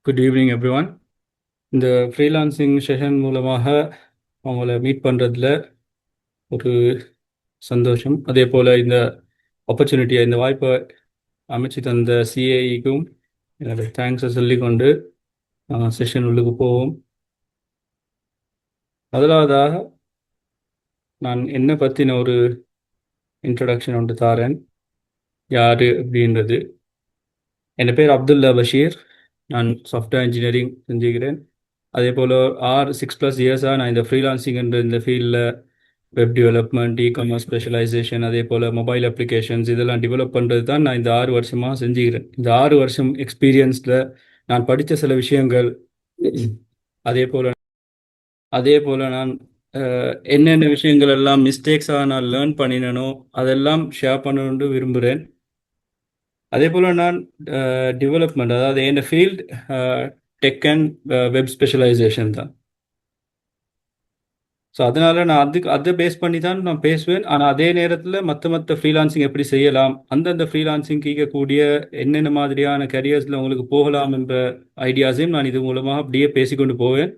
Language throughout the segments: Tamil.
Good evening everyone. இந்த ஃப்ரீலான்சிங் செஷன் மூலமாக அவங்கள மீட் பண்ணுறதுல ஒரு சந்தோஷம். அதே போல் இந்த ஆப்பர்ச்சுனிட்டியை, இந்த வாய்ப்பை அமைச்சு தந்த சிஏஇக்கும் என்னோட தேங்க்ஸை சொல்லிக்கொண்டு செஷன் உள்ளுக்கு போவோம். முதலாவதாக நான் என்னை பற்றின ஒரு இன்ட்ரடக்ஷன் ஒன்று தாரேன். யார் அப்படின்றது. என் பேர் அப்துல்லா பஷீர். நான் சாஃப்ட்வேர் இன்ஜினியரிங் செஞ்சுக்கிறேன். அதே போல் 6+ இயர்ஸாக நான் இந்த ஃப்ரீலான்சிங்ன்ற இந்த ஃபீல்டில் வெப் டெவலப்மெண்ட், இ-காமர்ஸ் ஸ்பெஷலைசேஷன், அதே போல் மொபைல் அப்ளிகேஷன்ஸ் இதெல்லாம் டெவலப் பண்ணுறது தான் நான் இந்த 6 வருஷமாக செஞ்சுக்கிறேன். இந்த 6 வருஷம் எக்ஸ்பீரியன்ஸில் நான் படித்த சில விஷயங்கள், அதே போல் நான் என்னென்ன விஷயங்கள் எல்லாம் மிஸ்டேக்ஸாக நான் லேர்ன் பண்ணினனோ அதெல்லாம் ஷேர் பண்ணணுன்னு விரும்புகிறேன். அதே போல் நான் டெவலப்மெண்ட், அதாவது என் field tech and web specialisation தான். ஸோ அதனால் நான் அதை பேஸ் பண்ணி தான் நான் பேசுவேன். ஆனால் அதே நேரத்தில் மற்ற ஃப்ரீலான்சிங் எப்படி செய்யலாம், அந்தந்த ஃப்ரீலான்சிங் கேட்கக்கூடிய என்னென்ன மாதிரியான கரியர்ஸில் உங்களுக்கு போகலாம் என்ற ஐடியாஸையும் நான் இது மூலமாக அப்படியே பேசிக்கொண்டு போவேன்.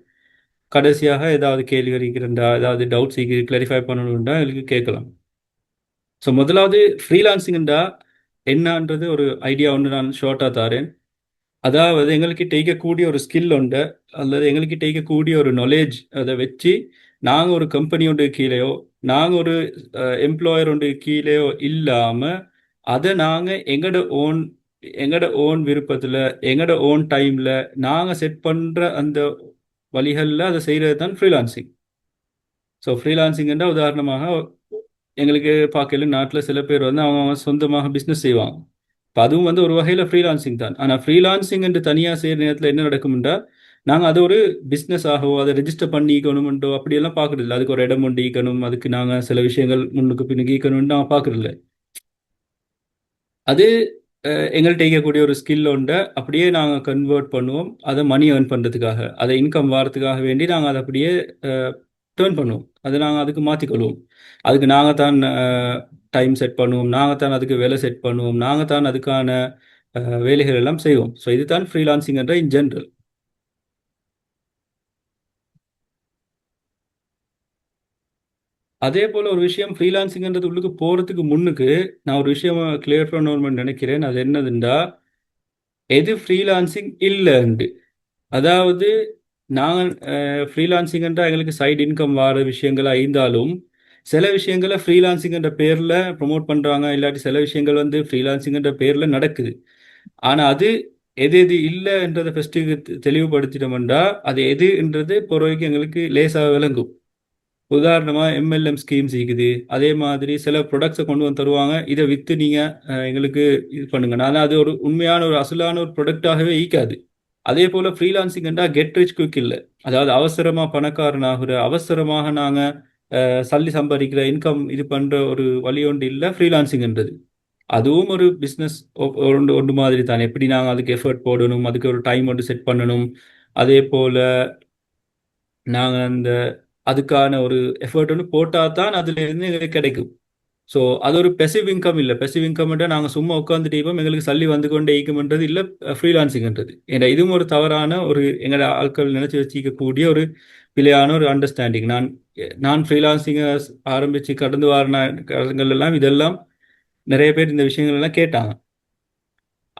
கடைசியாக ஏதாவது கேள்வி இருக்கிறா, ஏதாவது டவுட்ஸ் கிளாரிஃபை பண்ணணுன்றா எங்களுக்கு கேட்கலாம். ஸோ முதலாவது ஃப்ரீலான்சிங்டா என்னன்றது ஒரு ஐடியா ஒன்று நான் ஷார்ட்டாக தாரேன். அதாவது எங்கள்கிட்ட இருக்கக்கூடிய ஒரு ஸ்கில் உண்டு, அல்லது எங்கள்கிட்ட இருக்கக்கூடிய ஒரு நாலேஜ், அதை வச்சு நாங்கள் ஒரு கம்பெனி ஒன்று கீழேயோ, நாங்கள் ஒரு எம்ப்ளாயர் ஒன்று கீழேயோ இல்லாமல் அதை நாங்கள் எங்களோட ஓன் விருப்பத்தில், எங்களோட ஓன் டைமில் நாங்கள் செட் பண்ணுற அந்த வழிகளில் அதை செய்கிறது தான் ஃப்ரீலான்சிங். ஸோ ஃப்ரீலான்சிங்னா உதாரணமாக எங்களுக்கு பார்க்கல நாட்டில் சில பேர் வந்து அவங்க சொந்தமாக பிஸ்னஸ் செய்வாங்க. இப்போ அதுவும் வந்து ஒரு வகையில் ஃப்ரீலான்சிங் தான். ஆனால் ஃப்ரீலான்சிங் என்று தனியாக செய்கிற நேரத்தில் என்ன நடக்கும்ன்றா, நாங்கள் அது ஒரு பிஸ்னஸ் ஆகவோ அதை ரெஜிஸ்டர் பண்ணிக்கணுமெண்டோ அப்படியெல்லாம் பார்க்குறதில்ல. அதுக்கு ஒரு இடம் ஒன்று ஈக்கணும், அதுக்கு நாங்கள் சில விஷயங்கள் முன்னுக்கு பின்னுக்கு ஈக்கணும்னு நாங்கள் பார்க்குறதில்ல. அது எங்கள்கிட்ட ஈக்கக்கூடிய ஒரு ஸ்கில் உண்டை அப்படியே நாங்கள் கன்வெர்ட் பண்ணுவோம். அதை மணி ஏர்ன் பண்ணுறதுக்காக, அதை இன்கம் வரதுக்காக வேண்டி நாங்கள் அதை அப்படியே டேர்ன் பண்ணுவோம். அதை நாங்கள் அதுக்கு மாற்றிக்கொள்வோம். அதுக்கு நாங்கள் தான் டைம் செட் பண்ணுவோம், நாங்கள் தான் அதுக்கு வேலை செட் பண்ணுவோம், நாங்கள் தான் அதுக்கான வேலைகள் எல்லாம் செய்வோம். ஸோ இதுதான் ஃப்ரீலான்சிங் என்ற இன் ஜென்ரல். அதே போல் ஒரு விஷயம், ஃப்ரீலான்சிங்ன்றது உள்ளுக்கு போகிறதுக்கு முன்னுக்கு நான் ஒரு விஷயம் கிளியர் பண்ணணும்னு நினைக்கிறேன். அது என்னதுண்டா, எது ஃப்ரீலான்சிங் இல்லைண்டு. அதாவது நாங்கள் ஃப்ரீலான்சிங்ன்றா எங்களுக்கு சைடு இன்கம் வர விஷயங்களாக இருந்தாலும், சில விஷயங்களை ஃப்ரீலான்சிங்ன்ற பேரில் ப்ரொமோட் பண்ணுறாங்க, இல்லாட்டி சில விஷயங்கள் வந்து ஃப்ரீலான்சிங்ன்ற பேரில் நடக்குது. ஆனால் அது எது எது இல்லைன்றதை ஃபஸ்ட்டு தெளிவுபடுத்திட்டோம்னா அது எதுன்றது பிறகு எங்களுக்கு லேசாக விளங்கும். உதாரணமாக எம்எல்எம் ஸ்கீம்ஸ் இருக்குது. அதே மாதிரி சில ப்ரொடக்ட்ஸை கொண்டு வந்து தருவாங்க, இதை விற்று நீங்கள் எங்களுக்கு இது பண்ணுங்க. ஆனால் அது ஒரு உண்மையான ஒரு அசலான ஒரு ப்ரொடக்டாகவே ஈக்காது. அதே போல் ஃப்ரீலான்சிங்னா கெட் ரிச் குயிக் இல்லை. அதாவது அவசரமாக பணக்காரன் ஆகுற, அவசரமாக நாங்கள் சல்லி சம்பாதிக்கிற, இன்கம் இது பண்ணுற ஒரு வழி ஒன்று இல்லை ஃப்ரீலான்சிங்ன்றது. அதுவும் ஒரு பிஸ்னஸ் ஒன்று ஒன்று மாதிரி தான். எப்படி நாங்கள் அதுக்கு எஃபர்ட் போடணும், அதுக்கு ஒரு டைம் ஒன்று செட் பண்ணணும். அதே போல் நாங்கள் அந்த அதுக்கான ஒரு எஃபர்ட் ஒன்று போட்டால் தான் அதுலேருந்து எங்களுக்கு கிடைக்கும். ஸோ அது ஒரு பெசிவ் இன்கம் இல்லை. பெசிவ் இன்கம்ன்றா நாங்கள் சும்மா உட்காந்துட்டு இப்போ எங்களுக்கு சல்லி வந்து கொண்டே ஈக்கும்ன்றது இல்லை ஃப்ரீலான்சிங்ன்றது. ஏன்னா இதுவும் ஒரு தவறான ஒரு எங்களை ஆட்கள் நினச்சி வச்சிக்கக்கூடிய ஒரு பிழையான ஒரு அண்டர்ஸ்டாண்டிங். நான் ஃப்ரீலான்சிங்கை ஆரம்பித்து கடந்து வர காலங்கள் எல்லாம் இதெல்லாம் நிறைய பேர் இந்த விஷயங்கள் எல்லாம் கேட்டாங்க.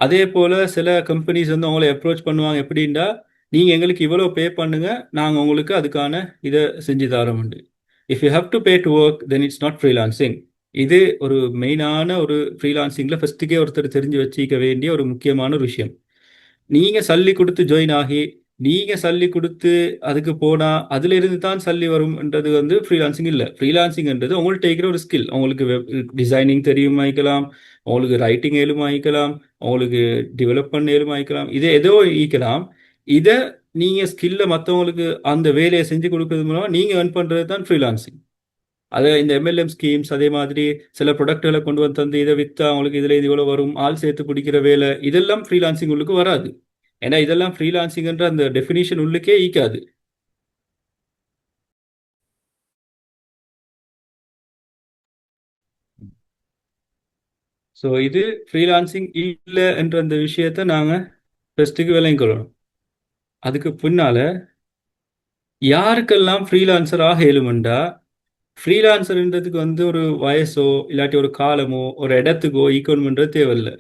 அதே போல் சில கம்பெனிஸ் வந்து அவங்கள அப்ரோச் பண்ணுவாங்க. எப்படின்னா, நீங்கள் எங்களுக்கு இவ்வளோ பே பண்ணுங்க, நாங்கள் உங்களுக்கு அதுக்கான இதை செஞ்சு தரோம்ண்டு. If you have to pay to work then it's not freelancing. இது ஒரு மெயினான ஒரு ஃப்ரீலான்சிங்கில் ஃபஸ்ட்டுக்கே ஒருத்தர் தெரிஞ்சு வச்சுக்க வேண்டிய ஒரு முக்கியமான ஒரு விஷயம். நீங்கள் சல்லி கொடுத்து ஜாயின் ஆகி, நீங்கள் சல்லி கொடுத்து அதுக்கு போனால் அதிலிருந்து தான் சல்லி வரும்ன்றது வந்து ஃப்ரீலான்சிங் இல்லை. ஃப்ரீலான்சிங்ன்றது உங்கள்கிட்ட இருக்கிற ஒரு ஸ்கில். உங்களுக்கு வெப் டிசைனிங் தெரியுமாய்க்கலாம், உங்களுக்கு ரைட்டிங் ஏழுமாய்க்கலாம், உங்களுக்கு டெவலப் பண்ண ஏழுமாய்க்கலாம், இதை ஏதோ ஈக்கலாம். இதை நீங்கள் ஸ்கில்லை மற்றவங்களுக்கு அந்த வேலையை செஞ்சு கொடுக்கறது மூலமாக நீங்கள் earn பண்ணுறது தான் ஃப்ரீலான்சிங். அதை இந்த எம்எல்எம் ஸ்கீம்ஸ், அதே மாதிரி சில ப்ரொடக்ட்களை கொண்டு வந்து தந்து இதை விற்றா அவங்களுக்கு இதில் இது இவ்வளோ வரும், ஆள் சேர்த்து பிடிக்கிற வேலை, இதெல்லாம் ஃப்ரீலான்சிங் உள்ளுக்கு வராது. ஏன்னா இதெல்லாம் ஃப்ரீலான்சிங்ன்ற அந்த டெஃபினிஷன் உள்ளுக்கே ஈக்காது. ஸோ இது ஃப்ரீலான்சிங் இல்லை என்ற அந்த விஷயத்தை நாங்கள் ஃபஸ்ட்டுக்கு விளங்கிக்கொள்ளணும். அதுக்கு பின்னால யாருக்கெல்லாம் ஃப்ரீலான்சராக இயலுமெண்டா, ஃப்ரீலான்சர்ன்றதுக்கு வந்து ஒரு வயசோ இல்லாட்டி ஒரு காலமோ ஒரு இடத்துக்கோ ஈக்கணும்ன்றது தேவையில்ல.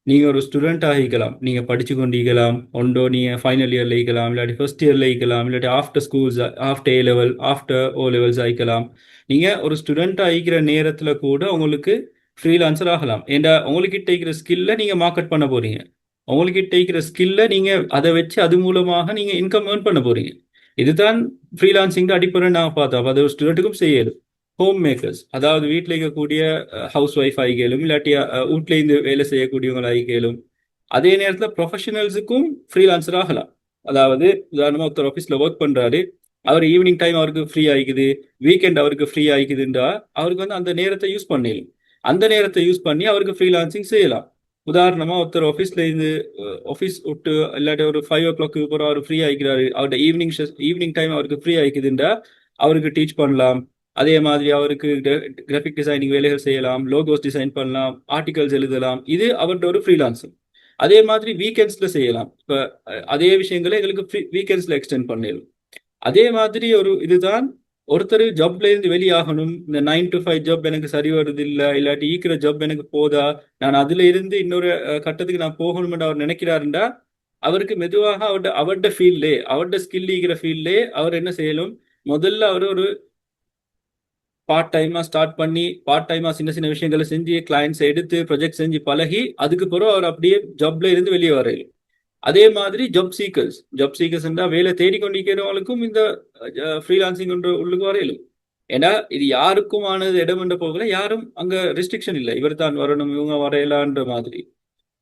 நீங்க ஒரு ஸ்டூடெண்ட் ஆகிக்கலாம், நீங்க படிச்சு கொண்டு இருக்கலாம், ஒன்றோ நீங்க ஃபைனல் இயர்ல இருக்கலாம், இல்லாட்டி ஃபர்ஸ்ட் இயர்ல இருக்கலாம், இல்லாட்டி after schools, after A level, after O levels ஆகிக்கலாம். நீங்க ஒரு ஸ்டூடெண்ட் ஆகிக்கிற நேரத்துல கூட உங்களுக்கு ஃப்ரீலான்சர் ஆகலாம். ஏண்டா உங்ககிட்ட இருக்கிற ஸ்கில்ல நீங்க மார்க்கெட் பண்ண போறீங்க. உங்ககிட்ட இருக்கிற ஸ்கில்ல நீங்க அதை வச்சு அது மூலமாக நீங்க இன்கம் ஏர்ன் பண்ண போறீங்க. இதுதான் ஃப்ரீலான்சிங் அடிப்படை நான் பார்த்தோம். அப்ப அது ஒரு ஸ்டூடெண்ட்டுக்கும் செய்யணும். ஹோம் மேக்கர்ஸ், அதாவது வீட்டில் இருக்கக்கூடிய ஹவுஸ் ஒய்ஃப் ஆகிக்கலும், இல்லாட்டி வீட்டில இருந்து வேலை செய்யக்கூடியவங்க ஆகிக்கலும். அதே நேரத்தில் ப்ரொஃபஷனல்ஸுக்கும் ஃப்ரீலான்சர் ஆகலாம். அதாவது உதாரணமாக ஒருத்தர் ஆஃபீஸில் ஒர்க் பண்ணுறாரு, அவர் ஈவினிங் டைம் அவருக்கு ஃப்ரீ ஆகிக்குது, வீக்கெண்ட் அவருக்கு ஃப்ரீ ஆகிக்குதுன்றா அவருக்கு வந்து அந்த நேரத்தை யூஸ் பண்ணிடலாம். அந்த நேரத்தை யூஸ் பண்ணி அவருக்கு ஃப்ரீலான்சிங் செய்யலாம். உதாரணமாக ஒருத்தர் ஆஃபீஸில் இருந்து ஆஃபீஸ் விட்டு இல்லாட்டி ஒரு 5 o'clock அப்புறம் அவர் ஃப்ரீ ஆகிக்கிறாரு, அவர்கிட்ட ஈவினிங் டைம் அவருக்கு ஃப்ரீ ஆகிக்குதுன்றா அவருக்கு டீச் பண்ணலாம். அதே மாதிரி அவருக்கு கிராஃபிக் டிசைனிங் வேலைகள் செய்யலாம், லோகோஸ் டிசைன் பண்ணலாம், ஆர்டிகல்ஸ் எழுதலாம். இது அவர்கிட்ட ஒரு ஃப்ரீலான்சிங். அதே மாதிரி வீக்கெண்ட்ஸ்ல செய்யலாம். இப்போ அதே விஷயங்களை எங்களுக்கு வீக்கெண்ட்ஸ்ல எக்ஸ்டெண்ட் பண்ணிடலாம். அதே மாதிரி ஒரு இதுதான் ஒருத்தர் ஜாப்ல இருந்து வெளியாகணும், இந்த 9 to 5 ஜாப் எனக்கு சரி வருது இல்லை, இல்லாட்டி ஈக்கிற ஜாப் எனக்கு போதா, நான் அதுல இருந்து இன்னொரு கட்டத்துக்கு நான் போகணும்னு அவர் நினைக்கிறாருண்டா அவருக்கு மெதுவாக அவர்ட ஃபீல்ட்லே அவர்ட ஸ்கில் ஈக்கிற ஃபீல்ட்லே அவர் என்ன செய்யணும், முதல்ல அவர் ஒரு பார்ட் டைமா ஸ்டார்ட் பண்ணி பார்ட் டைமா சின்ன சின்ன விஷயங்களை செஞ்சு கிளைண்ட்ஸ் எடுத்து ப்ரொஜெக்ட் செஞ்சு பழகி அதுக்கு பிறகு அவர் அப்படியே ஜாப்ல இருந்து வெளியே வரையும். அதே மாதிரி ஜாப் சீக்கர்ஸ் வேலை தேடிக்கொண்டிருக்கிறவங்களுக்கும் இந்த ஃப்ரீலான்சிங் உள்ளுக்கு வரையிலும். ஏன்னா இது யாருக்கும் ஆனது இடம் என்ற போகல, யாரும் அங்க ரெஸ்ட்ரிக்ஷன் இல்லை, இவர் தான் வரணும் இவங்க வரையலான்ற மாதிரி.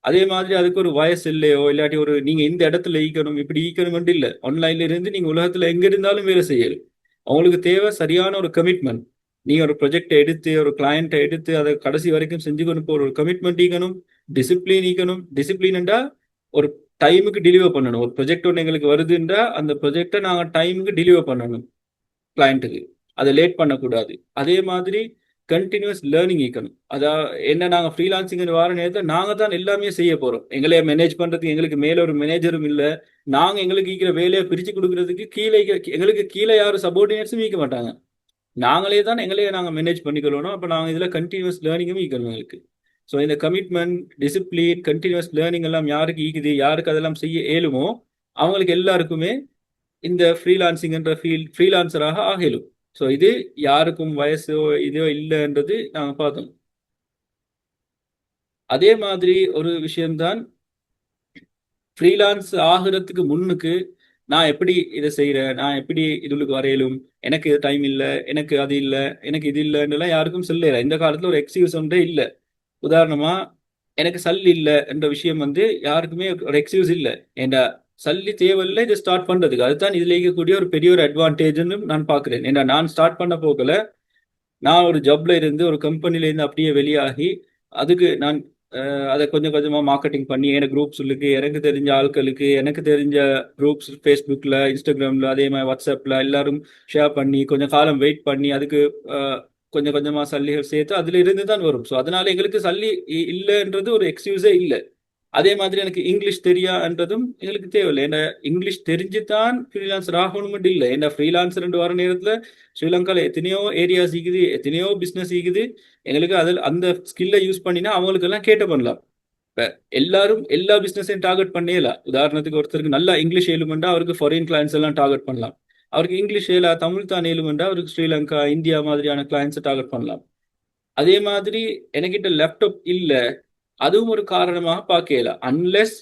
அதே மாதிரி அதுக்கு ஒரு வயசு இல்லையோ இல்லாட்டி ஒரு நீங்க இந்த இடத்துல ஈக்கணும் இப்படி ஈக்கணும் இல்லை, ஆன்லைன்ல இருந்து நீங்க உலகத்துல எங்க இருந்தாலும் வேலை செய்யணும். அவங்களுக்கு தேவை சரியான ஒரு கமிட்மெண்ட். நீங்க ஒரு ப்ரொஜெக்டை எடுத்து ஒரு கிளையண்ட்டை எடுத்து அதை கடைசி வரைக்கும் செஞ்சு கொண்டு போற ஒரு கமிட்மெண்ட் ஈக்கணும், டிசிப்ளின் ஈக்கணும். டிசிப்ளின்டா ஒரு டைமுக்கு டெலிவர் பண்ணணும். ஒரு ப்ரொஜெக்ட் ஒன்று எங்களுக்கு வருதுன்றா அந்த ப்ரொஜெக்டை நாங்கள் டைமுக்கு டெலிவர் பண்ணணும் கிளைண்ட்டுக்கு, அதை லேட் பண்ணக்கூடாது. அதே மாதிரி கண்டினியூஸ் லேர்னிங் இருக்கணும். அதான் என்ன, நாங்கள் ஃப்ரீலான்சிங் வார நேரத்தில் நாங்கள் தான் எல்லாமே செய்ய போகிறோம். எங்களையே மேனேஜ் பண்ணுறதுக்கு எங்களுக்கு மேலே ஒரு மேனேஜரும் இல்லை. நாங்கள் எங்களுக்கு இருக்கிற வேலையை பிரித்து கொடுக்கறதுக்கு கீழே எங்களுக்கு கீழே யாரும் சப்போர்டினேட்ஸும் இருக்க மாட்டாங்க. நாங்களே தான் எங்களையே நாங்கள் மேனேஜ் பண்ணிக்கொள்ளணும். அப்போ நாங்கள் இதில் கண்டினியூஸ் லேர்னிங்கும் இருக்கணும் எங்களுக்கு. ஸோ இந்த கமிட்மெண்ட், டிசிப்ளின், கண்டினியூஸ் லேர்னிங் எல்லாம் யாருக்கு ஈக்குது, யாருக்கு அதெல்லாம் செய்ய இயலுமோ அவங்களுக்கு எல்லாருக்குமே இந்த ஃப்ரீலான்சிங்ன்ற ஃப்ரீலான்சராக ஆகலும். ஸோ இது யாருக்கும் வயசோ இதோ இல்லைன்றது நாங்கள் பார்த்தோம். அதே மாதிரி ஒரு விஷயம்தான், ஃப்ரீலான்ஸ் ஆகுறதுக்கு முன்னுக்கு நான் எப்படி இதை செய்கிறேன், நான் எப்படி இதுக்கு வரையலும், எனக்கு இது டைம் இல்லை, எனக்கு அது இல்லை, எனக்கு இது இல்லைன்றலாம் யாருக்கும் சொல்லல. இந்த காலத்தில் ஒரு எக்ஸ்கியூஸ் ஒன்றே இல்லை. உதாரணமா எனக்கு சல்லி இல்லை என்ற விஷயம் வந்து யாருக்குமே ஒரு எக்ஸ்கியூஸ் இல்லை. ஏண்டா சல்லி தேவையில்லை இதை ஸ்டார்ட் பண்றதுக்கு. அதுதான் இதுல இருக்கக்கூடிய ஒரு பெரிய ஒரு அட்வான்டேஜ்னு நான் பார்க்கிறேன். ஏன்னா நான் ஸ்டார்ட் பண்ண போகல, நான் ஒரு ஜாப்ல இருந்து ஒரு கம்பெனில இருந்து அப்படியே வெளியாகி அதுக்கு நான் அதை கொஞ்சம் கொஞ்சமா மார்க்கெட்டிங் பண்ணி எனக்கு குரூப்ஸ் இருக்கு, எனக்கு தெரிஞ்ச ஆட்களுக்கு, எனக்கு தெரிஞ்ச குரூப்ஸ் ஃபேஸ்புக்கில், இன்ஸ்டாகிராமில், அதே மாதிரி வாட்ஸ்அப்பில் எல்லாரும் ஷேர் பண்ணி கொஞ்சம் காலம் வெயிட் பண்ணி அதுக்கு கொஞ்சம் கொஞ்சமாக சல்லிகள் சேர்த்து அதில் இருந்து தான் வரும். ஸோ அதனால எங்களுக்கு சல்லி இல்லைன்றது ஒரு எக்ஸ்கியூஸே இல்லை. அதே மாதிரி எனக்கு இங்கிலீஷ் தெரியான்றதும் எங்களுக்கு தேவையில்லை. ஏன்னா இங்கிலீஷ் தெரிஞ்சு தான் ஃப்ரீலான்சர் ஆகணும் இல்லை. ஏன்னா ஃப்ரீலான்சர் வர நேரத்தில் ஸ்ரீலங்காவில் எத்தனையோ ஏரியாஸ் இருக்குது, எத்தனையோ பிஸ்னஸ் இருக்குது. எங்களுக்கு அதில் அந்த ஸ்கில்லை யூஸ் பண்ணினா அவங்களுக்கெல்லாம் கேட்ட பண்ணலாம். இப்போ எல்லாரும் எல்லா பிஸ்னஸையும் டார்கெட் பண்ணல. உதாரணத்துக்கு ஒருத்தருக்கு நல்லா இங்கிலீஷ் ஏழுமெண்டா அவருக்கு ஃபாரின் கிளைண்ட்ஸ் எல்லாம் டார்கெட் பண்ணலாம். அவருக்கு இங்கிலீஷ் ஏலா தமிழ் தான் ஏழுமெண்டா அவருக்கு ஸ்ரீலங்கா, இந்தியா மாதிரியான கிளைண்ட்ஸை டார்கெட் பண்ணலாம். அதே மாதிரி எனக்கிட்ட லேப்டாப் இல்லை, அதுவும் ஒரு காரணமாக பார்க்கல. அன்லெஸ்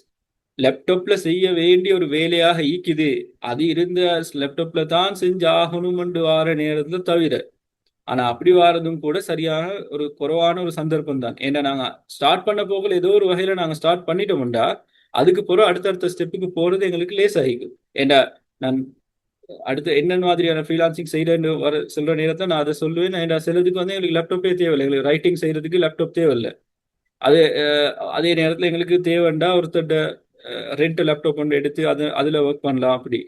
லேப்டாப்ல செய்ய வேண்டிய ஒரு வேலையாக ஈக்குது, அது இருந்த லேப்டாப்ல தான் செஞ்சு ஆகணும் வார நேரத்துல தவிர. ஆனா அப்படி வாரதும் கூட சரியான ஒரு குறைவான ஒரு சந்தர்ப்பம் தான். ஏன்னா நாங்க ஸ்டார்ட் பண்ண போகல ஏதோ ஒரு வகையில நாங்க ஸ்டார்ட் பண்ணிட்டோம்டா அதுக்கு பிறகு அடுத்தடுத்த ஸ்டெப்புக்கு போறது எங்களுக்கு லேஸ் ஆகிக்கும். ஏண்டா நான் அடுத்து என்ன மாதிரியான ஃப்ரீலான்சிங் செய்யறேன்னு சொல்ற நேரத்தில் நான் அதை சொல்லுவேன். ஏன்னா சிலதுக்கு வந்து எங்களுக்கு லேப்டாப்பே தேவையில்லை, எங்களுக்கு ரைட்டிங் செய்யறதுக்கு லேப்டாப் தேவையில்லை. அது அதே நேரத்தில் எங்களுக்கு தேவைண்டா ஒருத்தர் ரெண்ட் லேப்டாப் ஒன்று எடுத்து அதில் ஒர்க் பண்ணலாம் அப்படி.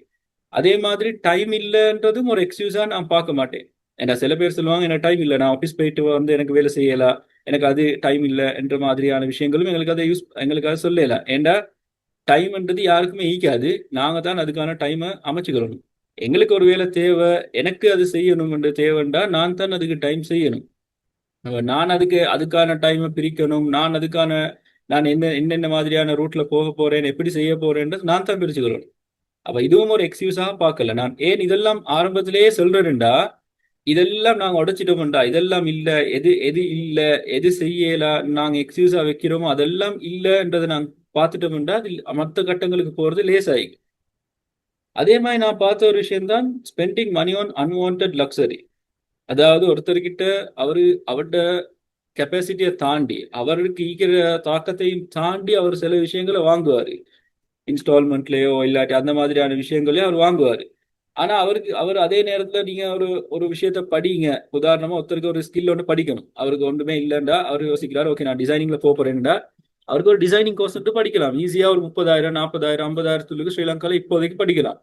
அதே மாதிரி டைம் இல்லைன்றதும் ஒரு எக்ஸ்கியூஸாக நான் பார்க்க மாட்டேன். ஏன்னா சில பேர் சொல்லுவாங்க எனக்கு டைம் இல்லை, நான் ஆஃபீஸ் போயிட்டு வந்து எனக்கு வேலை செய்யலாம், எனக்கு அது டைம் இல்லை என்ற மாதிரியான விஷயங்களும் எங்களுக்கு அதை சொல்லலாம். ஏண்டா டைம்ன்றது யாருக்குமே ஈக்காது. நாங்க தான் அதுக்கான டைமை அமைச்சுக்கிறோம். எங்களுக்கு ஒரு வேலை தேவை, எனக்கு அது செய்யணும்ன்ற தேவைண்டா நான் தான் அதுக்கு டைம் செய்யணும். நான் அதுக்கான டைமை பிரிக்கணும். நான் என்னென்ன மாதிரியான ரூட்ல போக போறேன், எப்படி செய்ய போறேன்றது நான் தான் பிரிச்சுக்கிறோம். அப்ப இதுவும் ஒரு எக்ஸ்கியூஸாக பார்க்கல. நான் ஏன் இதெல்லாம் ஆரம்பத்திலேயே சொல்றேன்டா, இதெல்லாம் நாங்க உடைச்சிட்டோம்டா, இதெல்லாம் இல்ல, எது எது இல்ல, எது செய்யல, நாங்க எக்ஸ்கியூஸா வைக்கிறோமோ அதெல்லாம் இல்லன்றதை நாங்க பார்த்துட்டோம்டா, அது மற்ற கட்டங்களுக்கு போறது லேசாயி. அதே மாதிரி நான் பார்த்த ஒரு விஷயம் தான் spending money on unwanted luxury. அதாவது ஒருத்தர்கிட்ட அவரு அவர்ட கெப்பாசிட்டியை தாண்டி, அவருக்கு ஈக்கிற தாக்கத்தையும் தாண்டி அவர் சில விஷயங்களை வாங்குவாரு. இன்ஸ்டால்மெண்ட்லயோ இல்லாட்டி அந்த மாதிரியான விஷயங்களையும் அவர் வாங்குவாரு. ஆனா அவர் அதே நேரத்துல நீங்க ஒரு ஒரு விஷயத்த படிங்க. உதாரணமா ஒருத்தருக்கு ஒரு ஸ்கில் ஒன்று படிக்கணும். அவருக்கு ஒன்றுமே இல்லைண்டா அவர் யோசிக்கிறார், ஓகே நான் டிசைனிங்ல போறேன்டா, அவருக்கு ஒரு டிசைனிங் கோர்ஸ் படிக்கலாம். ஈஸியா ஒரு 30,000 40,000 50,000 ஸ்ரீலங்கால இப்போதைக்கு படிக்கலாம்.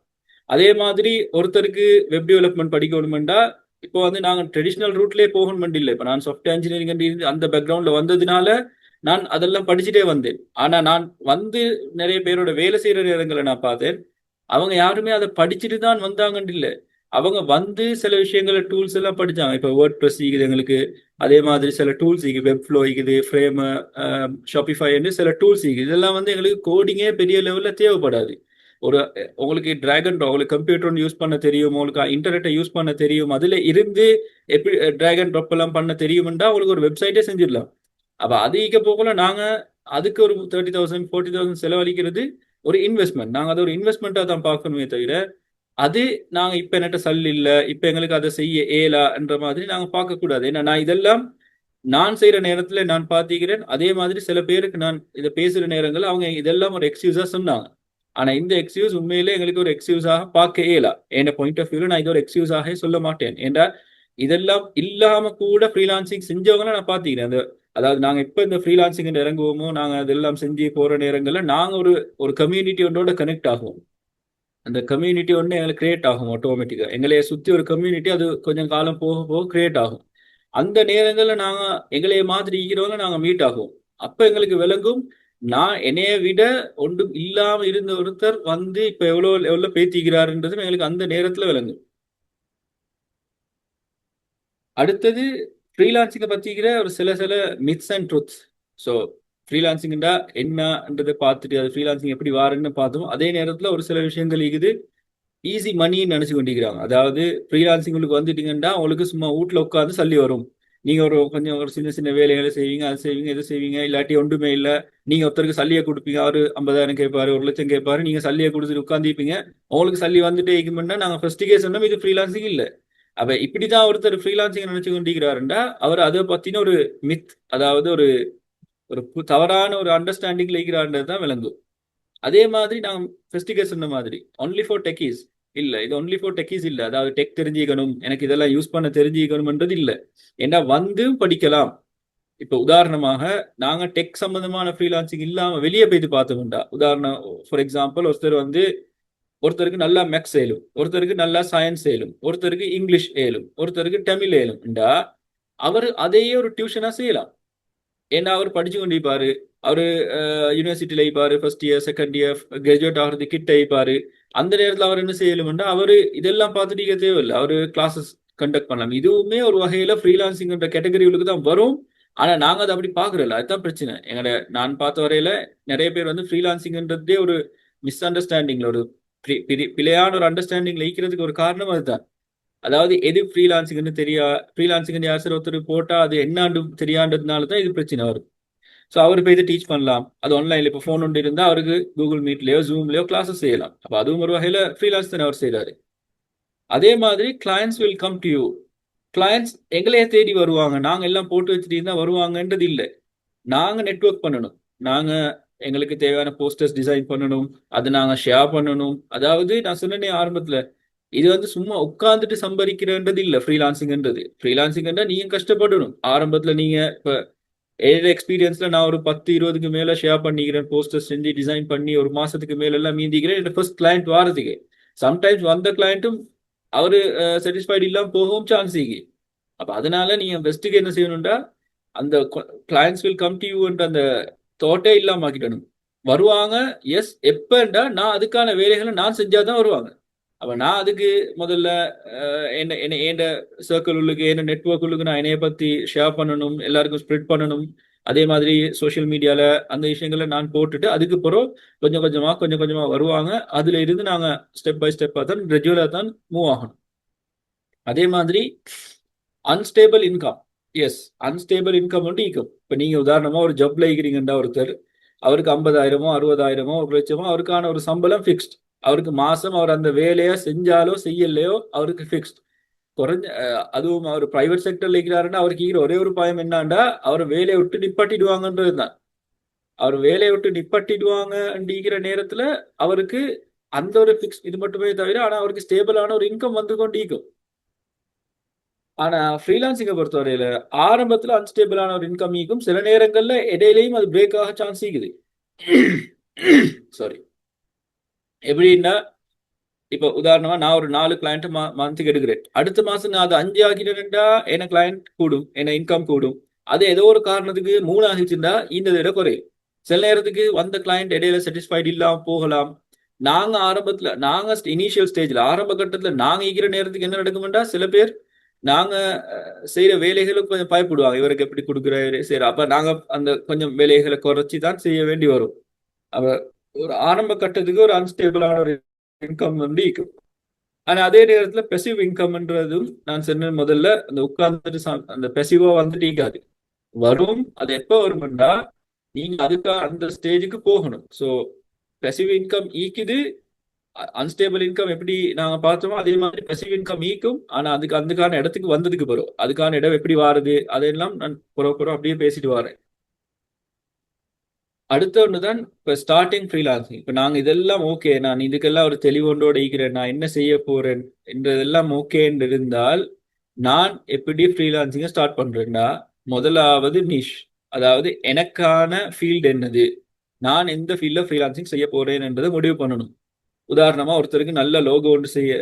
அதே மாதிரி ஒருத்தருக்கு வெப் டெவலப்மெண்ட் படிக்கணுமெண்டா இப்போ நாங்கள் ட்ரெடிஷ்னல் ரூட்லேயே போகணும் இல்லை. இப்போ நான் சாஃப்ட்வேர் இன்ஜினியரிங் அந்த பேக்ரவுண்டில் வந்ததுனால நான் அதெல்லாம் படிச்சுட்டே வந்தேன். ஆனால் நான் நிறைய பேரோட வேலை செய்கிற நேரங்களை நான் பார்த்தேன். அவங்க யாருமே அதை படிச்சுட்டு தான் வந்தாங்கன்னு இல்லை. அவங்க சில விஷயங்களை டூல்ஸ் எல்லாம் படிச்சாங்க. இப்போ வேர்ட் ப்ரெஸ் இருக்குது எங்களுக்கு. அதே மாதிரி சில டூல்ஸ் இருக்குது, வெப் ஃப்ளோ இருக்குது, ஃப்ரேம், ஷாப்பிஃபைன்னு சில டூல்ஸ் இருக்குது. இதெல்லாம் எங்களுக்கு கோடிங்கே பெரிய லெவலில் தேவைப்படாது. உங்களுக்கு உங்களுக்கு கம்ப்யூட்டர் யூஸ் பண்ண தெரியும், உங்களுக்கு இன்டர்நெட்டை யூஸ் பண்ண தெரியும், அதுல இருந்து எப்படி டிராகன் ட்ராப் எல்லாம் பண்ண தெரியும்டா உங்களுக்கு ஒரு வெப்சைட்டே செஞ்சிடலாம். அப்ப அது போகல நாங்க அதுக்கு ஒரு 30,000 40,000 செலவழிக்கிறது ஒரு இன்வெஸ்ட்மெண்ட். நாங்க அதை ஒரு இன்வெஸ்ட்மெண்ட்டா தான் பார்க்கணுமே தவிர அது நாங்க இப்ப என்கிட்ட சல் இல்ல, இப்ப எங்களுக்கு அதை செய்ய என்ற மாதிரி நாங்க பார்க்க கூடாது. ஏன்னா நான் இதெல்லாம் நான் செய்யற நேரத்துல நான் பார்த்திக்கிறேன். அதே மாதிரி சில பேருக்கு நான் இதை பேசுற நேரங்கள் அவங்க இதெல்லாம் ஒரு எக்ஸ்கியூஸா சொன்னாங்க. ஆனா இந்த எக்ஸ்கியூஸ் உண்மையிலே எங்களுக்கு ஒரு எக்ஸ்கியூஸாக பார்க்க இயலா. என் பாயிண்ட் ஆஃப் வியூல நான் இது ஒரு எக்ஸ்கியூஸாக சொல்ல மாட்டேன். ஏன்னா இதெல்லாம் இல்லாம கூட ஃப்ரீலான்சிங் செஞ்சவங்களை நான் பார்த்திக்கிறேன். அதாவது நாங்க இப்ப இந்த ஃப்ரீலான்சிங் இறங்குவோமோ, நாங்க அதெல்லாம் செஞ்சு போற நேரங்கள்ல நாங்க ஒரு ஒரு கம்யூனிட்டி ஒன்றோட கனெக்ட் ஆகும். அந்த கம்யூனிட்டி ஒன்று எங்களுக்கு கிரியேட் ஆகும் ஆட்டோமேட்டிக்கா. எங்களைய சுத்தி ஒரு கம்யூனிட்டி அது கொஞ்சம் காலம் போக போக கிரியேட் ஆகும். அந்த நேரங்கள்ல நாங்க எங்களைய மாதிரி இருக்கிறவங்க நாங்க மீட் ஆகும். அப்ப எங்களுக்கு விளங்கும், நான் என்னைய விட ஒன்றும் இல்லாம இருந்த ஒருத்தர் இப்ப எவ்வளவு பேத்திக்கிறாருன்றது எங்களுக்கு அந்த நேரத்துல விளங்கும். அடுத்தது ஃப்ரீலான்சிங்கை பத்திக்கிற ஒரு சில மித்ஸ் அண்ட் ட்ரூத்ஸ். ஸோ ஃப்ரீலான்சிங்டா என்னன்றதை பார்த்துட்டு அது ஃப்ரீலான்சிங் எப்படி வாருன்னு பார்த்தோம். அதே நேரத்தில் ஒரு சில விஷயங்கள் இருக்குது ஈஸி மணின்னு நினைச்சு கொண்டிருக்கிறாங்க. அதாவது ஃப்ரீலான்சிங் உங்களுக்கு வந்துட்டீங்கன்னா உங்களுக்கு சும்மா வீட்டில் உட்காந்து சல்லி வரும். நீங்க கொஞ்சம் ஒரு சின்ன சின்ன வேலைகளை செய்வீங்க, அது செய்வீங்க, எது செய்வீங்க, இல்லாட்டி ஒன்றுமே இல்லை. நீங்க ஒருத்தருக்கு சல்லியை கொடுப்பீங்க, அவரு 50,000 கேட்பாரு, 1,00,000 கேட்பாரு, நீங்க சல்லியை கொடுத்துட்டு உட்காந்துப்பீங்க. உங்களுக்கு சல்லி வந்துட்டே இருக்குமென்னா நாங்க ஃபர்ஸ்ட்டுக்கே சொன்னோம் இது ஃப்ரீலான்சிங் இல்லை. அப்ப இப்படிதான் ஒருத்தர் ஃப்ரீலான்சிங் நினைச்சு கொண்டிருக்கிறாருண்டா அவர் அதை பத்தின ஒரு மித், அதாவது ஒரு ஒரு தவறான ஒரு அண்டர்ஸ்டாண்டிங்ல இருக்கிறாருன்றது தான் விளங்கும். அதே மாதிரி நான் ஃபர்ஸ்ட்டுக்கே சொன்ன மாதிரி ஒன்லி ஃபார் டெக்கீஸ் இல்ல, இது ஒன்லி ஃபார் டெக்கீஸ் இல்ல. அதாவது டெக் தெரிஞ்சுக்கணும், எனக்கு இதெல்லாம் யூஸ் பண்ண தெரிஞ்சுக்கணும்ன்றது இல்ல. ஏன்னா படிக்கலாம். இப்ப உதாரணமாக நாங்க டெக் சம்பந்தமான ஃப்ரீலான்சிங் இல்லாம வெளியே போயிட்டு பார்த்தோம்டா, உதாரணம் ஃபார் எக்ஸாம்பிள் ஒருத்தருக்கு நல்லா மேக்ஸ் ஏலும், ஒருத்தருக்கு நல்லா சயின்ஸ் ஏலும், ஒருத்தருக்கு இங்கிலீஷ் ஏலும், ஒருத்தருக்கு தமிழ் ஏலும்டா அவர் அதையே ஒரு டியூஷனா செய்யலாம். ஏன்னா அவர் படிச்சு கொண்டிருப்பாரு, அவரு யூனிவர்சிட்டியில இருப்பாரு, first year second year graduate ஆகிறது கிட்ட இருப்பாரு. அந்த நேரத்தில் அவர் என்ன செய்யலும்னா அவரு இதெல்லாம் பார்த்துட்டு தேவையில்லை, அவரு கிளாஸஸ் கண்டக்ட் பண்ணலாம். இதுவுமே ஒரு வகையில ஃப்ரீலான்சிங்ன்ற கேட்டகரிகளுக்கு தான் வரும். ஆனா நாங்க அதை அப்படி பாக்குறோம்ல, அதுதான் பிரச்சனை. நான் பார்த்த வரையில நிறைய பேர் ஃப்ரீலான்சிங்ன்றதே ஒரு மிஸ் அண்டர்ஸ்டாண்டிங்ல, ஒரு பிழையான ஒரு அண்டர்ஸ்டாண்டிங்ல இருக்கிறதுக்கு ஒரு காரணம் அதுதான். அதாவது எது ஃப்ரீலான்சிங்னு யார் சார் ஒருத்தர் போட்டா அது என்னாண்டு தெரியாண்டதுனால தான் இது பிரச்சனை வரும். ஸோ அவர் போய் இதை டீச் பண்ணலாம். அது ஆன்லைன்ல இப்போ ஃபோன் ஒன்று இருந்தால் அவருக்கு கூகுள் மீட்லயோ ஜூம்லயோ கிளாஸஸ் செய்யலாம். அப்போ அதுவும் ஒரு வகையில ஃப்ரீலான்ஸ் தானே அவர் செய்யறாரு. அதே மாதிரி clients will come to you. Clients எங்களையே தேடி வருவாங்க. நாங்க எல்லாம் போட்டு வச்சுட்டு இருந்தா வருவாங்கன்றது இல்லை. நாங்க நெட்வொர்க் பண்ணணும். நாங்க எங்களுக்கு தேவையான போஸ்டர்ஸ் டிசைன் பண்ணணும், அதை நாங்க ஷேர் பண்ணணும். அதாவது நான் சொன்னேனே ஆரம்பத்துல, இது சும்மா உட்காந்துட்டு சம்பாதிக்கிறன்றது இல்ல. ஃப்ரீலான்சிங்ன்றது நீங்க கஷ்டப்படணும். ஆரம்பத்துல நீங்க இப்ப எக்ஸ்பீரியன்ஸ்ல நான் ஒரு 10-20க்கு மேல ஷேர் பண்ணிக்கிறேன், போஸ்டர் செஞ்சு டிசைன் பண்ணி ஒரு மாசத்துக்கு மேல எல்லாம் மீந்திக்கிறேன் ஃபர்ஸ்ட் கிளைண்ட் வாரத்துக்கு. சம்டைம்ஸ் வந்த கிளைண்ட்டும் அவரு சாட்டிஸ்ஃபைடு இல்லாம போகவும் சான்ஸ் இருக்கு. அப்ப அதனால நீங்க பெஸ்ட்டுக்கு என்ன செய்யணும்டா, அந்த clients will come to you அந்த தோட்டே இல்லாம ஆக்கிடணும். வருவாங்க. எஸ், எப்பண்டா நான் அதுக்கான வேலைகளை நான் செஞ்சாதான் வருவாங்க. அப்ப நான் அதுக்கு முதல்ல என்ன என்ன என் சர்க்கிள் உள்ளுக்கு என்ன நெட்வொர்க் உள்ளுக்கு நான் என்னைய பத்தி ஷேர் பண்ணணும், எல்லாருக்கும் ஸ்ப்ரெட் பண்ணணும். அதே மாதிரி சோஷியல் மீடியால அந்த விஷயங்களை நான் போட்டுட்டு அதுக்கு பிறகு கொஞ்சம் கொஞ்சமா வருவாங்க. அதுல இருந்து நாங்க ஸ்டெப் பை ஸ்டெப்பா தான் ரெகுலரா தான் மூவ் ஆகணும். அதே மாதிரி unstable income. Yes, unstable income வந்து ஈக்கும். இப்ப நீங்க உதாரணமா ஒரு ஜப்ல இருக்கிறீங்கன்றா ஒருத்தர், அவருக்கு 50,000மோ 60,000மோ 1,00,000மோ அவருக்கான ஒரு சம்பளம் ஃபிக்ஸ்ட். அவருக்கு மாசம் அவர் அந்த வேலையை செஞ்சாலோ செய்யலையோ அவருக்கு ஃபிக்ஸ்ட். குறைஞ்ச அதுவும் அவர் பிரைவேட் செக்டர்ல இருக்கிறாருன்னா அவருக்கு இருக்கிற ஒரே ஒரு பயம் என்னன்னா அவர் வேலையை விட்டு நிப்பாட்டிடுவாங்கன்றது தான். அவர் வேலையை விட்டு நிப்பாட்டிடுவாங்கன்ற நேரத்துல அவருக்கு அந்த ஒரு ஃபிக்ஸ் இது மட்டுமே தவிர ஆனா அவருக்கு ஸ்டேபிளான ஒரு இன்கம் வந்து கொண்டு இருக்கும். ஆனா ஃப்ரீலான்சிங்கை பொறுத்தவரையில ஆரம்பத்துல அன்ஸ்டேபிளான ஒரு இன்கம் ஈக்கும். சில நேரங்கள்ல இடையிலையும் அது பிரேக் ஆக சான்ஸ் இருக்குது. சாரி. எப்படின்னா இப்ப உதாரணமா நான் ஒரு 4 கிளையண்ட் மந்த்துக்கு எடுக்கிறேன். அடுத்த மாசம் நான் அதை 5 ஆக்கிட்டேன்டா என்ன கிளையண்ட் கூடும், என்ன இன்கம் கூடும். அது ஏதோ ஒரு காரணத்துக்கு 3 ஆகிச்சுண்டா இந்த விட குறையும். சில நேரத்துக்கு வந்த கிளையண்ட் இடையில சாட்டிஸ்ஃபைடு இல்லாம போகலாம். நாங்க இனிஷியல் ஸ்டேஜ்ல ஆரம்ப கட்டத்துல நாங்க இருக்கிற நேரத்துக்கு என்ன நடக்கும்டா, சில பேர் நாங்க செய்யற வேலைகளும் கொஞ்சம் பயப்படுவாங்க. இவருக்கு எப்படி கொடுக்குறாரு சரி, அப்ப நாங்க அந்த கொஞ்சம் வேலைகளை குறைச்சி தான் செய்ய வேண்டி வரும். அப்ப ஒரு ஆரம்ப கட்டத்துக்கு ஒரு அன்ஸ்டேபிளான ஒரு இன்கம் வந்து இருக்கும். ஆனா அதே நேரத்துல பெசிவ் இன்கம்ன்றதும் நான் சொன்ன முதல்ல அந்த உட்கார்ந்துட்டு அந்த பெசிவா வந்துட்டு இருக்காது. வரும். அது எப்ப வரும்னா நீங்க அதுக்கு அந்த ஸ்டேஜுக்கு போகணும். ஸோ பெசிவ் இன்கம் ஈக்குது. அன்ஸ்டேபிள் இன்கம் எப்படி நாங்க பார்த்தோமோ அதே மாதிரி பெசிவ் இன்கம் ஈக்கும். ஆனா அதுக்கான இடத்துக்கு வந்ததுக்கு பிறகு அதுக்கான இடம் எப்படி வாருது அதெல்லாம் நான் புறம் அப்படியே பேசிட்டு வரேன். அடுத்த ஒன்று தான் இப்போ ஸ்டார்டிங் ஃப்ரீலான்சிங். இப்போ நாங்கள் இதெல்லாம் ஓகே, நான் இதுக்கெல்லாம் ஒரு தெளிவொன்றோடு இருக்கிறேன், நான் என்ன செய்ய போறேன் என்றதெல்லாம் ஓகேன்னு இருந்தால் நான் எப்படி ஃப்ரீலான்சிங்கை ஸ்டார்ட் பண்றேன்னா, முதலாவது நிஷ், அதாவது எனக்கான ஃபீல்டு என்னது, நான் எந்த ஃபீல்டில் ஃப்ரீலான்சிங் செய்ய போறேன் என்றதை முடிவு பண்ணணும். உதாரணமா ஒருத்தருக்கு நல்ல லோகோ ஒன்று செய்ய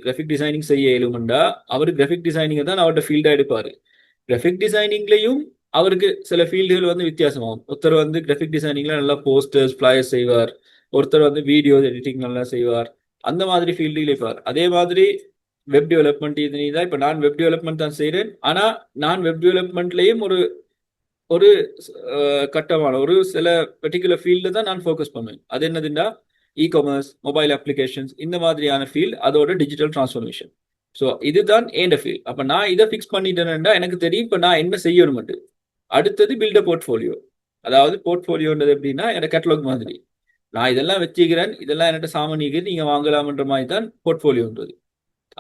கிராஃபிக் டிசைனிங் செய்ய இயலுமெண்டா அவர் கிராஃபிக் டிசைனிங்கை தான் அவரோட ஃபீல்டா எடுப்பாரு. கிராஃபிக் டிசைனிங்லயும் அவருக்கு சில ஃபீல்டுகள் வந்து வித்தியாசமாகும். ஒருத்தர் வந்து கிராஃபிக் டிசைனிங்ல நல்லா போஸ்டர்ஸ் ஃபிளையர்ஸ் செய்வார், ஒருத்தர் வந்து வீடியோ எடிட்டிங் நல்லா செய்வார். அந்த மாதிரி ஃபீல்டுகள் இருப்பார். அதே மாதிரி வெப் டெவலப்மெண்ட் இது தான். இப்போ நான் வெப் டெவலப்மெண்ட் தான் செய்கிறேன். ஆனா நான் வெப் டெவலப்மெண்ட்லயும் ஒரு ஒரு கட்டமான ஒரு சில பர்டிகுலர் ஃபீல்டு தான் நான் ஃபோக்கஸ் பண்ணுவேன். அது என்னதுன்னா இ-காமர்ஸ், மொபைல் அப்ளிகேஷன்ஸ், இந்த மாதிரியான ஃபீல்ட், அதோட டிஜிட்டல் டிரான்ஸ்ஃபர்மேஷன். ஸோ இதுதான் ஏண்ட ஃபீல்ட். அப்போ நான் இதை ஃபிக்ஸ் பண்ணிட்டேன்னா எனக்கு தெரியும் இப்போ நான் என்ன செய்யணும். அடுத்தது பில்ட் போர்ட்ஃபோலியோ. அதாவது போர்ட்ஃபோலியோன்றது எப்படின்னா என்னோட கேட்டலாக் மாதிரி. நான் இதெல்லாம் வச்சுக்கிறேன், இதெல்லாம் என்கிட்ட சாமானிக்கு நீங்க வாங்கலாம்ன்ற மாதிரி தான் போர்ட்ஃபோலியோன்றது.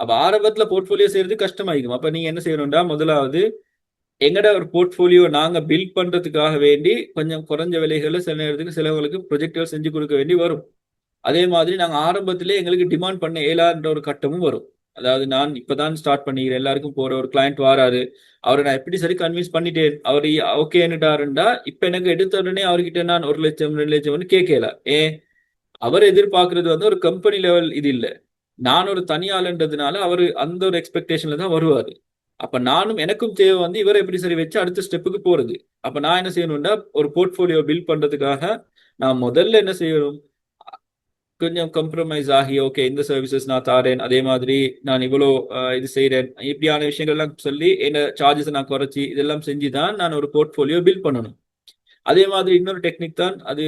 அப்போ ஆரம்பத்தில் போர்ட்ஃபோலியோ செய்யறது கஷ்டமாயிருக்கும். அப்போ நீங்க என்ன செய்யணும்டா, முதலாவது எங்கட ஒரு போர்ட்ஃபோலியோ நாங்க பில்ட் பண்றதுக்காக வேண்டி கொஞ்சம் குறைஞ்ச விலைகளில் சில நேரத்துக்கு சிலவங்களுக்கு ப்ரொஜெக்டுகள் செஞ்சு கொடுக்க வேண்டி வரும். அதே மாதிரி நாங்க ஆரம்பத்திலே எங்களுக்கு டிமாண்ட் பண்ண இயலான்ற ஒரு கட்டமும் வரும். அதாவது நான் இப்பதான் ஸ்டார்ட் பண்ணிக்கிறேன், எல்லாருக்கும் போற ஒரு கிளையண்ட் வாராரு, அவரை நான் எப்படி சரி கன்வின்ஸ் பண்ணிட்டேன், அவர் ஓகேன்னுட்டாருண்டா இப்ப எனக்கு எடுத்த உடனே அவர்கிட்ட நான் 1,00,000 2,00,000 கேட்கல. ஏன், அவர் எதிர்பார்க்கறது வந்து ஒரு கம்பெனி லெவல் இது இல்ல, நான் ஒரு தனியாளன்றதுனால அவரு அந்த ஒரு எக்ஸ்பெக்டேஷன்ல தான் வருவாரு. அப்ப நானும் எனக்கும் தேவை வந்து இவரை எப்படி சரி வச்சு அடுத்த ஸ்டெப்புக்கு போறது. அப்ப நான் என்ன செய்யணும்னா ஒரு போர்ட்ஃபோலியோ பில்ட் பண்றதுக்காக நான் முதல்ல என்ன செய்யணும், கொஞ்சம் கம்ப்ரமைஸ் ஆகி ஓகே இந்த சர்வீசஸ் நான் தாரேன், அதே மாதிரி நான் இவ்வளோ இது செய்கிறேன், இப்படியான விஷயங்கள்லாம் சொல்லி என்ன சார்ஜஸ் நான் குறைச்சி இதெல்லாம் செஞ்சு தான் நான் ஒரு போர்ட்ஃபோலியோ பில்ட் பண்ணணும். அதே மாதிரி இன்னொரு டெக்னிக் தான் அது,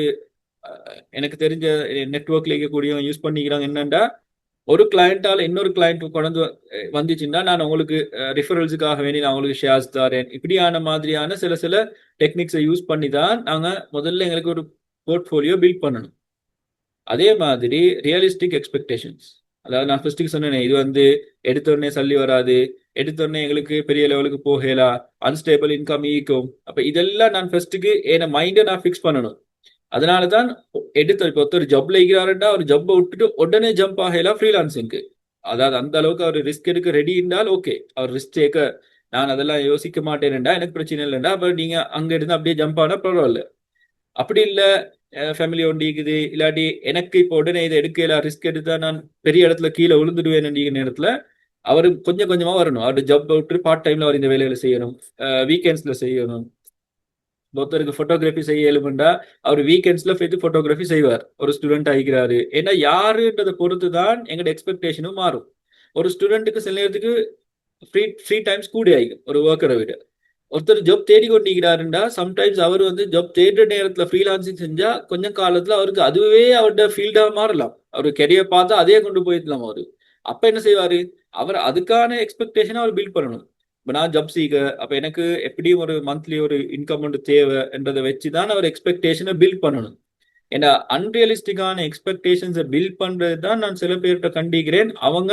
எனக்கு தெரிஞ்ச நெட்ஒர்க்ல இருக்கக்கூடிய யூஸ் பண்ணிக்கிறாங்க. என்னன்னா ஒரு கிளையண்டால இன்னொரு கிளையண்ட் கொண்டு வந்துச்சுன்னா நான் உங்களுக்கு ரிஃபரல்ஸுக்காக வேண்டி நான் உங்களுக்கு ஷேர்ஸ் தரேன். இப்படியான மாதிரியான சில சில டெக்னிக்ஸை யூஸ் பண்ணி தான் நாங்கள் முதல்ல எங்களுக்கு ஒரு போர்ட்ஃபோலியோ பில்ட் பண்ணணும். அதே மாதிரி ரியலிஸ்டிக் எக்ஸ்பெக்டேஷன்ஸ். அதாவது நான் ஃபர்ஸ்ட்டுக்கு சொன்னேன், இது வந்து எடுத்தோடனே சல்லி வராது, எடுத்தோடனே எங்களுக்கு பெரிய லெவலுக்கு போகலாம், அன்ஸ்டேபிள் இன்கம் ஈக்கும். அப்ப இதெல்லாம் நான் ஃபர்ஸ்ட்டுக்கு என் மைண்டை நான் ஃபிக்ஸ் பண்ணணும். அதனால தான் இப்போ ஒருத்தர் ஜப்ல இருக்கிறாருன்னா ஒரு ஜப்பை விட்டுட்டு உடனே ஜம்ப் ஆகலாம் ஃப்ரீலான்சிங்க்கு. அதாவது அந்த அளவுக்கு அவர் ரிஸ்க் எடுக்க ரெடி இருந்தால் ஓகே, அவர் ரிஸ்க் ஏற்க நான் அதெல்லாம் யோசிக்க மாட்டேன்டா, எனக்கு பிரச்சனை இல்லைண்டா, அப்ப நீங்க அங்க இருந்து அப்படியே ஜம்ப் ஆனா பரவாயில்ல. அப்படி இல்லை, ஃபேமிலி ஒண்டிக்குது, இல்லாட்டி எனக்கு இப்போ உடனே இதை எடுக்கல, ரிஸ்க் எடுத்தா நான் பெரிய இடத்துல கீழே விழுந்துடுவேன் நேரத்துல அவர் கொஞ்சம் கொஞ்சமா வரணும். அவர் ஜப் விட்டு பார்ட் டைம்ல அவர் இந்த வேலைகளை செய்யணும், வீக்கெண்ட்ஸ்ல செய்யணும். ஒருத்தருக்கு போட்டோகிராஃபி செய்ய இயலுமெண்டா அவர் வீக்கெண்ட்ஸ்ல போயிட்டு போட்டோகிராஃபி செய்வார், ஒரு ஸ்டூடெண்ட் ஆகிக்கிறாரு. ஏன்னா யாருன்றதை பொறுத்து தான் எங்களோட எக்ஸ்பெக்டேஷனும் மாறும். ஒரு ஸ்டூடெண்ட்டுக்கு சில நேரத்துக்கு ஃப்ரீ ஃப்ரீ டைம்ஸ் கூட ஆகிக்கும் ஒரு ஒர்க்கரை விட. ஒருத்தர் ஜாப் தேடி கொண்டிருக்கிறாருண்டா சம்டைம்ஸ் அவர் வந்து ஜாப் தேடுற நேரத்துல ஃப்ரீலான்சிங் செஞ்சா கொஞ்சம் காலத்துல அவருக்கு அதுவே அவரோட ஃபீல்டா மாறலாம். அவர் கெரியர் பார்த்தா அதே கொண்டு போயிடலாம் அவரு. அப்ப என்ன செய்வாரு, அவர் அதுக்கான எக்ஸ்பெக்டேஷன் அவர் பில்ட் பண்ணணும். இப்ப நான் ஜாப் சீக்கர், அப்ப எனக்கு எப்படியும் ஒரு மந்த்லி ஒரு இன்கம் ஒன்று தேவை என்றதை வச்சுதான் அவர் எக்ஸ்பெக்டேஷனை பில்ட் பண்ணணும். ஏன்னா அன்ரியலிஸ்டிக்கான எக்ஸ்பெக்டேஷன்ஸை பில்ட் பண்றது தான் நான் சில பேர்கிட்ட கண்டிக்கிறேன். அவங்க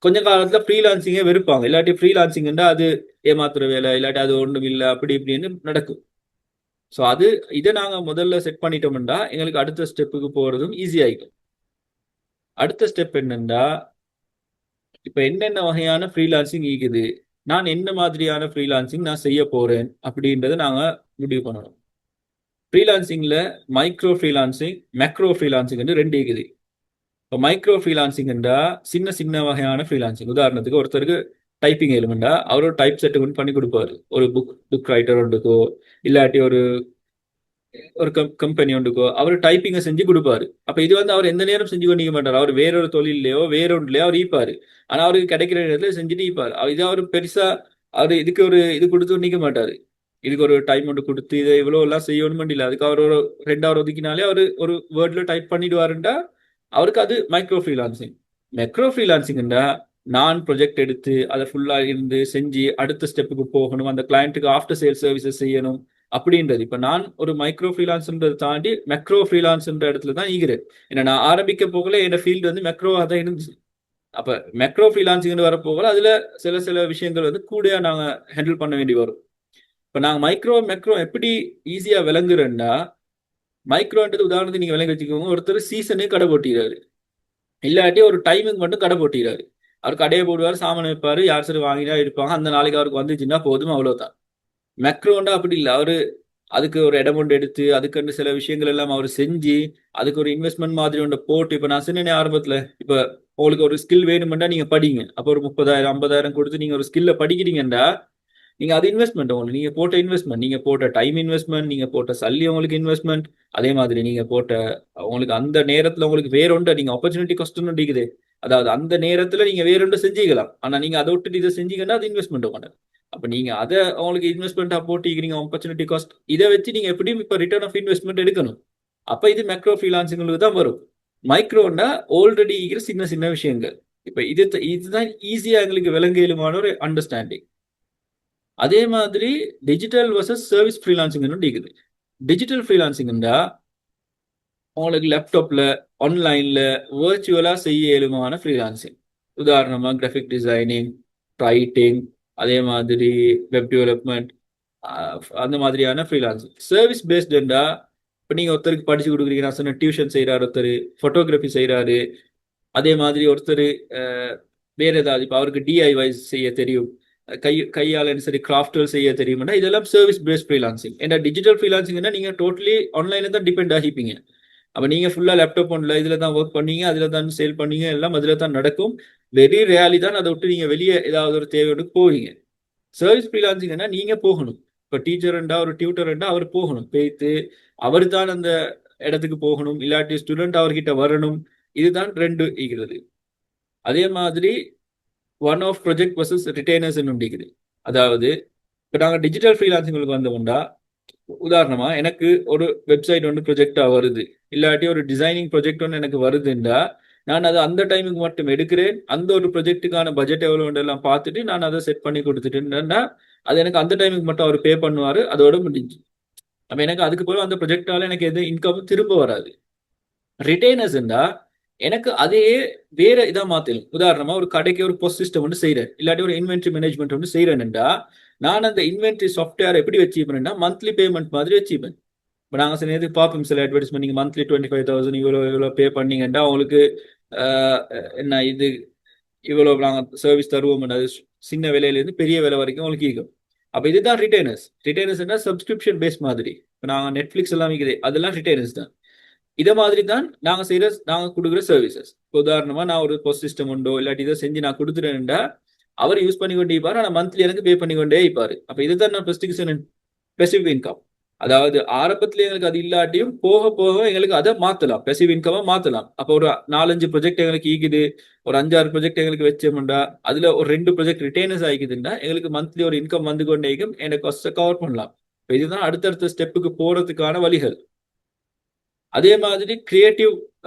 கொஞ்ச காலத்துல ஃப்ரீலான்சிங்கே வெறுப்பாங்க. இல்லாட்டி ஃப்ரீலான்சிங்னா அது ஏமாத்துற வேலை, இல்லாட்டி அது ஒண்ணும் இல்லை அப்படி இப்படின்னு நடக்கும். ஸோ இதை நாங்க முதல்ல செட் பண்ணிட்டோம்னா எங்களுக்கு அடுத்த ஸ்டெப்புக்கு போறதும் ஈஸி ஆகிடும். அடுத்த ஸ்டெப் என்னன்னா, இப்ப என்னென்ன வகையான ஃப்ரீலான்சிங் இருக்குது, நான் என்ன மாதிரியான ஃப்ரீலான்சிங் நான் செய்ய போறேன் அப்படின்றத நாங்க முடிவு பண்ணணும். ஃப்ரீலான்சிங்ல மைக்ரோ ஃப்ரீலான்சிங், மேக்ரோ ஃப்ரீலான்சிங் ரெண்டு இருக்குது. இப்போ மைக்ரோ ஃப்ரீலான்சிங்ன்றா சின்ன சின்ன வகையான ஃப்ரீலான்சிங். உதாரணத்துக்கு ஒருத்தருக்கு டைப்பிங் எலிமெண்டா அவரோட டைப் செட்டுமெண்ட் பண்ணி கொடுப்பாரு. ஒரு புக் ரைட்டர் ஒன்றுக்கோ இல்லாட்டி ஒரு ஒரு கம்பெனி ஒன்றுக்கோ அவர் டைப்பிங்கை செஞ்சு கொடுப்பாரு. அப்ப இது வந்து அவர் எந்த நேரம் செஞ்சு கொண்டிக்க மாட்டார். அவர் வேறொரு தொழிலையோ வேறொன்றுலையோ அவர் ஈப்பாரு. ஆனா அவருக்கு கிடைக்கிற நேரத்துல செஞ்சுட்டு ஈப்பாரு. இது அவர் பெருசா அவர் இதுக்கு ஒரு இது கொடுத்து நிக்க மாட்டாரு. இதுக்கு ஒரு டைம் ஒன்று கொடுத்து இதை இவ்வளோ எல்லாம் செய்யணும் இல்லை. அதுக்கு அவர் ஒரு 2 hour ஒதுக்கினாலே அவர் ஒரு வேர்ட்ல டைப் பண்ணிடுவாருண்டா அவருக்கு அது மைக்ரோ ஃப்ரீலான்சிங். மெக்ரோ ஃப்ரீலான்சிங்னா நான் ப்ரொஜெக்ட் எடுத்து அதை ஃபுல்லா இருந்து செஞ்சு அடுத்த ஸ்டெப்புக்கு போகணும், அந்த கிளையண்ட்டுக்கு ஆஃப்டர் சேல் சர்வீசஸ் செய்யணும் அப்படின்றது. இப்ப நான் ஒரு மைக்ரோ ஃப்ரீலான்ஸ்ன்றதை தாண்டி மெக்ரோ ஃப்ரீலான்ஸ்ன்ற இடத்துல தான் ஈகிறேன். ஏன்னா நான் ஆரம்பிக்க போகல என்னோட ஃபீல்டு வந்து மெக்ரோவாக தான் இருந்துச்சு. அப்ப மெக்ரோ ஃப்ரீலான்சிங் வரப்போகல அதுல சில சில விஷயங்கள் வந்து கூட நாங்க ஹேண்டில் பண்ண வேண்டி வரும். இப்ப நாங்க மெக்ரோ எப்படி ஈஸியா விளங்குறேன்னா, மைக்ரோன்றது உதாரணத்துக்கு நீங்க விளங்கி வச்சுக்கோங்க. ஒருத்தர் சீசனே கடை போட்டிடுறாரு, இல்லாட்டி ஒரு டைமுக்கு மட்டும் கடை போட்டிடுறாரு. அவர் கடையை போடுவார், சாமான் வைப்பாரு, யார் சரி வாங்கினா இருப்பாங்க, அந்த நாளைக்கு அவருக்கு வந்துச்சுன்னா போதும், அவ்வளவுதான். மெக்ரோண்டா அப்படி இல்லை. அவரு அதுக்கு ஒரு இடம் ஒன்று எடுத்து அதுக்கு சில விஷயங்கள் எல்லாம் அவர் செஞ்சு அதுக்கு ஒரு இன்வெஸ்ட்மெண்ட் மாதிரி ஒன்று போட்டு. இப்ப நான் சொன்னேனே ஆரம்பத்துல, இப்ப உங்களுக்கு ஒரு ஸ்கில் வேணுமெண்டா நீங்க படிங்க. அப்போ ஒரு 30,000 50,000 கொடுத்து நீங்க ஒரு ஸ்கில்ல படிக்கிறீங்கடா, நீங்க அது இன்வெஸ்ட்மெண்ட். உங்களுக்கு நீங்க போட்ட இன்வெஸ்ட்மெண்ட், நீங்க போட்ட டைம் இன்வெஸ்ட்மெண்ட், நீங்க போட்ட சல்லி உங்களுக்கு இன்வெஸ்ட்மெண்ட். அதே மாதிரி நீங்க போட்ட உங்களுக்கு அந்த நேரத்துல உங்களுக்கு வேறொண்டு நீங்க ஆப்பர்ச்சுனிட்டி காஸ்ட்னு இருக்குது. அதாவது அந்த நேரத்துல நீங்க வேறொண்டு செஞ்சுக்கலாம். ஆனா நீங்க அதை விட்டுட்டு இதை செஞ்சீங்கன்னா அது இன்வெஸ்ட்மெண்ட் உங்க. அப்ப நீங்க அதை உங்களுக்கு இன்வெஸ்ட்மெண்ட்டா போட்டிக்கிறீங்க, ஆப்பர்ச்சுனிட்டி காஸ்ட். இதை வச்சு நீங்க எப்படியும் இப்ப ரிட்டர்ன் ஆஃப் இன்வெஸ்ட்மெண்ட் எடுக்கணும். அப்ப இது மைக்ரோ ஃப்ரீலான்சிங்களுக்கு தான் வரும். மைக்ரோன்னா ஆல்ரெடி இருக்கிற சின்ன சின்ன விஷயங்கள். இப்ப இதுதான் ஈஸியா எங்களுக்கு விளங்கலுமான ஒரு அண்டர்ஸ்டாண்டிங். அதே மாதிரி டிஜிட்டல் வர்சஸ் சர்வீஸ் ஃப்ரீலான்சிங் இருக்குது. டிஜிட்டல் ஃப்ரீலான்சிங்னா உங்களுக்கு லேப்டாப்ல ஆன்லைன்ல வர்ச்சுவலா செய்ய இயலுமான ஃப்ரீலான்சிங். உதாரணமா கிராஃபிக் டிசைனிங், ரைட்டிங், அதே மாதிரி வெப் டெவலப்மெண்ட், அந்த மாதிரியான ஃப்ரீலான்சிங். சர்வீஸ் பேஸ்டுண்டா இப்போ நீங்க ஒருத்தருக்கு படிச்சு கொடுக்குறீங்க, நான் சொன்ன டியூஷன் செய்யறாரு, ஒருத்தர் ஃபோட்டோகிராஃபி செய்யறாரு, அதே மாதிரி ஒருத்தர் வேற ஏதாவது இப்போ அவருக்கு டிஐவைஸ் செய்ய தெரியும், கையால் சரி கிராஃப்ட்கள் செய்ய தெரியும்னா இதெல்லாம் சர்வீஸ் பேஸ்ட் ஃப்ரீலான்சிங். ஏன்னா டிஜிட்டல் ஃப்ரீலான்சிங்னா நீங்க டோட்டலி ஆன்லைன்ல தான் டிபெண்ட் ஆகிப்பீங்க. அப்ப நீங்க ஃபுல்லா லேப்டாப் ஒன்ல இதுல தான் ஒர்க் பண்ணீங்க, அதுல தான் சேல் பண்ணீங்க, எல்லாம் அதுல தான் நடக்கும். வெரி ரேலி தான் அதை விட்டு நீங்க வெளியே ஏதாவது ஒரு தேவையோடு போவீங்க. சர்வீஸ் ஃப்ரீலான்சிங்னா நீங்க போகணும். இப்ப டீச்சர்ண்டா ஒரு டியூட்டர்ண்டா அவர் போகணும், போய்த்து அவர் தான் அந்த இடத்துக்கு போகணும், இல்லாட்டி ஸ்டூடெண்ட் அவர்கிட்ட வரணும். இதுதான் ரெண்டு ஈகிறது. அதே மாதிரி ஒன் ஆஃப் ப்ரொஜெக்ட் வர்சஸ் ரிட்டைனர்ஸ் இருக்குது. அதாவது இப்போ நாங்கள் டிஜிட்டல் ஃப்ரீலான்சிங்களுக்கு வந்தோம்னா, உதாரணமா எனக்கு ஒரு வெப்சைட் ஒன்று ப்ரொஜெக்டா வருது, இல்லாட்டி ஒரு டிசைனிங் ப்ரொஜெக்ட் ஒன்று எனக்கு வருதுன்றா, நான் அதை அந்த டைமுக்கு மட்டும் எடுக்கிறேன். அந்த ஒரு ப்ரொஜெக்ட்டுக்கான பட்ஜெட் எவ்வளோ எல்லாம் பார்த்துட்டு நான் அதை செட் பண்ணி கொடுத்துட்டேன்னா அது எனக்கு அந்த டைமுக்கு மட்டும் அவர் பே பண்ணுவாரு, அதோட முடிஞ்சு. அப்ப எனக்கு அதுக்கு போய் அந்த ப்ரொஜெக்டால எனக்கு எது இன்கம் திரும்ப வராது. ரிட்டைனர்ஸ்ண்டா எனக்கு அதே வேற இதா மாத்தலும். உதாரணமா ஒரு கடைக்கு ஒரு போஸ்ட் சிஸ்டம் ஒன்று செய்யறேன், இல்லாட்டி ஒரு இன்வென்ட்ரி மேனேஜ்மெண்ட் ஒன்று செய்யறேன்டா, நான் அந்த இன்வென்ட்ரி சாஃப்ட்வேர் எப்படி வச்சுப்பேன்னா மந்த்லி பேமெண்ட் மாதிரி வச்சுப்பேன். இப்போ நாங்கள் சில நேரத்துக்கு பார்ப்போம், சில அட்வர்டைஸ்மெண்ட் நீங்கள் மந்த்லி 25,000 இவ்வளோ பே பண்ணீங்கன்னா உங்களுக்கு என்ன இது இவ்வளோ நாங்கள் சர்வீஸ் தருவோம். அது சின்ன விலையிலேருந்து பெரிய விலை வரைக்கும் உங்களுக்கு இருக்கும். அப்போ இதுதான் ரிட்டைனர்ஸ். ரிட்டைனர்ஸ்னா சப்ஸ்கிரிப்ஷன் பேஸ் மாதிரி. இப்போ நாங்கள் நெட்ஃப்ளிக்ஸ் எல்லாம் இருக்குது, அதெல்லாம் ரிட்டைனர்ஸ் தான். இதை மாதிரி தான் நாங்கள் கொடுக்குற சர்வீசஸ். இப்போ உதாரணமா நான் ஒரு போஸ்ட் சிஸ்டம் உண்டோ இல்லாட்டி இதை செஞ்சு நான் கொடுத்துட்டேன்டா அவர் யூஸ் பண்ணி கொண்டே இருப்பார், ஆனால் மந்த்லி எனக்கு பே பண்ணி கொண்டே இருப்பாரு. அப்போ இதுதான் நான் ஸ்பெசிஃபிக் இன்கம். அதாவது ஆரம்பத்துல எங்களுக்கு அது இல்லாட்டியும் போக போக எங்களுக்கு அதை மாத்தலாம், பெசிவ் இன்கமா மாத்தலாம். அப்போ ஒரு 4-5 ப்ராஜெக்ட் எங்களுக்கு ஈக்குது, ஒரு 5-6 ப்ராஜெக்ட் எங்களுக்கு வச்சோம்டா, அதுல ஒரு 2 ப்ராஜெக்ட் ரிட்டைனர்ஸ் ஆகிக்குதுன்னா எங்களுக்கு மந்த்லி ஒரு இன்கம் வந்து கொண்டே இருக்கும், எனக்கு காஸ்ட்டை கவர் பண்ணலாம். இதுதான் அடுத்தடுத்த ஸ்டெப்புக்கு போறதுக்கான வழிகள். அதே மாதிரி கிரியேட்டிவ்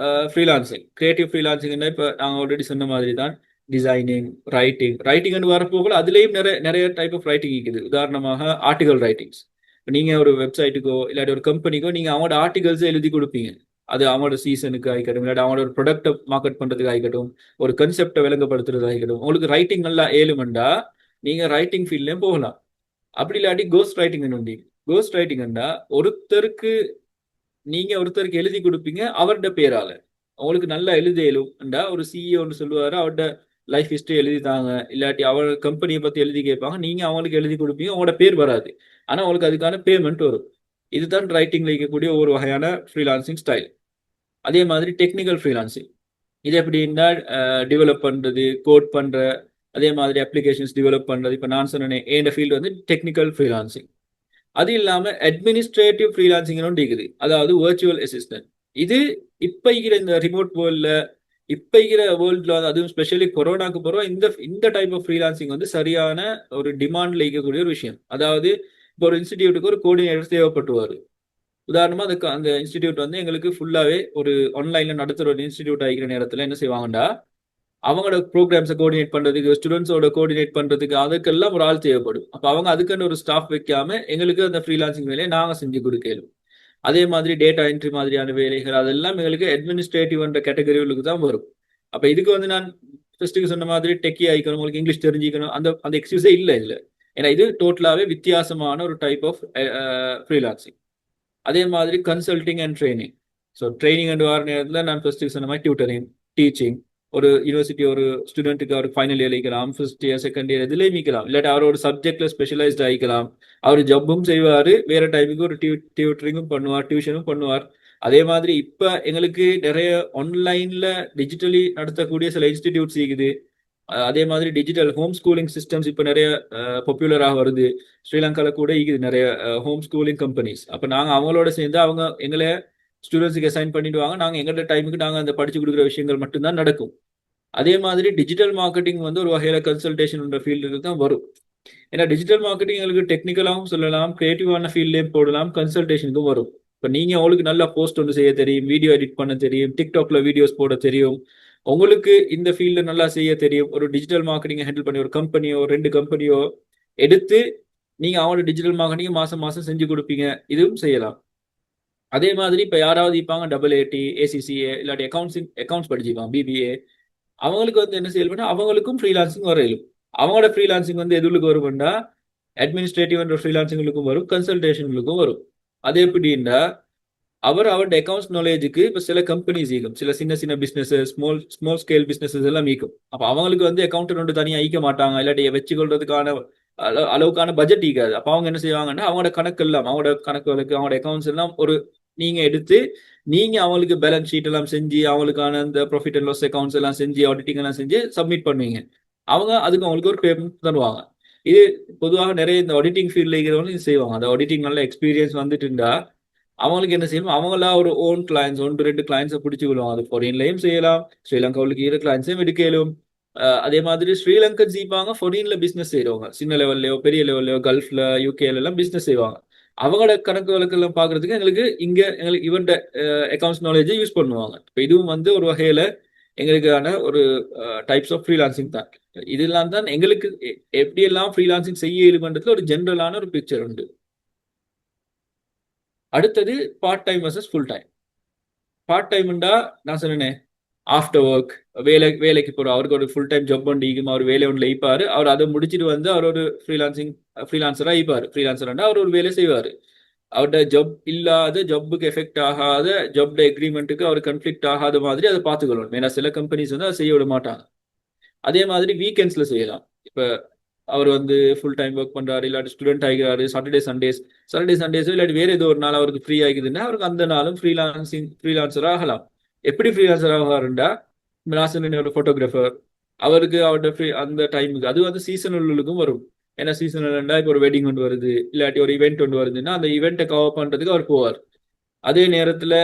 ஃப்ரீலான்சிங்னா இப்போ நாங்கள் ஆல்ரெடி சொன்ன மாதிரி தான் டிசைனிங், ரைட்டிங் வரப்போகல அதுலேயும் நிறைய நிறைய டைப் ஆஃப் ரைட்டிங் இருக்குது. உதாரணமாக ஆர்டிகல் ரைட்டிங்ஸ். நீங்கள் ஒரு வெப்சைட்டுக்கோ இல்லாட்டி ஒரு கம்பெனிக்கோ நீங்கள் அவங்களோட ஆர்டிகல்ஸை எழுதி கொடுப்பீங்க. அது அவங்களோட சீசனுக்கு ஆகிக்கட்டும், இல்லாட்டி அவங்களோட ஒரு ப்ரொடக்டை மார்க்கெட் பண்ணுறதுக்கு ஆகிக்கட்டும், ஒரு கன்செப்டை விளங்கப்படுத்துறது ஆகிக்கட்டும். உங்களுக்கு ரைட்டிங் நல்லா ஏழுமெண்டா நீங்கள் ரைட்டிங் ஃபீல்ட்லேயும் போகலாம். அப்படி இல்லாட்டி கோஸ்ட் ரைட்டிங் உண்டு. கோஸ்ட் ரைட்டிங்னா ஒருத்தருக்கு ஒருத்தருக்கு எழுதி கொடுப்பீங்க அவருடைய பேரால. அவங்களுக்கு நல்லா எழுதலும்டா ஒரு சிஇஓன்னு சொல்லுவாரு, அவர்கிட்ட லைஃப் ஹிஸ்டரி எழுதி தாங்க, இல்லாட்டி அவர் கம்பெனியை பத்தி எழுதி கேட்பாங்க, நீங்க அவங்களுக்கு எழுதி கொடுப்பீங்க, அவங்களோட பேர் வராது, ஆனா அவங்களுக்கு அதுக்கான பேமெண்ட் வரும். இதுதான் ரைட்டிங்ல இருக்கக்கூடிய ஒரு வகையான ஃப்ரீலான்சிங் ஸ்டைல். அதே மாதிரி டெக்னிக்கல் ஃப்ரீலான்சிங். இது எப்படின்னா டெவலப் பண்றது, கோட் பண்ற, அதே மாதிரி அப்ளிகேஷன்ஸ் டெவலப் பண்றது. இப்ப நான் சொன்னேன் என் ஃபீல்டு வந்து டெக்னிக்கல் ஃப்ரீலான்சிங். அது இல்லாம அட்மினிஸ்ட்ரேட்டிவ் ஃப்ரீலான்சிங் இருக்குது, அதாவது வர்ச்சுவல் அசிஸ்டன்ட். இது இப்ப இருக்கிற இந்த ரிமோட் வேர்ல்ட்ல, இப்ப இருக்கிற வேர்ல்ட்ல, அதுவும் ஸ்பெஷலி கொரோனாக்கு பிறகு இந்த இந்த டைப் ஆஃப் ஃப்ரீலான்சிங் வந்து சரியான ஒரு டிமாண்ட்ல இருக்கக்கூடிய ஒரு விஷயம். அதாவது இப்போ ஒரு இன்ஸ்டிடியூட்டுக்கு ஒரு கோஆர்டினேட்டர் தேவைப்பட்டுவாரு. உதாரணமா அதுக்கு அந்த இன்ஸ்டிடியூட் வந்து எங்களுக்கு ஃபுல்லாவே ஒரு ஆன்லைன்ல நடத்துற ஒரு இன்ஸ்டிடியூட் ஆகிக்கிற நேரத்துல என்ன செய்வாங்கடா, அவங்களோட ப்ரோக்ராம்ஸை கோஆர்டினேட் பண்றதுக்கு, ஸ்டூடெண்ட்ஸோட கோஆர்டினேட் பண்றதுக்கு, அதுக்கெல்லாம் ஒரு ஆள் தேவைப்படும். அப்ப அவங்க அதுக்குன்னு ஒரு ஸ்டாஃப் வைக்காம எங்களுக்கு அந்த ஃப்ரீலான்சிங் வேலையை நாங்க செஞ்சு கொடுக்கலும். அதே மாதிரி டேட்டா என்ட்ரி மாதிரியான வேலைகள் அதெல்லாம் எங்களுக்கு அட்மினிஸ்ட்ரேட்டிவ் என்ற கேட்டகரிகளுக்கு தான் வரும். அப்ப இதுக்கு வந்து நான் ஃபர்ஸ்ட்டுக்கு சொன்ன மாதிரி டெக்கி ஆயிக்கணும், உங்களுக்கு இங்கிலீஷ் தெரிஞ்சுக்கணும், அந்த அந்த எக்ஸ்கியூஸே இல்லை இல்லை. ஏன்னா இது டோட்டலாவே வித்தியாசமான ஒரு டைப் ஆஃப் ஃப்ரீலான்சிங். அதே மாதிரி consulting and training. So training and வர நேரத்தில் நான் ஃபர்ஸ்ட்டுக்கு சொன்ன மாதிரி டியூட்டரிங், டீச்சிங். ஒரு யூனிவர்சிட்டி ஒரு ஸ்டூடெண்ட்டுக்கு அவர் ஃபைனல் இயர் அழிக்கலாம், ஃபர்ஸ்ட் இயர் செகண்ட் இயர் எதுலேயும் மீக்கலாம், இல்லாட்டி அவர் ஒரு சப்ஜெக்ட்ல ஸ்பெஷலைஸ்ட் ஆகிக்கலாம். அவர் ஜப்பும் செய்வார், வேற டைமுக்கு ஒரு டியூட்டரிங்கும் பண்ணுவார், டியூஷனும் பண்ணுவார். அதே மாதிரி இப்போ எங்களுக்கு நிறைய ஆன்லைன்ல டிஜிட்டலி நடத்தக்கூடிய சில இன்ஸ்டிடியூட்ஸ் இருக்குது. அதே மாதிரி டிஜிட்டல் ஹோம் ஸ்கூலிங் சிஸ்டம்ஸ் இப்போ நிறைய பாப்புலராக வருது. ஸ்ரீலங்காவில் கூட இருக்குது நிறைய ஹோம் ஸ்கூலிங் கம்பெனிஸ். அப்போ நாங்கள் அவங்களோட சேர்ந்து அவங்க எங்களை ஸ்டூடெண்ட்ஸுக்கு அசைன் பண்ணிடுவாங்க, நாங்கள் எங்களோட டைமுக்கு நாங்கள் அந்த படிச்சு கொடுக்குற விஷயங்கள் மட்டும்தான் நடக்கும். அதே மாதிரி டிஜிட்டல் மார்க்கெட்டிங் வந்து ஒரு வகையில கன்சல்டேஷன் ஃபீல்டுக்கு தான் வரும். ஏன்னா டிஜிட்டல் மார்க்கெட்டிங் எங்களுக்கு டெக்னிக்கலாகவும் சொல்லலாம், கிரியேட்டிவான ஃபீல்ட்லேயும் போடலாம், கன்சல்டேஷனுக்கும் வரும். இப்போ நீங்கள் உங்களுக்கு நல்லா போஸ்ட் ஒன்று செய்ய தெரியும், வீடியோ எடிட் பண்ண தெரியும், டிக்டாக்ல வீடியோஸ் போட தெரியும், உங்களுக்கு இந்த ஃபீல்டு நல்லா செய்ய தெரியும், ஒரு டிஜிட்டல் மார்க்கெட்டிங் ஹேண்டில் பண்ணி ஒரு கம்பெனியோ 2 கம்பெனியோ எடுத்து நீங்க அவங்களோட டிஜிட்டல் மார்க்கெட்டிங் மாசம் மாசம் செஞ்சு கொடுப்பீங்க, இதுவும் செய்யலாம். அதே மாதிரி இப்போ யாராவது இருப்பாங்க AAT, ACCA இல்லாட்டி அக்கௌண்ட்ஸ் படிச்சுப்பாங்க, BBA. அவங்களுக்கு வந்து என்ன செய்யணும், அவங்களுக்கும் ஃப்ரீலான்சிங் வரையிலும். அவங்களோட ஃப்ரீலான்சிங் வந்து எதுக்கு வரும்னா அட்மினிஸ்ட்ரேட்டிவ் என்ற ஃப்ரீலான்சிங்களுக்கும் வரும், கன்சல்டேஷனுக்கும் வரும். அது எப்படின்னா அவரோட அக்கௌண்ட்ஸ் நாலேஜுக்கு இப்போ சில கம்பெனிஸ் ஈக்கும், சில சின்ன சின்ன பிசினஸ், ஸ்மால் ஸ்கேல் பிசினஸஸ் எல்லாம் ஈக்கும். அப்போ அவங்களுக்கு வந்து அக்கௌண்ட் ஒன்று தனியாக ஈக்க மாட்டாங்க, இல்லாட்டி வச்சுக்கொள்றதுக்கான அளவுக்கான பட்ஜெட் ஈக்காது. அப்போ அவங்க என்ன செய்வாங்கன்னா அவங்களோட கணக்கு எல்லாம், அவங்களோட கணக்குகளுக்கு அவங்களோட அக்கௌண்ட்ஸ் எல்லாம் ஒரு நீங்க எடுத்து நீங்க அவங்களுக்கு பேலன்ஸ் ஷீட் எல்லாம் செஞ்சு அவங்களுக்கான அந்த ப்ராஃபிட் அண்ட் லாஸ் அக்கௌண்ட்ஸ் எல்லாம் செஞ்சு ஆடிட்டிங் எல்லாம் செஞ்சு சப்மிட் பண்ணுவீங்க. அவங்க அதுக்கு அவங்களுக்கு ஒரு பேமெண்ட் தருவாங்க. இது பொதுவாக நிறைய இந்த ஆடிட்டிங் ஃபீல்ட்ல இருக்கிறவங்க இது செய்வாங்க. அந்த ஆடிட்டிங் நல்ல எக்ஸ்பீரியன்ஸ் வந்துட்டு இருந்தா அவங்களுக்கு என்ன செய்யணும், அவங்களா ஒரு ஓன் கிளைண்ட்ஸ் 1-2 கிளைண்ட்ஸை பிடிச்சி விடுவாங்க. அது ஃபாரின்லையும் செய்யலாம், ஸ்ரீலங்காவுக்கு இருக்கிற கிளைண்ட்ஸையும் எடுக்கலும். அதே மாதிரி ஸ்ரீலங்கன் ஜீப்பாங்க ஃபாரின்ல பிசினஸ் செய்யறவங்க, சின்ன லெவல்லையோ பெரிய லெவல்லையோ கல்ஃப்ல யூகேல எல்லாம் பிசினஸ் செய்வாங்க. அவங்களோட கணக்கு வழக்கெல்லாம் பாக்குறதுக்கு எங்களுக்கு இவன்ட அக்கௌண்ட்ஸ் நாலேஜை யூஸ் பண்ணுவாங்க. இப்போ இதுவும் வந்து ஒரு வகையில எங்களுக்கான ஒரு டைப்ஸ் ஆஃப் ஃப்ரீலான்சிங் தான். இதெல்லாம் தான் எங்களுக்கு எப்படியெல்லாம் ஃப்ரீலான்சிங் செய்ய இயலுமன்றதுல ஒரு ஜென்ரலான ஒரு பிக்சர் உண்டு. அடுத்தது part time versus full time. Part டைம்ண்டா நான் சொன்னேன் ஆஃப்டர் ஒர்க் வேலைக்கு போகிற அவருக்கு ஒரு ஃபுல் டைம் ஜப் ஒன்று ஈக்கும், அவர் வேலை ஒன்றில் ஈப்பார், அவர் அதை முடிச்சுட்டு வந்து அவர் ஒரு ஃப்ரீலான்சராக ஈப்பார். ஃப்ரீலான்சர்னா அவர் ஒரு வேலை செய்வார். அவர்கிட்ட ஜப் இல்லாத, ஜப்புக்கு எஃபெக்ட் ஆகாத, ஜப் எக்ரிமெண்ட்டுக்கு அவர் கன்ஃப்ளிக்ட் ஆகாத மாதிரி அதை பார்த்துக்கணும். ஏன்னா சில கம்பெனிஸ் வந்து அதை செய்ய விட மாட்டாங்க. அதே மாதிரி வீக்கெண்ட்ஸில் செய்யலாம். இப்போ அவர் வந்து ஃபுல் டைம் ஒர்க் பண்ணுறாரு, இல்லாட்டி ஸ்டூடெண்ட் ஆகிறாரு, சாட்டர்டே சண்டேஸ் இல்லாட்டி வேறு ஏதோ ஒரு நாள் அவருக்கு ஃப்ரீ ஆகிக்குதுன்னா அவருக்கு அந்த நாளும் ஃப்ரீலான்சர் ஆகலாம். எப்படி ஃப்ரீலான்சர் ஆகாருண்டா, நாசன் ஒரு ஃபோட்டோகிராஃபர், அவருக்கு அவரோட அந்த டைமுக்கு அது வந்து சீசனலுக்கும் வரும். ஏன்னா சீசனல்ண்டா இப்போ ஒரு வெட்டிங் கொண்டு வருது, இல்லாட்டி ஒரு இவெண்ட் கொண்டு வருதுன்னா அந்த இவெண்ட்டை கவர் பண்றதுக்கு அவர் போவார். அதே நேரத்துல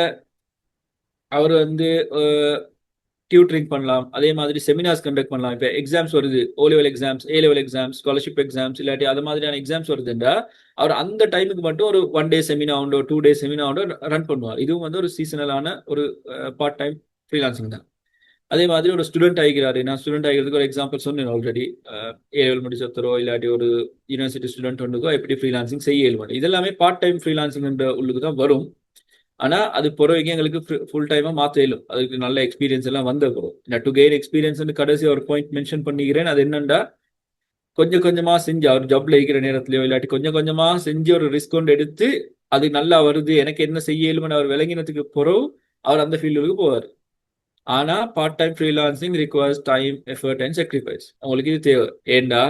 அவர் வந்து டியூட்டரிங் பண்ணலாம், அதே மாதிரி செமினார்ஸ் கண்டக்ட் பண்ணலாம். இப்போ எக்ஸாம்ஸ் வருது, O level exams, A level exams, scholarship exams, இல்லாட்டி அது மாதிரியான எக்ஸாம்ஸ் வருதுன்றா அவர் அந்த டைமுக்கு மட்டும் ஒரு 1 டே செமினா உண்டோ 2 டே செமினா உண்டோ ரன் பண்ணுவார். இதுவும் வந்து ஒரு சீசனலான ஒரு பார்ட் டைம் ஃப்ரீலான்சிங் தான். அதே மாதிரி ஒரு ஸ்டூடெண்ட் ஆகிக்கிறாரு, நான் ஸ்டூடெண்ட் ஆகிறதுக்கு ஒரு எக்ஸாம்பிள் சொன்னேன் ஆல்ரெடி. ஏ லெவல் முடிச்சத்தரோ இல்லாட்டி ஒரு யூனிவர்சிட்டி ஸ்டூடெண்ட் ஒன்றுக்கோ எப்படி ஃப்ரீலான்சிங் செய்ய இயல்பு, இதெல்லாமே பார்ட் டைம் ஃப்ரீலான்சிங் உள்ளுக்கு தான் வரும். ஆனா அது பிறகு எங்களுக்கு ஃபுல் டைமா மாத்த இயலும். அதுக்கு நல்ல எக்ஸ்பீரியன்ஸ் எல்லாம் வந்த பிறகு. நான் டு கெயின் எக்ஸ்பீரியன்ஸ் கடைசி ஒரு பாயிண்ட் மென்ஷன் பண்ணிக்கிறேன். அது என்னண்டா, கொஞ்சம் கொஞ்சமா செஞ்சு அவர் ஜாப்ல இருக்கிற நேரத்திலயோ இல்லாட்டி கொஞ்சம் கொஞ்சமா செஞ்சு ஒரு ரிஸ்க் கொண்டு எடுத்து அது நல்லா வருது, எனக்கு என்ன செய்ய இயலும்னு அவர் விளங்கினதுக்கு பிறகு அவர் அந்த ஃபீல்டுக்கு போவார். ஆனா part time freelancing requires time, effort and sacrifice. உங்களுக்கு இது தேவை. ஏண்டா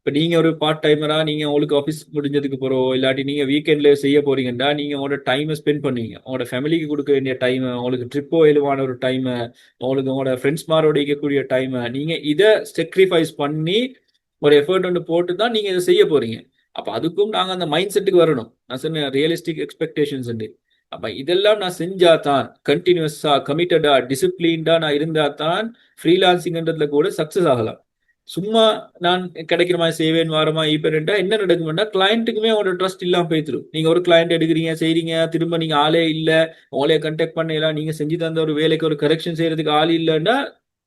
இப்போ நீங்க ஒரு பார்ட் டைமரா நீங்க உங்களுக்கு ஆஃபீஸ் முடிஞ்சதுக்கு போறோம் இல்லாட்டி நீங்க வீக்கெண்ட்ல செய்ய போறீங்கன்னா நீங்க உங்களோட டைமை ஸ்பெண்ட் பண்ணுவீங்க. உங்களோட ஃபேமிலிக்கு கொடுக்க வேண்டிய டைம், உங்களுக்கு ட்ரிப்போ எழுவான ஒரு டைம், உங்களுக்கு உங்களோட ஃப்ரெண்ட்ஸ் மாரோட இருக்கக்கூடிய டைம், நீங்க இதை sacrifice பண்ணி ஒரு எஃபர்ட் ஒன்று போட்டு தான் நீங்க இதை செய்ய போறீங்க. அப்ப அதுக்கும் நாங்க அந்த மைண்ட் செட்டுக்கு வரணும். நான் சொன்ன ரியலிஸ்டிக் எக்ஸ்பெக்டேஷன்ஸ் உண்டு. அப்ப இதெல்லாம் நான் செஞ்சா தான், கண்டினியூஸா கமிட்டடா டிசிப்ளின்டா நான் இருந்தா தான் ஃப்ரீலான்சிங்ன்றதுல கூட சக்சஸ் ஆகலாம். சும்மா நான் கிடைக்கிற மாதிரி செய்வேன் வாரமா இப்ப என்ன நடக்கும்னா கிளைண்ட்டுக்குமே அவரோட ட்ரஸ்ட் இல்லாம போய்த்திரும். நீங்க ஒரு கிளைண்ட் எடுக்கிறீங்க செய்றீங்க, திரும்ப நீங்க ஆளே இல்ல, உங்களைய கண்டெக்ட் பண்ணலாம், நீங்க செஞ்சு தந்த ஒரு வேலைக்கு ஒரு கரெக்ஷன் செய்யறதுக்கு ஆள் இல்லைன்னா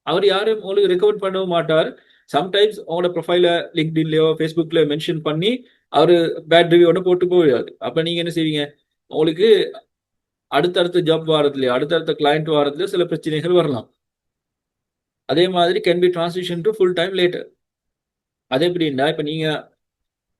அவர் யாரும் உங்களுக்கு ரெக்கமெண்ட் பண்ணவும் மாட்டார். சம்டைம்ஸ் உங்களோட ப்ரொஃபைல லிங்க்டின்லயோ ஃபேஸ்புக்லயோ மென்ஷன் பண்ணி அவரு பேட் ரிவ்யூ போட்டு போயிடாது. அப்ப நீங்க என்ன செய்வீங்க, உங்களுக்கு அடுத்தடுத்த ஜாப் வாரத்திலேயே அடுத்தடுத்த கிளைண்ட் வாரத்திலேயே சில பிரச்சனைகள் வரலாம். அதே மாதிரி can be transition to full time later. அது எப்படின்னா இப்ப நீங்க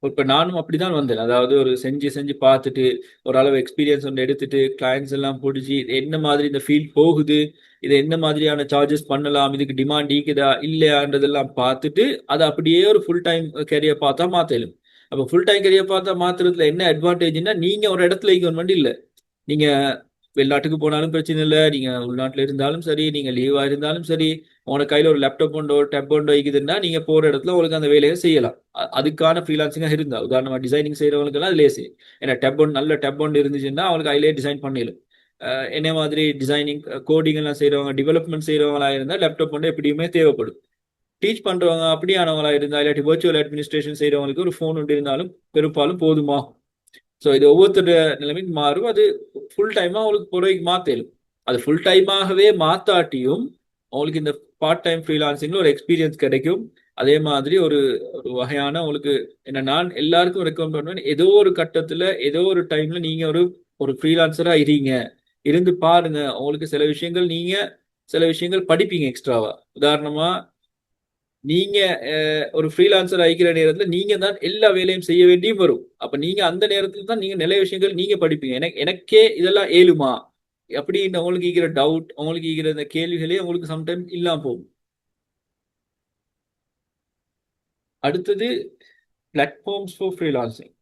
இப்ப நானும் அப்படிதான் வந்தேன். அதாவது ஒரு செஞ்சு செஞ்சு பார்த்துட்டு ஓரளவு எக்ஸ்பீரியன்ஸ் ஒன்று எடுத்துட்டு கிளைண்ட்ஸ் எல்லாம் பிடிச்சி என்ன மாதிரி இந்த ஃபீல்ட் போகுது, இதை என்ன மாதிரியான சார்ஜஸ் பண்ணலாம், இதுக்கு டிமாண்ட் ஈக்குதா இல்லையான்றதெல்லாம் பார்த்துட்டு அதை அப்படியே ஒரு ஃபுல் டைம் கேரியர் பார்த்தா மாத்தலும். அப்போ ஃபுல் டைம் கேரியர் பார்த்தா மாத்துறதுல என்ன அட்வான்டேஜ்னா நீங்க ஒரு இடத்துல கவர்மெண்ட் இல்லை, நீங்க வெளிநாட்டுக்கு போனாலும் பிரச்சனை இல்லை, நீங்க உள்நாட்டில் இருந்தாலும் சரி, நீங்க லீவா இருந்தாலும் சரி, உங்களோட கையில ஒரு லேப்டாப் கொண்டோ டேப் கொண்டோ இருக்குதுன்னா நீங்க போற இடத்துல உங்களுக்கு அந்த வேலையை செய்யலாம். அதுக்கான ஃப்ரீலான்சிங்காக இருந்தா உதாரணமா டிசைனிங் செய்யறவங்களுக்கு எல்லாம் அது லேசி. ஏன்னா டேப் ஒன் நல்ல டேப் ஒன் இருந்துச்சுன்னா அவங்களுக்கு அதிலே டிசைன் பண்ணிடும். என்ன மாதிரி டிசைனிங் கோடிங் எல்லாம் செய்யறவங்க டெவலப்மெண்ட் செய்யறவங்களா இருந்தா லேப்டாப் கொண்டு எப்படியுமே தேவைப்படும். டீச் பண்றவங்க அப்படியானவங்களா இருந்தா இல்லாட்டி வர்ச்சுவல் அட்மினிஸ்ட்ரேஷன் செய்யறவங்களுக்கு ஒரு ஃபோன் ஒன்று இருந்தாலும் பெரும்பாலும் போதுமா. ஸோ இது ஒவ்வொருத்தர நிலைமைக்கு மாறும். அது ஃபுல் டைமா அவங்களுக்கு பொறுவைக்கு மாத்தலும். அது ஃபுல் டைமாகவே மாத்தாட்டியும் அவங்களுக்கு இந்த பார்ட் டைம் ஃப்ரீலான்சிங்ல ஒரு எக்ஸ்பீரியன்ஸ் கிடைக்கும். அதே மாதிரி ஒரு ஒரு வகையான உங்களுக்கு என்ன நான் எல்லாருக்கும் ரெக்கமெண்ட் பண்ணுவேன், ஏதோ ஒரு கட்டத்துல ஏதோ ஒரு டைம்ல நீங்க ஒரு ஒரு ஃப்ரீலான்சரா இருங்க, இருந்து பாருங்க. உங்களுக்கு சில விஷயங்கள் படிப்பீங்க எக்ஸ்ட்ராவா. உதாரணமா நீங்க ஒரு ஃப்ரீலான்சர் ஆகிக்கிற நேரத்துல நீங்க தான் எல்லா வேலையும் செய்ய வேண்டியும் வரும். அப்ப நீங்க அந்த நேரத்துல தான் நீங்க நிறைய விஷயங்கள் நீங்க படிப்பீங்க. எனக்கே இதெல்லாம் ஏழுமா அப்படின்னு உங்களுக்கு இருக்கிற டவுட், உங்களுக்கு இருக்கிற இந்த கேள்விகளே உங்களுக்கு சம்டைம் இல்லாம போகும். அடுத்தது பிளாட்ஃபார்ம்ஸ் ஃபார் ஃப்ரீலான்சிங்.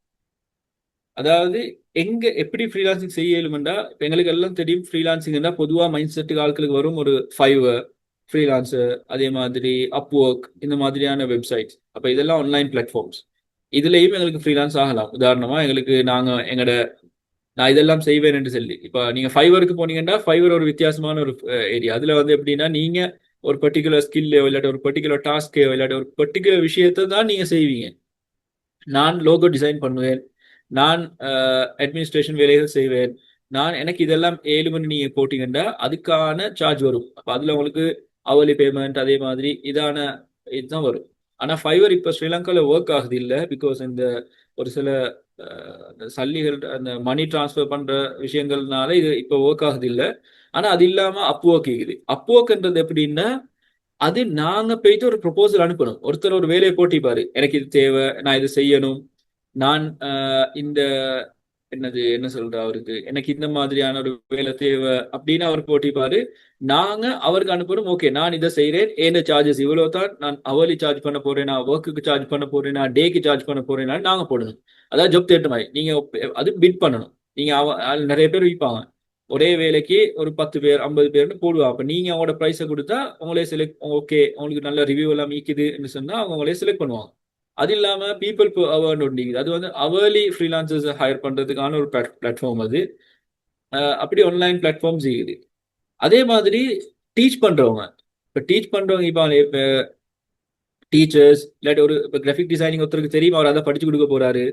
அதாவது எங்க எப்படி ஃப்ரீலான்சிங் செய்ய இயலுமெண்டா, இப்ப எங்களுக்கு எல்லாம் தெரியும் ஃப்ரீலான்சிங்னா பொதுவா மைண்ட் செட்டுக்கு ஆட்களுக்கு வரும் ஒரு ஃபைவர், ஃப்ரீலான்சர், அதே மாதிரி அப்வொர்க், இந்த மாதிரியான வெப்சைட்ஸ். அப்ப இதெல்லாம் ஆன்லைன் பிளாட்ஃபார்ம்ஸ். இதுலயும் எங்களுக்கு ஃப்ரீலான்ஸ் ஆகலாம். உதாரணமா எங்களுக்கு நான் இதெல்லாம் செய்வேன் என்று சொல்லி இப்ப நீங்க ஃபைவருக்கு போனீங்கன்னா ஃபைவர் ஒரு வித்தியாசமான ஒரு ஏரியா. அதுல வந்து எப்படின்னா நீங்க ஒரு பர்டிகுலர் ஸ்கில்லையோ இல்லாட்டி ஒரு பர்டிகுலர் டாஸ்கையோ இல்லாட்டி ஒரு பர்டிகுலர் விஷயத்தை தான் நீங்க செய்வீங்க. நான் லோகோ டிசைன் பண்ணுவேன், நான் அட்மினிஸ்ட்ரேஷன் வேலைகள் செய்வேன், எனக்கு இதெல்லாம் 7 மணி நீங்க போட்டீங்கன்னா அதுக்கான சார்ஜ் வரும். அப்ப அதுல உங்களுக்கு அவர்லி பேமெண்ட் அதே மாதிரி இதுதான் வரும். ஆனா ஃபைவர் இப்ப ஸ்ரீலங்கால ஒர்க் ஆகுது இல்லை, பிகாஸ் இந்த ஒரு சில சல்லிகள் அந்த மணி டிரான்ஸ்ஃபர் பண்ற விஷயங்கள்னால இது இப்ப ஒர்க் ஆகுது இல்லை. ஆனா அது இல்லாம அப்வொர்க் இருக்குது. அப்வொர்க்ன்றது எப்படின்னா அது நாங்க போயிட்டு ஒரு ப்ரொபோசல் அனுப்பணும். ஒருத்தர் ஒரு வேலையை போட்டிப்பாரு, எனக்கு இது தேவை, நான் இது செய்யணும், நான் இந்த என்ன சொல்ற அவருக்கு எனக்கு இந்த மாதிரியான ஒரு வேலை தேவை அப்படின்னு அவர் போட்டிப்பாரு. நாங்க அவருக்கு அனுப்பணும், ஓகே நான் இதை செய்யறேன், என்ன சார்ஜஸ் இவ்வளவு தான், நான் அவர்லி சார்ஜ் பண்ண போறேனா, ஒர்க்குக்கு சார்ஜ் பண்ண போறேனா, டேக்கு சார்ஜ் பண்ண போறேனா நாங்க போடணும். அதாவது ஜாப் தேட்ட மாதிரி நீங்க அது பிட் பண்ணணும். நீங்க நிறைய பேர் விற்பாங்க, ஒரே வேலைக்கு ஒரு 10 பேர் 50 பேர்னு போடுவாங்க. அப்ப நீங்க அவங்களோட ப்ரைஸை கொடுத்தா உங்களே செலக்ட், ஓகே உங்களுக்கு நல்ல ரிவ்யூ எல்லாம் மீக்குதுன்னு சொன்னா அவங்க உங்களே செலக்ட் பண்ணுவாங்க. அது இல்லாம பீப்புள் அவர்னு ஒன்று இருக்குது. அது வந்து அவர்லி ஃப்ரீலான்சர்ஸ் ஹையர் பண்றதுக்கான ஒரு பிளாட்ஃபார்ம் அது. அப்படி ஆன்லைன் பிளாட்ஃபார்ம்ஸ் இருக்குது. அதே மாதிரி டீச் பண்றவங்க, இப்போ டீச் பண்றவங்க இப்போ டீச்சர்ஸ் இல்லாட்டி ஒரு இப்போ கிராஃபிக் டிசைனிங் ஒருத்தருக்கு தெரியும், அவர் அதை படிச்சு கொடுக்க போறாரு.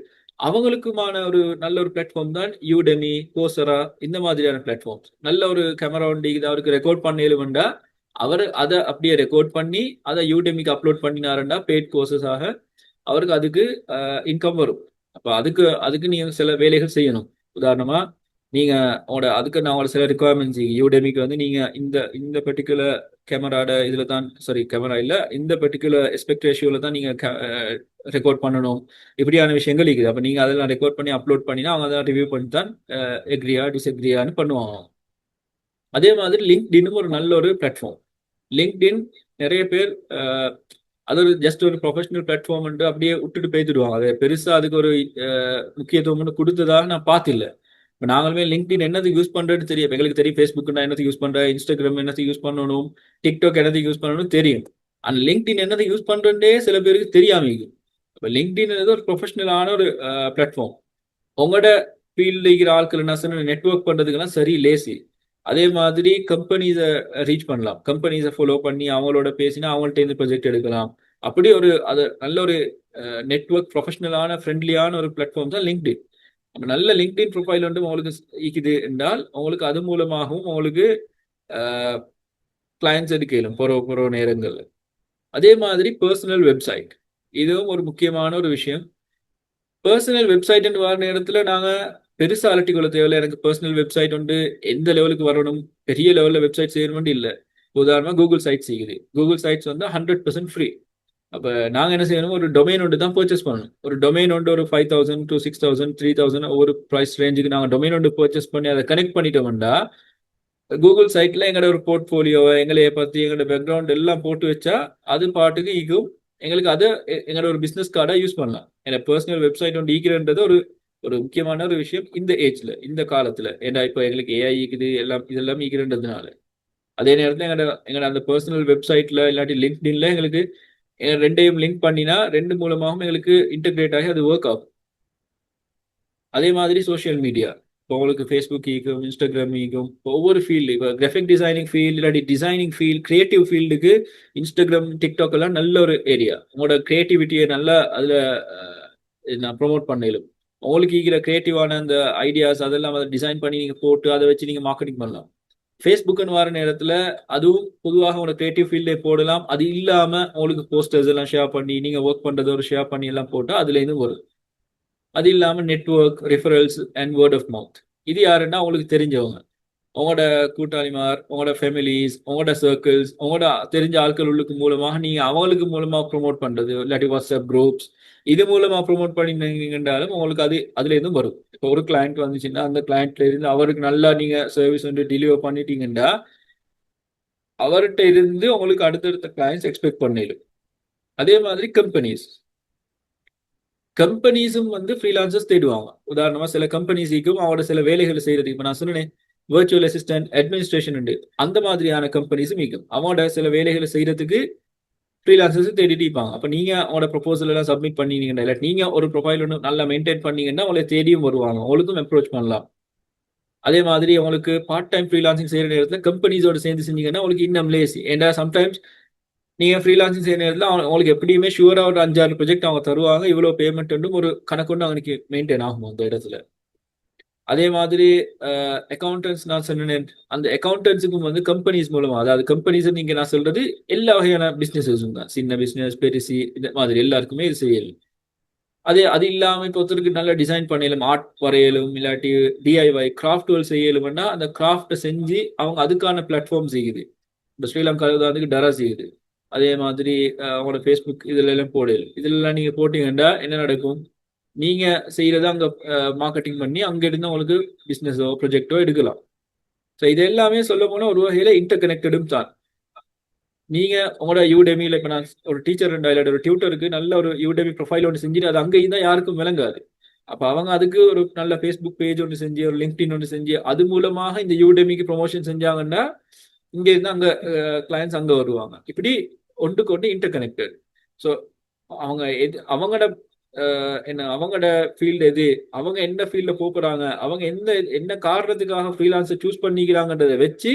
அவங்களுக்குமான ஒரு நல்ல ஒரு பிளாட்ஃபார்ம் தான் யூடெமி, கோசரா, இந்த மாதிரியான பிளாட்ஃபார்ம்ஸ். நல்ல ஒரு கேமரா வண்டி இது அவருக்கு ரெக்கார்ட் பண்ணலுமெண்டா அவர் அதை அப்படியே ரெக்கார்ட் பண்ணி அதை யூடெமிக்கு அப்லோட் பண்ணினாருண்டா பெய்ட் கோர்சஸ் ஆக அவருக்கு அதுக்கு இன்கம் வரும். அப்போ அதுக்கு அதுக்கு நீங்க சில வேலைகள் செய்யணும். உதாரணமா நீங்க உங்களோட அதுக்கு நான் உங்களோட சில ரிக்குவயர்மெண்ட்ஸ் யூடெமிக்கு வந்து நீங்க இந்த இந்த பர்டிகுலர் கேமராட இதுல தான், சாரி கேமரா இல்ல, இந்த பர்டிகுலர் எஸ்பெக்ட் ரேஷியோல தான் நீங்க ரெக்கார்ட் பண்ணணும். இப்படியான விஷயங்கள் இருக்குது. அப்போ நீங்க அதெல்லாம் ரெக்கார்ட் பண்ணி அப்லோட் பண்ணினா அவங்க அதை ரிவ்யூ பண்ணி தான் எக்ரியா டிஸ்எக்ரியான்னு பண்ணுவாங்க. அதே மாதிரி லிங்க்டின் ஒரு நல்ல ஒரு பிளாட்ஃபார்ம். லிங்க்டின் நிறைய பேர் அது ஒரு ஜஸ்ட் ஒரு ப்ரொஃபஷனல் பிளாட்ஃபார்ம் அப்படியே விட்டுட்டு போய்த்துடுவாங்க. அதை பெருசா அதுக்கு ஒரு முக்கியத்துவம் கொடுத்ததாக நான் பார்த்தில்ல. இப்போ நாங்களுமே லிங்க்டின் என்னதுக்கு யூஸ் பண்றதுன்னு தெரியும். எங்களுக்கு தெரியும் ஃபேஸ்புக் நான் என்னத்துக்கு யூஸ் பண்றேன், இன்ஸ்டாகிராம் என்னத்துக்கு யூஸ் பண்ணணும், டிக்டாக் என்னத்துக்கு யூஸ் பண்ணணும் தெரியும். அந்த லிங்க்டின் என்னதுக்கு யூஸ் பண்றேன்னே சில பேருக்கு தெரியாம இருக்கு. இப்போ லிங்க்டின் ஒரு ப்ரொஃபஷனலான ஒரு பிளாட்ஃபார்ம். உங்களோட ஃபீல்டு இருக்கிற ஆட்கள் என்ன சொன்ன நெட்ஒர்க் பண்றதுக்கெல்லாம் சரி லேசி. அதே மாதிரி கம்பெனிஸை ரீச் பண்ணலாம், கம்பெனிஸை ஃபாலோ பண்ணி அவங்களோட பேசினா அவங்கள்ட்ட இருந்து ப்ரொஜெக்ட் எடுக்கலாம். அப்படி ஒரு அது நல்ல ஒரு நெட்ஒர்க் ப்ரொஃபஷனலான ஃப்ரெண்ட்லியான ஒரு பிளாட்ஃபார்ம் தான் லிங்க்டின். நல்ல லிங்க்டின் ப்ரொஃபைல் வந்து உங்களுக்கு இருக்குது என்றால் உங்களுக்கு அது மூலமாகவும் உங்களுக்கு கிளைண்ட்ஸ் எடுக்கலும் போகிற நேரங்கள். அதே மாதிரி பர்சனல் வெப்சைட் இதுவும் ஒரு முக்கியமான ஒரு விஷயம். பர்சனல் வெப்சைட் வர நேரத்தில் நாங்கள் பெருசாக அலட்டி கொள்ள தேவையில்லை. எனக்கு பர்சனல் வெப்சைட் வந்து எந்த லெவலுக்கு வரணும், பெரிய லெவலில் வெப்சைட் செய்யணும் இல்லை. உதாரணமாக கூகுள் சைட்ஸ் இருக்குது. கூகுள் சைட்ஸ் வந்து 100% ஃப்ரீ. அப்போ நாங்கள் என்ன செய்யணும், ஒரு டொமைன் ஒன்று தான் பர்ச்சேஸ் பண்ணணும். ஒரு டொமைன் ஒன்று ஒரு 5,000 to 6,000 3,000 ஒரு ப்ரைஸ் ரேஞ்சுக்கு நாங்கள் டொமைன் ஒன்று பர்ச்சேஸ் பண்ணி அதை கனெக்ட் பண்ணிட்டோம்னா கூகுள் சைட்ல எங்களோட ஒரு போர்ட்ஃபோலியோவை எங்களைய பற்றி எங்களோட பேக்ரவுண்ட் எல்லாம் போட்டு வச்சா அது பாட்டுக்கு ஈக்கும். எங்களுக்கு அதை எங்களோட ஒரு பிஸ்னஸ் கார்டாக யூஸ் பண்ணலாம். என்னோட பர்சனல் வெப்சைட் ஒன்று ஈக்கிறன்றது ஒரு ஒரு முக்கியமான ஒரு விஷயம் இந்த ஏஜ்ல, இந்த காலத்துல. ஏன்னா இப்போ எங்களுக்கு ஏஐ ஈக்குது, எல்லாம் இதெல்லாம் ஈக்கிறன்றதுனால. அதே நேரத்தில் எங்களோட அந்த பர்சனல் வெப்சைட்ல இல்லாட்டி லிங்க்டின்ல எங்களுக்கு ரெண்டையும் லிங்க் பண்ணினா ரெண்டு மூலமாகவும் எங்களுக்கு இன்டெகிரேட் ஆகி அது ஒர்க் ஆகும். அதே மாதிரி சோஷியல் மீடியா இப்போ உங்களுக்கு ஃபேஸ்புக் ஈக்கும், இன்ஸ்டாகிராம் ஈக்கும். ஒவ்வொரு ஃபீல்டு இப்போ கிராஃபிக் டிசைனிங் ஃபீல்டு இல்லாட்டி டிசைனிங் ஃபீல்டு, கிரியேட்டிவ் ஃபீல்டுக்கு இன்ஸ்டாகிராம், டிக்டாக் எல்லாம் நல்ல ஒரு ஏரியா. உங்களோட கிரியேட்டிவிட்டியை நல்லா அதில் நான் ப்ரொமோட் பண்ணலும். உங்களுக்கு இருக்கிற கிரியேட்டிவான அந்த ஐடியாஸ் அதெல்லாம் அதை டிசைன் பண்ணி நீங்கள் போட்டு அதை வச்சு நீங்கள் மார்க்கெட்டிங் பண்ணலாம். ஃபேஸ்புக்குன்னு வர நேரத்தில் அதுவும் பொதுவாக உங்களோட கிரியேட்டிவ் ஃபீல்டே போடலாம். அது இல்லாமல் உங்களுக்கு போஸ்டர்ஸ் எல்லாம் ஷேர் பண்ணி நீங்கள் ஒர்க் பண்ணுறத ஒரு ஷேர் பண்ணி எல்லாம் போட்டால் அதுலேருந்து வரும். அது இல்லாமல் network, referrals and word of mouth. இது யாருன்னா உங்களுக்கு தெரிஞ்சவங்க, உங்களோட கூட்டாளிமார், உங்களோட ஃபேமிலிஸ், உங்களோட சர்க்கிள்ஸ், உங்களோட தெரிஞ்ச ஆட்கள் உள்ளுக்கு மூலமாக நீங்கள் அவங்களுக்கு மூலமாக ப்ரொமோட் பண்ணுறது இல்லாட்டி வாட்ஸ்அப் குரூப்ஸ் இது மூலமாக ப்ரொமோட் பண்ணிங்கன்றாலும் உங்களுக்கு அதுலேருந்தும் வரும். இப்போ ஒரு கிளைண்ட் வந்துச்சுன்னா அந்த கிளைண்ட்ல இருந்து அவருக்கு நல்லா நீங்கள் சர்வீஸ் வந்து டெலிவர் பண்ணிட்டீங்கன்னா அவர்கிட்ட இருந்து உங்களுக்கு அடுத்தடுத்த கிளைண்ட்ஸ் எக்ஸ்பெக்ட் பண்ணிடும். அதே மாதிரி கம்பெனிஸும் வந்து ஃப்ரீலான்சர்ஸ் தேடுவாங்க. உதாரணமா சில கம்பெனிஸுக்கும் அவரோட சில வேலைகளை செய்யறது, இப்போ நான் சொன்னேன் வர்ச்சுவல் அசிஸ்டன்ட், அட்மினிஸ்ட்ரேஷன் உண்டு, அந்த மாதிரியான கம்பெனிஸும் இருக்கும். அவனோட சில வேலைகளை செய்யறதுக்கு ஃப்ரீலான்சர்ஸ் தேடிட்டு இருப்பாங்க. அப்போ நீங்க அவனோட ப்ரொபோசல் எல்லாம் சப்மிட் பண்ணீங்கன்னா இல்லை நீங்க ஒரு ப்ரொஃபைல் ஒன்று நல்லா மெயின்டைன் பண்ணீங்கன்னா உங்களை தேடியும் வருவாங்க, உங்களுக்கும் அப்ரோச் பண்ணலாம். அதே மாதிரி உங்களுக்கு பார்ட் டைம் ஃப்ரீலான்சிங் செய்யற நேரத்தில் கம்பெனிஸோட சேர்ந்து செஞ்சீங்கன்னா உங்களுக்கு இன்னும் லேசி. ஏன்னா சம்டைம்ஸ் நீங்கள் ஃப்ரீலான்சிங் செய்ய நேரத்தில் அவங்களுக்கு எப்படியுமே ஷூராக ஒரு 5-6 ப்ரொஜெக்ட் அவங்க தருவாங்க. இவ்வளோ பேமெண்ட் ஒரு கணக்கு அவனுக்கு மெயின்டைன் ஆகும் அந்த இடத்துல. அதே மாதிரி அக்கௌண்டன்ஸ் நான் சொன்னேன், அந்த அக்கௌண்டன்ஸுக்கும் வந்து கம்பெனிஸ் மூலமாக, அதாவது கம்பெனிஸ் நீங்க நான் சொல்றது எல்லா வகையான பிஸ்னஸஸும் தான், சின்ன பிஸ்னஸ் பெருசி இந்த மாதிரி எல்லாருக்குமே இது செய்யலும். அது இல்லாமல் இப்போ ஒருத்தருக்கு நல்லா டிசைன் பண்ணலும், ஆர்ட் வரையலும் இல்லாட்டி டிஐஒய் கிராஃப்ட் ஒர்க் செய்யலும்னா அந்த கிராஃப்டை செஞ்சு அவங்க அதுக்கான பிளாட்ஃபார்ம் செய்யுது. இந்த ஸ்ரீலங்காவில் வந்து டரா செய்யுது. அதே மாதிரி அவங்களோட ஃபேஸ்புக் இதுல எல்லாம் போடலும். இதெல்லாம் நீங்க போட்டீங்கன்னா என்ன நடக்கும், நீங்க செய்யறத அங்க மார்க்கெட்டிங் பண்ணி அங்க இருந்து உங்களுக்கு பிசினஸோ ப்ரொஜெக்டோ எடுக்கலாம். ஸோ இது எல்லாமே சொல்ல போனா ஒரு வகையில இன்டர் கனெக்டடும் தான். நீங்க உங்களோட யூடெமியில இப்போ நான் ஒரு டீச்சர் இல்லாட்டி ஒரு டியூட்டருக்கு நல்ல ஒரு யூடெமி ப்ரொஃபைல் ஒன்று செஞ்சுட்டு அது அங்கே இருந்தால் யாருக்கும் விளங்காது. அப்போ அவங்க அதுக்கு ஒரு நல்ல ஃபேஸ்புக் பேஜ் ஒன்று செஞ்சு ஒரு லிங்க்டின் ஒன்று செஞ்சு அது மூலமாக இந்த யூடெமிக்கு ப்ரொமோஷன் செஞ்சாங்கன்னா இங்க இருந்து அங்க கிளைண்ட்ஸ் அங்க வருவாங்க. இப்படி ஒன்றுக்கு ஒன்று இன்டர் கனெக்டட். ஸோ அவங்க அவங்களோட என்ன அவங்களோட ஃபீல்டு எது, அவங்க என்ன ஃபீல்ட்ல போறாங்க, அவங்க எந்த என்ன காரணத்துக்காக ஃப்ரீலான்ஸை சூஸ் பண்ணிக்கிறாங்கன்றதை வச்சு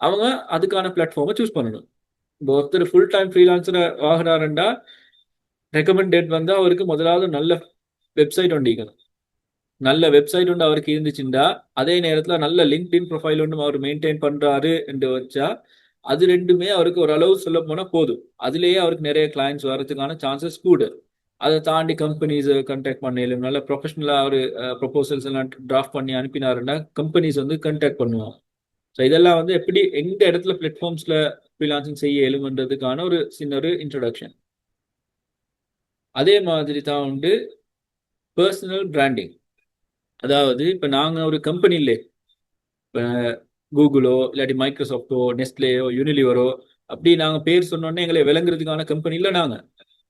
அவங்க அதுக்கான பிளாட்ஃபார்மை சூஸ் பண்ணணும். இப்போ ஒருத்தர் ஃபுல் டைம் ஃப்ரீலான்ஸர் ஆகிறாருண்டா ரெக்கமெண்டேட் வந்து அவருக்கு முதலாவது நல்ல வெப்சைட் ஒன்று இருக்கணும். நல்ல வெப்சைட் ஒன்று அவருக்கு இருந்துச்சுண்டா, அதே நேரத்தில் நல்ல லிங்க்டின் ப்ரொஃபைல் ஒன்றும் அவர் மெயின்டைன் பண்றாரு என்று வச்சா, அது ரெண்டுமே அவருக்கு ஒரு அளவு சொல்ல போனா போதும். அதுலேயே அவருக்கு நிறைய கிளைண்ட்ஸ் வரதுக்கான சான்சஸ் கூட. அதை தாண்டி கம்பெனிஸ் கண்டாக்ட் பண்ணலும் நல்ல ப்ரொஃபஷனலாக அவர் ப்ரொபோசல்ஸ் எல்லாம் டிராஃப்ட் பண்ணி அனுப்பினாருன்னா கம்பெனிஸ் வந்து கண்டாக்ட் பண்ணுவோம். ஸோ இதெல்லாம் வந்து எப்படி எந்த இடத்துல பிளாட்ஃபார்ம்ஸ்ல ஃப்ரீலான்சிங் செய்ய இயலும்ன்றதுக்கான ஒரு சின்ன ஒரு இன்ட்ரடக்ஷன். அதே மாதிரி தான் வந்து பர்சனல் பிராண்டிங். அதாவது இப்போ நாங்கள் ஒரு கம்பெனிலே இப்போ கூகுளோ இல்லாட்டி மைக்ரோசாஃப்டோ நெஸ்ட்லேயோ யூனிலிவரோ அப்படி நாங்கள் பேர் சொன்னோன்னே எங்களை விளங்குறதுக்கான கம்பெனியில் நாங்கள்,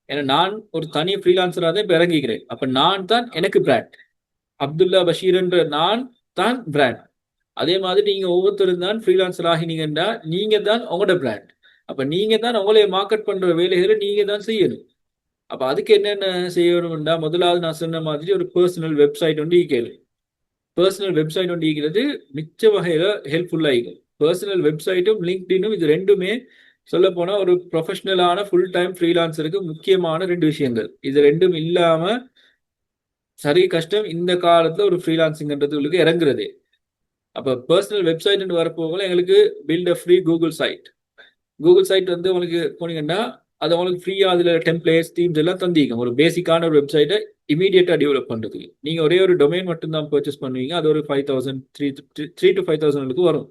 ஏன்னா நான் ஒரு தனி ஃப்ரீலான்சராக தான் இப்போ இறங்கிக்கிறேன். அப்போ நான் தான் எனக்கு பிராண்ட். அப்துல்லா பஷீர்ன்ற நான் தான் பிராண்ட். அதே மாதிரி நீங்கள் ஒவ்வொருத்தரும் தான் ஃப்ரீலான்சர் ஆகினீங்கன்னா நீங்கள் தான் உங்களோட பிராண்ட். அப்போ நீங்கள் தான் உங்களைய மார்க்கெட் பண்ணுற வேலைகளை நீங்கள் தான் செய்யணும். அப்போ அதுக்கு என்னென்ன செய்யணும்னா, முதலாவது நான் சொன்ன மாதிரி ஒரு பர்சனல் வெப்சைட் ஒன்று கேளு. பர்சனல் வெப்சைட் ஒன்று இருக்கிறது மிச்ச வகையில் ஹெல்ப்ஃபுல்லாக இருக்கும். பர்சனல் வெப்சைட்டும் லிங்க்டினும் இது ரெண்டுமே சொல்ல போனால் ஒரு ப்ரொஃபஷனலான ஃபுல் டைம் ஃப்ரீலான்சருக்கு முக்கியமான ரெண்டு விஷயங்கள். இது ரெண்டும் இல்லாமல் சரி கஷ்டம் இந்த காலத்தில் ஒரு ஃப்ரீலான்சிங்ன்றது உங்களுக்கு இறங்குறது. அப்போ பர்சனல் வெப்சைட்னு வரப்போகல எங்களுக்கு build a free Google site. Google site வந்து உங்களுக்கு போனீங்கன்னா அது உங்களுக்கு ஃப்ரீயாக அதில் டெம்ப்ளேட்ஸ் தீம்ஸ் எல்லாம் தந்திக்கும். ஒரு பேசிக்கான ஒரு வெப்சைட்டை இமீடியட்டாக டெவலப் பண்ணுறதுக்கு நீங்கள் ஒரே ஒரு டொமைன் மட்டும் தான் பர்ச்சேஸ் பண்ணுவீங்க. அது ஒரு 5000 த்ரீ டு 5000 வரும்.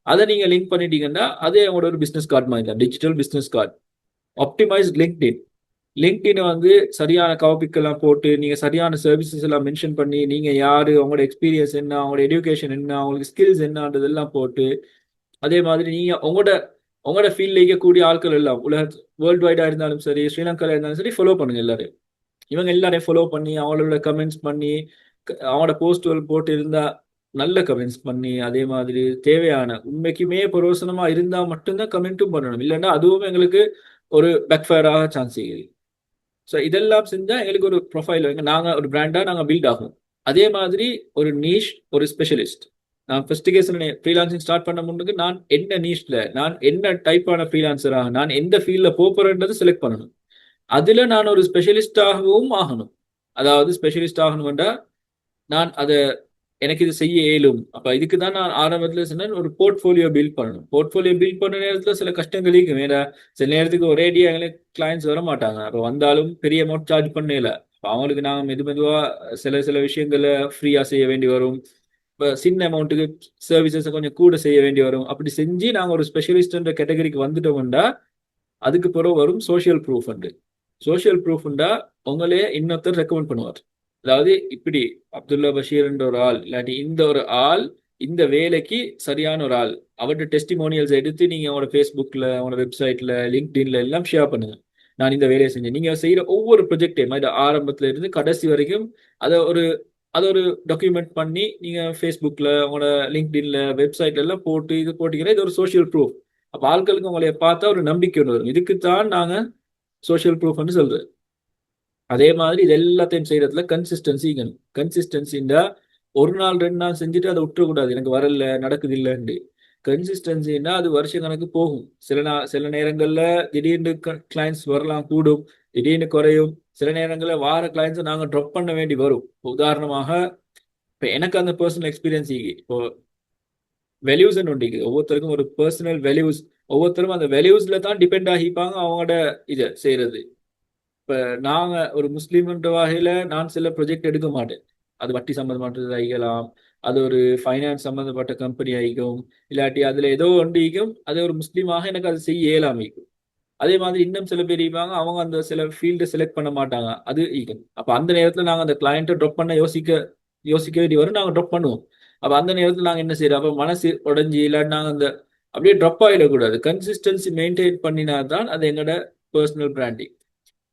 அதை நீங்கள் லிங்க் பண்ணிட்டீங்கன்னா அதே உங்களோட ஒரு பிஸ்னஸ் கார்டு மாதிரி தான், digital business card. Optimised LinkedIn. LinkedIn வந்து சரியான டாபிக் எல்லாம் போட்டு நீங்கள் சரியான சர்வீசஸ் எல்லாம் மென்ஷன் பண்ணி நீங்கள் யார், உங்களோட எக்ஸ்பீரியன்ஸ் என்ன, உங்களோட எஜுகேஷன் என்ன, உங்களுக்கு ஸ்கில்ஸ் என்னன்றதெல்லாம் போட்டு அதே மாதிரி நீங்கள் உங்களோட ஃபீல்டில் இருக்கக்கூடிய ஆட்கள் எல்லாம் வேர்ல்டு வைடாக இருந்தாலும் சரி, ஸ்ரீலங்காவில் இருந்தாலும் சரி, ஃபாலோ பண்ணுங்க எல்லாரும். இவங்க எல்லாரையும் ஃபாலோ பண்ணி அவங்களோட கமெண்ட்ஸ் பண்ணி அவங்களோட போஸ்ட்கள் போட்டு இருந்தா நல்ல கமெண்ட்ஸ் பண்ணி அதே மாதிரி தேவையான உண்மைக்குமே பிரயோசனமா இருந்தா மட்டும்தான் கமெண்ட்டும் பண்ணணும். இல்லைன்னா அதுவும் எங்களுக்கு ஒரு பேக்ஃபயர் ஆக சான்ஸ் இருக்குது. ஸோ இதெல்லாம் செஞ்சா எங்களுக்கு ஒரு ப்ரொஃபைல் நாங்கள் ஒரு பிராண்டா நாங்கள் பில்ட் ஆகும். அதே மாதிரி ஒரு நீஷ், ஒரு ஸ்பெஷலிஸ்ட். நான் ஃபர்ஸ்ட் கேஸ் ஃப்ரீலான்சிங் ஸ்டார்ட் பண்ண முன்னுக்கு நான் என்ன நீஷ்ல, நான் என்ன டைப்பான ஃப்ரீலான்சராக, நான் எந்த ஃபீல்டில் போறேன்றது செலக்ட் பண்ணணும். அதுல நான் ஒரு ஸ்பெஷலிஸ்டாகவும் ஆகணும். அதாவது ஸ்பெஷலிஸ்ட் ஆகணும்னா நான் அதை எனக்கு இது செய்ய இயலும். அப்ப இதுக்கு தான் நான் ஆரம்பத்துல சொன்னேன் ஒரு போர்ட்ஃபோலியோ பில்ட் பண்ணணும். போர்ட்ஃபோலியோ பில்ட் பண்ண நேரத்துல சில கஷ்டங்கள் இருக்கும். வேற சில நேரத்துக்கு ஒரேடியா எங்களுக்கு கிளைண்ட்ஸ் வர மாட்டாங்க. அப்போ வந்தாலும் பெரிய அமௌண்ட் சார்ஜ் பண்ணல. அவங்களுக்கு நாங்கள் மெதுவா சில சில விஷயங்களை ஃப்ரீயா செய்ய வேண்டி வரும். இப்போ சின்ன அமௌண்ட்டுக்கு சர்வீசஸை கொஞ்சம் கூட செய்ய வேண்டி வரும். அப்படி செஞ்சு நாங்கள் ஒரு ஸ்பெஷலிஸ்ட்ன்ற கேட்டகரிக்கு வந்துட்டோம்னா அதுக்கு பிறகு வரும் சோஷியல் ப்ரூஃப். சோஷியல் ப்ரூஃப்ண்டா உங்களே இன்னொருத்தர் ரெக்கமெண்ட் பண்ணுவார். அதாவது இப்படி அப்துல்லா பஷீர்ன்ற ஒரு ஆள் இல்லாட்டி இந்த ஒரு ஆள் இந்த வேலைக்கு சரியான ஒரு ஆள், அவர்கிட்ட டெஸ்டிமோனியல்ஸ் எடுத்து நீங்க அவங்களோட ஃபேஸ்புக்ல, அவங்களோட வெப்சைட்ல, லிங்க்டின்ல எல்லாம் ஷேர் பண்ணுங்க. நான் இந்த வேலையை செஞ்சேன். நீங்க செய்யற ஒவ்வொரு ப்ரொஜெக்டையும் அது ஆரம்பத்துல இருந்து கடைசி வரைக்கும் அதை ஒரு அதை ஒரு டாக்குமெண்ட் பண்ணி நீங்க ஃபேஸ்புக்ல, உங்களோட லிங்க்டின்ல, வெப்சைட்ல எல்லாம் போட்டு இது போட்டீங்கன்னா இது ஒரு சோஷியல் ப்ரூஃப். அப்ப ஆட்களுக்கு உங்களை பார்த்தா ஒரு நம்பிக்கை ஒன்று வரும். இதுக்குத்தான் நாங்க சோஷியல் ப்ரூஃப்னு சொல்றது. அதே மாதிரி இது எல்லாத்தையும் செய்யறதுல கன்சிஸ்டன்சின்னா ஒரு நாள் 2 நாள் செஞ்சுட்டு அதை விட்டுறக்கூடாது. எனக்கு வரல, நடக்குது இல்லைன்னு. கன்சிஸ்டன்சின்னா அது வருஷ கணக்கு போகும். சில நேரங்கள்ல திடீர்னு கிளைண்ட்ஸ் வரலாம், கூடும், திடீர்னு குறையும். சில நேரங்களில் வார கிளைண்ட்ஸை நாங்கள் ட்ராப் பண்ண வேண்டி வரும். உதாரணமாக இப்போ எனக்கு அந்த பர்சனல் எக்ஸ்பீரியன்ஸ் இப்போ வேல்யூஸ் ஒன்று ஒவ்வொருத்தருக்கும் ஒரு பர்சனல் வேல்யூஸ், ஒவ்வொருத்தரும் அந்த வேல்யூஸ்ல தான் டிபெண்ட் ஆகிப்பாங்க அவங்களோட இதை செய்யறது. இப்போ நாங்கள் ஒரு முஸ்லீம்ன்ற வகையில் நான் சில ப்ரொஜெக்ட் எடுக்க மாட்டேன். அது வட்டி சம்மந்தப்பட்டது ஆகிக்கலாம், அது ஒரு ஃபைனான்ஸ் சம்மந்தப்பட்ட கம்பெனி ஆகிக்கும், இல்லாட்டி அதில் ஏதோ ஒன்றிக்கும் அது ஒரு முஸ்லீமாக எனக்கு அது செய்ய இயலாமிக்கும். அதே மாதிரி இன்னும் சில பேர் இருப்பாங்க, அவங்க அந்த சில ஃபீல்டை செலக்ட் பண்ண மாட்டாங்க, அது ஈக்கும். அப்போ அந்த நேரத்தில் நாங்கள் அந்த கிளைண்ட்டை ட்ராப் பண்ண யோசிக்க வேண்டி வரும். நாங்கள் ட்ராப் பண்ணுவோம். அப்போ அந்த நேரத்தில் நாங்கள் என்ன செய்யறோம், அப்போ மனசு உடஞ்சி இல்லாட்டி நாங்கள் அந்த அப்படியே ட்ராப் ஆகிடக்கூடாது. கன்சிஸ்டன்சி மெயின்டைன் பண்ணினா தான் அது எங்களோட பர்சனல் பிராண்டிங்.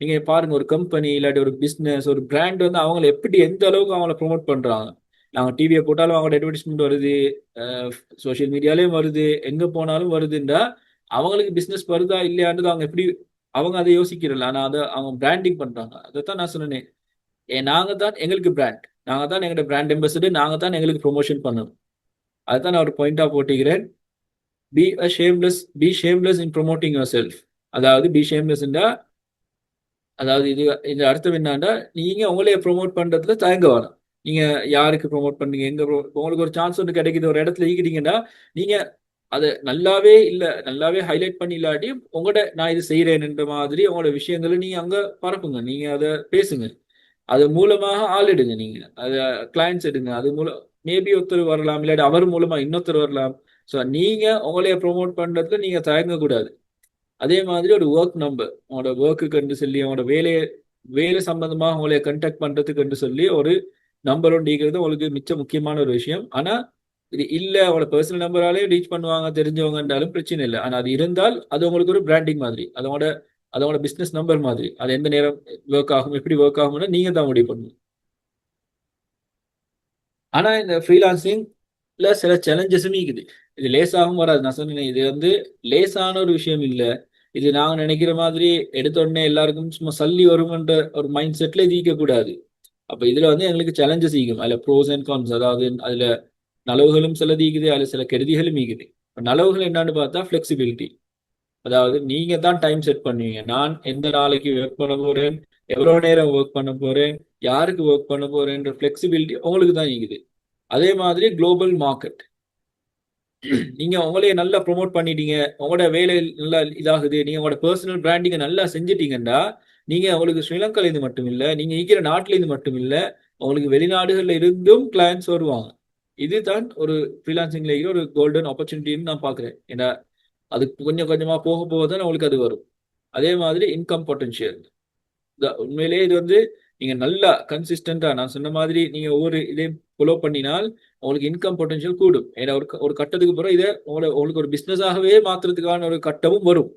நீங்க பாருங்க, ஒரு கம்பெனி இல்லாட்டி ஒரு பிசினஸ், ஒரு பிராண்ட் வந்து அவங்களை எப்படி எந்த அளவுக்கு அவங்கள ப்ரொமோட் பண்றாங்க. நாங்க டிவியை போட்டாலும் அவங்களோட அட்வர்டைஸ்மெண்ட் வருது, சோசியல் மீடியாலயும் வருது, எங்க போனாலும் வருதுன்றா அவங்களுக்கு பிசினஸ் வருதா இல்லையான்றது அவங்க எப்படி அவங்க அதை யோசிக்கிறல. ஆனா அதை அவங்க பிராண்டிங் பண்றாங்க. அதைத்தான் நான் சொன்னேன். நாங்க தான் எங்களுக்கு பிராண்ட், நாங்க தான் எங்களோட பிராண்ட் அம்பாசிடர், நாங்க தான் எங்களுக்கு ப்ரொமோஷன் பண்ணணும். அதுதான் நான் ஒரு பாயிண்டா போட்டுக்கிறேன். Be shameless in promoting yourself. அதாவது பி ஷேம்லெஸ், அதாவது இது அர்த்தம் என்னன்னா, நீங்க உங்களைய ப்ரோமோட் பண்றதுல தயங்க வேணாம். நீங்க யாருக்கு ப்ரோமோட் பண்ணீங்க, உங்களுக்கு ஒரு சான்ஸ் ஒன்று கிடைக்குது, ஒரு இடத்துல ஈக்கிட்டீங்கன்னா, நீங்க அதை நல்லாவே ஹைலைட் பண்ணி இல்லாட்டி உங்களோட நான் இது செய்யறேன்ன்ற மாதிரி உங்களோட விஷயங்களை நீங்க அங்க பரப்புங்க, நீங்க அதை பேசுங்க. அது மூலமாக ஆள் எடுங்க, நீங்க அதை கிளைண்ட்ஸ் எடுங்க. அது மூலம் மேபி ஒருத்தர் வரலாம், இல்லாட்டி அவர் மூலமா இன்னொருத்தர் வரலாம். ஸோ நீங்க உங்களைய ப்ரோமோட் பண்றதுல நீங்க தயங்க கூடாது. அதே மாதிரி ஒரு ஒர்க் நம்பர், உங்களோட ஒர்க்குக்கு சொல்லி, உங்களோட வேலை சம்பந்தமா உங்களை கண்டாக்ட் பண்றதுக்கு சொல்லி ஒரு நம்பர் ஒன்றிக்கிறது உங்களுக்கு மிச்ச முக்கியமான ஒரு விஷயம். ஆனா இது இல்ல, அவங்களோட பர்சனல் நம்பராலே ரீச் பண்ணுவாங்க தெரிஞ்சவங்கன்றாலும் பிரச்சனை இல்லை. ஆனா அது இருந்தால் அது உங்களுக்கு ஒரு பிராண்டிங் மாதிரி, அதோட பிசினஸ் நம்பர் மாதிரி. அது எந்த நேரம் ஒர்க் ஆகும், எப்படி ஒர்க் ஆகும்னு நீங்க தான் முடிவு பண்ணணும். ஆனா இந்த ஃப்ரீலான்சிங்ல சில சேலஞ்சஸும் இருக்குது. இது லேசாகவும் வராது. நான் சொன்னேன், இது லேசான ஒரு விஷயம் இல்லை. இது நாங்க நினைக்கிற மாதிரி எடுத்த உடனே எல்லாருக்கும் சும்மா சல்லி வரும்ன்ற ஒரு மைண்ட் செட்ல இது கூடாது. அப்ப இதுல எங்களுக்கு சேலஞ்சஸ் ஈகும். அதுல ப்ரோஸ் அண்ட் கான்ஸ், அதாவது அதுல நலவுகளும் சில ஈகுது, அதுல சில கெடுதிகளும் ஈகுது. நலவுகள் என்னன்னு பார்த்தா ஃபிளெக்சிபிலிட்டி. அதாவது நீங்க தான் டைம் செட் பண்ணுவீங்க. நான் எந்த நாளைக்கு ஒர்க் பண்ண போறேன், எவ்வளவு நேரம் ஒர்க் பண்ண போறேன், யாருக்கு ஒர்க் பண்ண போறேன்ற ஃபிளெக்சிபிலிட்டி உங்களுக்கு தான் ஈகுது. அதே மாதிரி குளோபல் மார்க்கெட், நீங்க உங்களையே நல்லா ப்ரொமோட் பண்ணிட்டீங்க, உங்களோட வேலை நல்லா இதாகுது, நீங்க உங்களோட பர்சனல் பிராண்டிங்கை நல்லா செஞ்சுட்டீங்கன்னா, நீங்க உங்களுக்கு ஸ்ரீலங்கால இருந்து மட்டும் இல்ல, நீங்க இருக்கிற நாட்டில இருந்து மட்டும் இல்ல, உங்களுக்கு வெளிநாடுகள்ல இருந்தும் கிளையன்ட்ஸ் வருவாங்க. இதுதான் ஒரு ஃப்ரீலான்சிங்ல ஒரு கோல்டன் ஆப்பர்ச்சுனிட்டின்னு நான் பாக்குறேன். ஏன்னா அது கொஞ்சம் கொஞ்சமா போக போக தான் உங்களுக்கு அது வரும். அதே மாதிரி இன்கம் பொட்டன்ஷியல், உண்மையிலேயே இது நீங்க நல்லா கன்சிஸ்டண்டா நான் சொன்ன மாதிரி நீங்க ஒவ்வொரு இதையும் ஃபாலோ பண்ணினால் உங்களுக்கு இன்கம் பொட்டன்ஷியல் கூடும். ஏன்னா ஒரு கட்டத்துக்கு பிறகு இதை உங்களுக்கு ஒரு பிசினஸாகவே மாத்துறதுக்கான ஒரு கட்டமும் வரும்.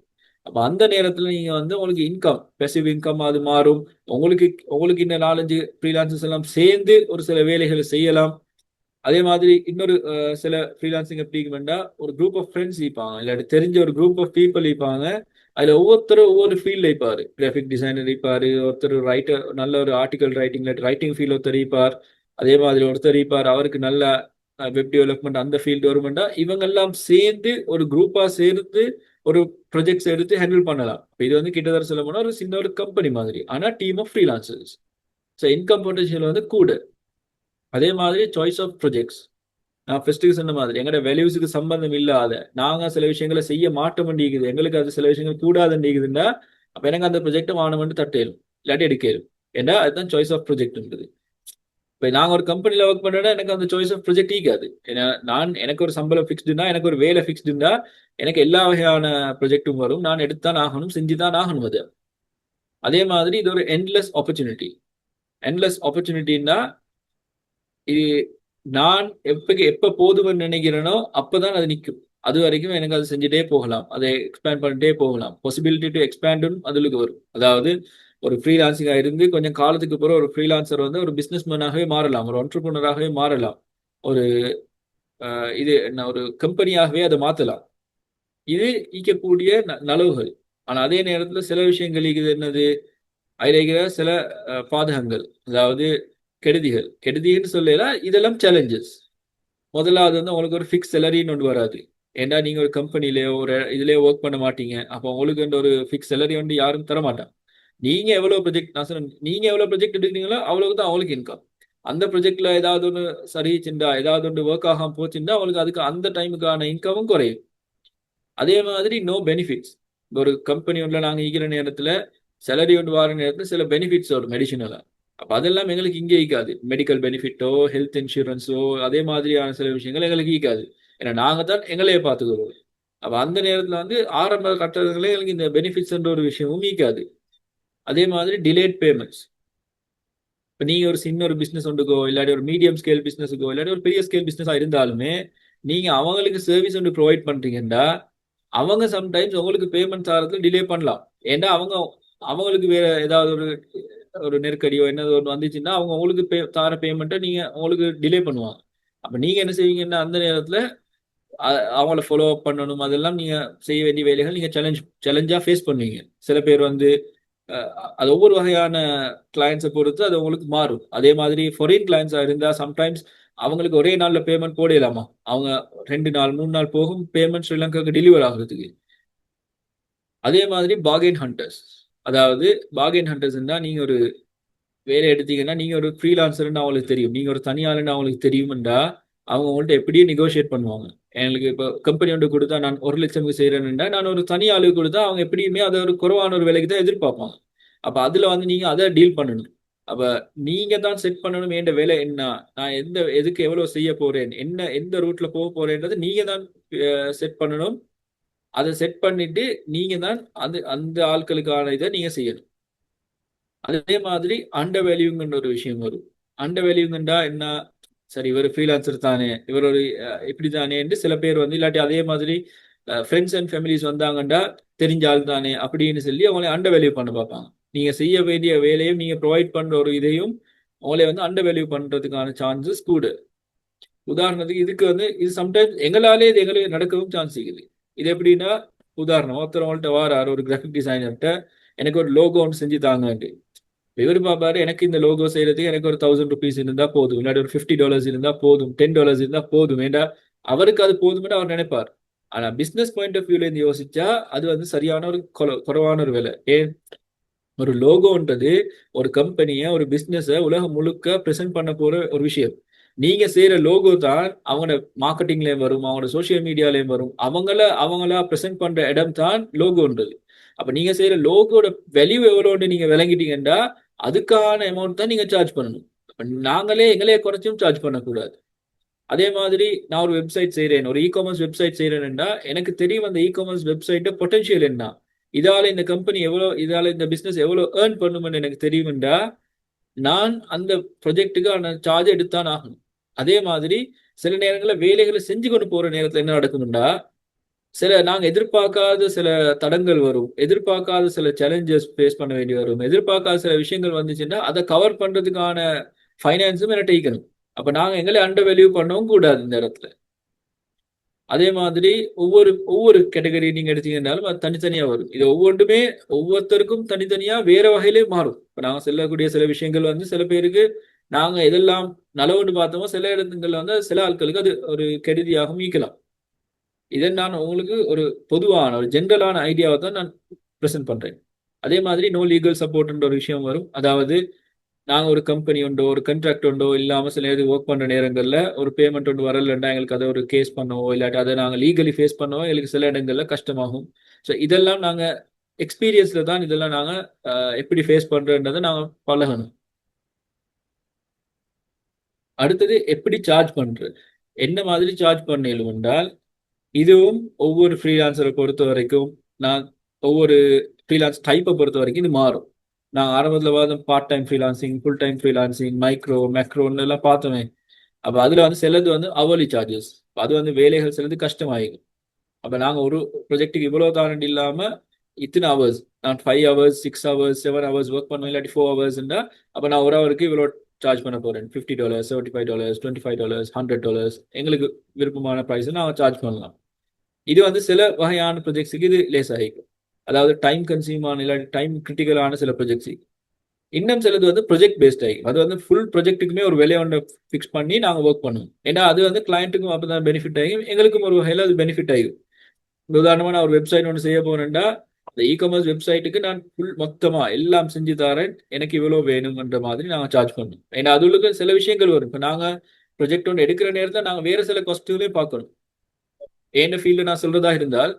அப்ப அந்த நேரத்துல நீங்க உங்களுக்கு இன்கம், பெசிவ் இன்கம் அது மாறும். உங்களுக்கு உங்களுக்கு இந்த 4-5 ஃப்ரீலான்சர்ஸ் எல்லாம் சேர்ந்து ஒரு சில வேலைகளை செய்யலாம். அதே மாதிரி இன்னொரு சில ஃப்ரீலான்சிங் எப்படி வேண்டா, ஒரு குரூப் ஆஃப் ஃப்ரெண்ட்ஸ் இருப்பாங்க, இல்லாட்டி தெரிஞ்ச ஒரு குரூப் ஆஃப் பீப்புள் இருப்பாங்க. அதுல ஒவ்வொருத்தரும் ஒவ்வொரு ஃபீல்ட்ல இருப்பாரு. கிராஃபிக் டிசைனர் இருப்பாரு, ஒருத்தர் ரைட்டர், நல்ல ஒரு ஆர்டிகல் ரைட்டிங் ஃபீல்ட் ஒருத்தர் இருப்பார். அதே மாதிரி ஒருத்தர் இருப்பார், அவருக்கு நல்ல வெப் டெவலப்மெண்ட் அந்த ஃபீல்டு வருமெண்டா, இவங்க எல்லாம் சேர்ந்து ஒரு குரூப்பா சேர்ந்து ஒரு ப்ரொஜெக்ட்ஸ் எடுத்து ஹேண்டில் பண்ணலாம். இது கிட்டத்தட்ட சொல்ல போனா ஒரு சின்ன ஒரு கம்பெனி மாதிரி, ஆனா team of freelancers. So income potential கூட. அதே மாதிரி சாய்ஸ் ஆஃப் ப்ரொஜெக்ட்ஸ், நான் ஃபர்ஸ்ட்டுக்கு சொன்ன மாதிரி எங்களோட வேல்யூஸுக்கு சம்பந்தம் இல்லாத நாங்க சில விஷயங்களை செய்ய மாட்டோம்ண்டிக்குது, எங்களுக்கு அது சில விஷயங்கள் கூடாதுண்டிக்குதுன்னா, அப்ப எனக்கு அந்த ப்ரொஜெக்டை வானமென்று தட்டேலும், இல்லாட்டி எடுக்கலும். ஏன்னா அதுதான் சாய்ஸ் ஆஃப் ப்ரொஜெக்ட்ன்றது. இப்போ நாங்கள் ஒரு கம்பெனியில் ஒர்க் பண்ணுறேன்னா எனக்கு அந்த சாய்ஸ் ஆஃப் ப்ரொஜெக்ட் ஈக்காது. ஏன்னா எனக்கு ஒரு சம்பளம் ஃபிக்ஸ்டுனா, எனக்கு ஒரு வேலை ஃபிக்ஸ்டுனா, எனக்கு எல்லா வகையான ப்ரொஜெக்டும் வரும், நான் எடுத்துதான் ஆகணும், செஞ்சுதான் ஆகணும் அது. அதே மாதிரி இது ஒரு எண்ட்லெஸ் ஆப்பர்ச்சுனிட்டி. எண்ட்லெஸ் ஆப்பர்ச்சுனிட்டின்னா இது நான் எப்ப போதும்னு நினைக்கிறேனோ அப்பதான் அது நிற்கும். அது வரைக்கும் எனக்கு அது செஞ்சுட்டே போகலாம், அதை எக்ஸ்பேண்ட் பண்ணிட்டே போகலாம். பாசிபிலிட்டி டு எக்ஸ்பேண்டும் அதுக்கு வரும். அதாவது ஒரு ஃப்ரீலான்சிங்கா இருந்து கொஞ்சம் காலத்துக்கு பிறகு ஒரு ஃப்ரீலான்சர் ஒரு பிசினஸ் மேனாகவே மாறலாம், ஒரு என்டர்பிரினராகவே மாறலாம், ஒரு இது என்ன ஒரு கம்பெனியாகவே அதை மாத்தலாம். இது ஈக்கக்கூடிய நலவுகள். ஆனா அதே நேரத்துல சில விஷயங்கள் இது என்னது, அதில் இருக்கிற சில பாதகங்கள், அதாவது கெடுதின்னு சொல்லலாம். இதெல்லாம் சேலஞ்சஸ். முதலாவது உங்களுக்கு ஒரு ஃபிக்ஸ் சேலரின்னு ஒன்று வராது. ஏன்னா நீங்க ஒரு கம்பெனிலேயோ ஒரு இதுலயோ ஒர்க் பண்ண மாட்டீங்க. அப்போ உங்களுக்கு ஒரு ஃபிக்ஸ் சேலரி யாரும் தர மாட்டாங்க. நீங்க எவ்வளவு ப்ரொஜெக்ட், நான் சொன்னேன், நீங்க எவ்வளவு ப்ரொஜெக்ட் எடுக்கிறீங்களோ அவ்வளவுக்கு தான் அவங்களுக்கு இன்கம். அந்த ப்ரொஜெக்ட்ல ஏதாவது ஒன்று சரிச்சுண்டா, ஏதாவது ஒன்று ஒர்க் ஆகாம போச்சுண்டா, அவங்களுக்கு அதுக்கு அந்த டைமுக்கான இன்கமும் குறையும். அதே மாதிரி நோ பெனிஃபிட்ஸ். ஒரு கம்பெனி நாங்க ஈக்கிற நேரத்துல சேலரி வார நேரத்துல சில பெனிஃபிட்ஸ் வரும் மெடிசினலா. அப்ப அதெல்லாம் எங்களுக்கு இங்கே ஈக்காது. மெடிக்கல் பெனிஃபிட்டோ ஹெல்த் இன்சூரன்ஸோ அதே மாதிரியான சில விஷயங்கள் எங்களுக்கு ஈக்காது. ஏன்னா நாங்க தான் எங்களையே பார்த்துக்கிறோம். அப்ப அந்த நேரத்துல ஆரம்ப கட்டணங்களே எங்களுக்கு இந்த பெனிஃபிட்ஸ் ஒரு விஷயமும் ஈக்காது. அதே மாதிரி டிலேட் பேமெண்ட்ஸ். இப்போ நீங்க ஒரு சின்ன ஒரு பிசினஸ் ஒன்றுக்கோ, இல்லாட்டி ஒரு மீடியம் ஸ்கேல் பிசினஸுக்கோ, இல்லாட்டி ஒரு பெரிய ஸ்கேல் பிசினஸா இருந்தாலுமே நீங்க அவங்களுக்கு சர்வீஸ் ஒன்று ப்ரொவைட் பண்றீங்கன்னா, அவங்க சம்டைம்ஸ் உங்களுக்கு பேமெண்ட் தரத்துல டிலே பண்ணலாம். ஏன்னா அவங்களுக்கு வேற ஏதாவது ஒரு ஒரு நெருக்கடியோ என்ன ஒன்று வந்துச்சுன்னா, அவங்க உங்களுக்கு தார பேமெண்ட்டை நீங்க உங்களுக்கு டிலே பண்ணுவாங்க. அப்ப நீங்க என்ன செய்வீங்கன்னா அந்த நேரத்துல அவங்கள ஃபாலோ அப் பண்ணணும். அதெல்லாம் நீங்க செய்ய வேண்டிய வேலைகள் நீங்க சேலஞ்சா ஃபேஸ் பண்ணுவீங்க. சில பேர் வந்து அஹ், அது ஒவ்வொரு வகையான கிளையன்ஸை பொறுத்து அது உங்களுக்கு மாறும். அதே மாதிரி ஃபாரின் கிளையன்ஸா இருந்தா சம்டைம்ஸ் அவங்களுக்கு ஒரே நாள்ல பேமெண்ட் போடலாமா, அவங்க 2 நாள் 3 நாள் போகும் பேமெண்ட் ஸ்ரீலங்காவுக்கு டெலிவர் ஆகுறதுக்கு. அதே மாதிரி பார்கெயின் ஹண்டர்ஸ், அதாவது பார்கெயின் ஹண்டர்ஸ்னா நீங்க ஒரு வேலை எடுத்தீங்கன்னா நீங்க ஒரு ஃப்ரீலான்சர்னு அவங்களுக்கு தெரியும், நீங்க ஒரு தனியாளுன்னு அவங்களுக்கு தெரியும்டா, அவங்க உங்கள்ட்ட எப்படியும் நெகோஷியேட் பண்ணுவாங்க. எங்களுக்கு இப்போ கம்பெனி ஒன்று கொடுத்தா நான் 1 லட்சம் செய்யறேன்னா நான் ஒரு தனி ஆளுக்கு கொடுத்தா அவங்க எப்படியுமே அதை ஒரு குறைவான ஒரு விலைக்கு தான் எதிர்பார்ப்பாங்க. அப்ப அதுல வந்து நீங்க அதை டீல் பண்ணணும். அப்ப நீங்க தான் செட் பண்ணணும் என்ற வேலை என்ன, நான் எதுக்கு எவ்வளவு செய்ய போறேன், என்ன எந்த ரூட்ல போக போறேன்றது நீங்க தான் செட் பண்ணணும். அதை செட் பண்ணிட்டு நீங்க தான் அந்த ஆட்களுக்கான இதை நீங்க செய்யணும். அதே மாதிரி அண்டர் வேல்யூங்கிற ஒரு விஷயம் வரும். அண்டர் வேல்யூங்கண்டா என்ன, சரி இவர் ஃப்ரீலான்சர் தானே, இவர் ஒரு இப்படி தானே என்று சில பேர் வந்து, இல்லாட்டி அதே மாதிரி ஃப்ரெண்ட்ஸ் அண்ட் ஃபேமிலிஸ் வந்தாங்கண்டா தெரிஞ்ச ஆள் தானே அப்படின்னு சொல்லி அவங்களை அண்டர் வேல்யூ பண்ண பார்ப்பாங்க. நீங்க செய்ய வேண்டிய வேலையும் நீங்க ப்ரொவைட் பண்ற ஒரு இதையும் அவங்களே வந்து அண்டர் வேல்யூ பண்றதுக்கான சான்சஸ் கூட. உதாரணத்துக்கு இதுக்கு வந்து இது சம்டைம்ஸ் எங்களாலே இது எங்களுக்கு நடக்கவும் சான்ஸ் இருக்குது. இது எப்படின்னா, உதாரணம் ஒருத்தர் அவங்கள்ட்ட வாரார் ஒரு கிராஃபிக் டிசைனர்கிட்ட, எனக்கு ஒரு லோகோ ஒன்று செஞ்சு தாங்க. இவர் பாப்பாரு, எனக்கு இந்த லோகோ செய்யறதுக்கு எனக்கு ஒரு $1000 இருந்தா போதும், இல்லாட்டி ஒரு $50 இருந்தா போதும், $10 இருந்தா போதும். ஏண்டா அவருக்கு அது போதும்னு அவர் நினைப்பார். ஆனா பிசினஸ் பாயிண்ட் ஆஃப் வியூல இருந்து யோசிச்சா அது வந்து சரியான ஒரு குறைவான ஒரு வேலை. ஏன், ஒரு லோகோன்றது ஒரு கம்பெனியை ஒரு பிசினஸை உலகம் முழுக்க பிரசன்ட் பண்ண போற ஒரு விஷயம். நீங்க செய்யற லோகோ தான் அவங்களோட மார்க்கெட்டிங்லயும் வரும், அவங்களோட சோசியல் மீடியாலயும் வரும், அவங்களா பிரசன்ட் பண்ற இடம் தான் லோகோன்றது. அப்ப நீங்க செய்யற லோகோட வேல்யூ எவ்வளோன்னு நீங்க விளங்கிட்டீங்கன்னா அதுக்கான அமௌண்ட் தான் நீங்க சார்ஜ் பண்ணணும். நாங்களே எங்களே குறைச்சும் சார்ஜ் பண்ணக்கூடாது. அதே மாதிரி நான் ஒரு வெப்சைட் செய்கிறேன், ஒரு இ-காமர்ஸ் வெப்சைட் செய்கிறேன்னா எனக்கு தெரியும் அந்த இ-காமர்ஸ் வெப்சைட்டை பொட்டன்ஷியல் என்ன, இதால இந்த கம்பெனி எவ்வளோ, இதால இந்த பிஸ்னஸ் எவ்வளோ ஏர்ன் பண்ணுமென்னு எனக்கு தெரியுமெண்டா நான் அந்த ப்ரொஜெக்டுக்கு அந்த சார்ஜ் எடுத்தான் ஆகணும். அதே மாதிரி சில நேரங்களில் வேலைகளை செஞ்சு கொண்டு போகிற நேரத்தில் என்ன நடக்குதுண்டா, நாங்கள் எதிர்பார்க்காத சில தடங்கள் வரும், எதிர்பார்க்காத சில சேலஞ்சஸ் ஃபேஸ் பண்ண வேண்டி வரும், எதிர்பார்க்காத சில விஷயங்கள் வந்துச்சுன்னா அதை கவர் பண்ணுறதுக்கான ஃபைனான்ஸும் என்ன டேக்கணும். அப்போ நாங்கள் எங்களை அண்டர் வேல்யூ பண்ணவும் கூடாது இந்த இடத்துல. அதே மாதிரி ஒவ்வொரு ஒவ்வொரு கேட்டகரி நீங்க எடுத்தீங்கன்னாலும் அது தனித்தனியா வரும். இது ஒவ்வொன்றுமே ஒவ்வொருத்தருக்கும் தனித்தனியா வேற வகையிலே மாறும். இப்ப நாங்க சொல்லக்கூடிய சில விஷயங்கள் வந்து சில பேருக்கு நாங்க எதெல்லாம் நலவுன்னு பார்த்தோமோ சில இடத்துங்கள்ல வந்து சில ஆட்களுக்கு அது ஒரு கெடுதியாக மீக்கலாம். இதை நான் உங்களுக்கு ஒரு பொதுவான ஒரு ஜென்ரலான ஐடியாவை தான் நான் ப்ரெசென்ட் பண்றேன். அதே மாதிரி நோ லீகல் சப்போர்ட்ன்ற ஒரு விஷயம் வரும். அதாவது நாங்கள் ஒரு கம்பெனி உண்டோ ஒரு கண்ட்ராக்ட் உண்டோ இல்லாமல் சில நேரம் ஒர்க் பண்ணுற நேரங்களில் ஒரு பேமெண்ட் ஒன்று வரலன்னா எங்களுக்கு அதை ஒரு கேஸ் பண்ணவோ இல்லாட்டி அதை நாங்கள் லீகலி ஃபேஸ் பண்ணவோ எங்களுக்கு சில இடங்களில் கஷ்டமாகும். ஸோ இதெல்லாம் நாங்கள் எக்ஸ்பீரியன்ஸில் தான் இதெல்லாம் நாங்கள் எப்படி ஃபேஸ் பண்ணுறோன்றதை நாங்கள் பழகணும். அடுத்தது எப்படி சார்ஜ் பண்ணுறது, என்ன மாதிரி சார்ஜ் பண்ணலும் என்றால் இதுவும் ஒவ்வொரு ஃப்ரீலான்சரை பொறுத்த வரைக்கும், நான் ஒவ்வொரு ஃப்ரீலான்ஸ் டைப்பை பொறுத்த வரைக்கும் இது மாறும். நான் ஆரம்பத்தில் பார்த்த part time freelancing, full time freelancing, micro மேக்ரோன்னு எல்லாம் பார்த்தோமே. அப்போ அதில் வந்து சிலது வந்து அவர்லி சார்ஜஸ், அது வந்து வேலைகள் சிலது கஷ்டமாயிடும். அப்போ நாங்கள் ஒரு ப்ரொஜெக்ட்டுக்கு இவ்வளோ தாண்டி இல்லாமல் இத்தனை ஹவர்ஸ், நான் 5 ஹவர்ஸ் 6 ஹவர்ஸ் 7 ஹவர்ஸ் ஒர்க் பண்ணுவேன், இல்லாட்டி 4 ஹவர்ஸ்ன்றா அப்போ நான் ஒரு ஹவருக்கு இவ்வளோ சார்ஜ் பண்ண போகிறேன். $50 $75 $25 $100 எங்களுக்கு விருப்பமான ப்ரைஸை நான் சார்ஜ் பண்ணலாம். இது வந்து சில வகையான ப்ரொஜெக்ட்ஸுக்கு இது லேஸ் ஆகிக்கும். அதாவது டைம் கன்சியூமான இல்லாட்டி டைம் கிரிட்டிக்கலான சில ப்ரொஜெக்ட்ஸ். இன்னும் சிலது வந்து ப்ரொஜெக்ட் பேஸ்ட் ஆகி அது வந்து ஃபுல் ப்ரொஜெக்ட்டுக்குமே ஒரு விலையை ஒன்று ஃபிக்ஸ் பண்ணி நாங்கள் ஒர்க் பண்ணுவோம். ஏன்னா அது வந்து கிளைண்ட்டுக்கும் அப்போ தான் பெனிஃபிட் ஆகும், எங்களுக்கும் ஒரு வகையில் அது பெனிஃபிட் ஆகும். உதாரணமாக நான் ஒரு வெப்சைட் ஒன்று செய்ய போனேன்டா அந்த இ-காமர்ஸ் வெப்சைட்டுக்கு நான் ஃபுல் மொத்தமாக எல்லாம் செஞ்சு தரேன், எனக்கு இவ்வளோ வேணுங்கிற மாதிரி நாங்கள் சார்ஜ் பண்ணுவோம். ஏன்னா அதுக்கு சில விஷயங்கள் வரும். இப்போ நாங்கள் ப்ரொஜெக்ட் ஒன்று எடுக்கிற நேரத்தில் நாங்கள் வேறு சில காஸ்ட்யூமே பார்க்கணும். என்ன ஃபீல்டு நான் சொல்றதா இருந்தால்,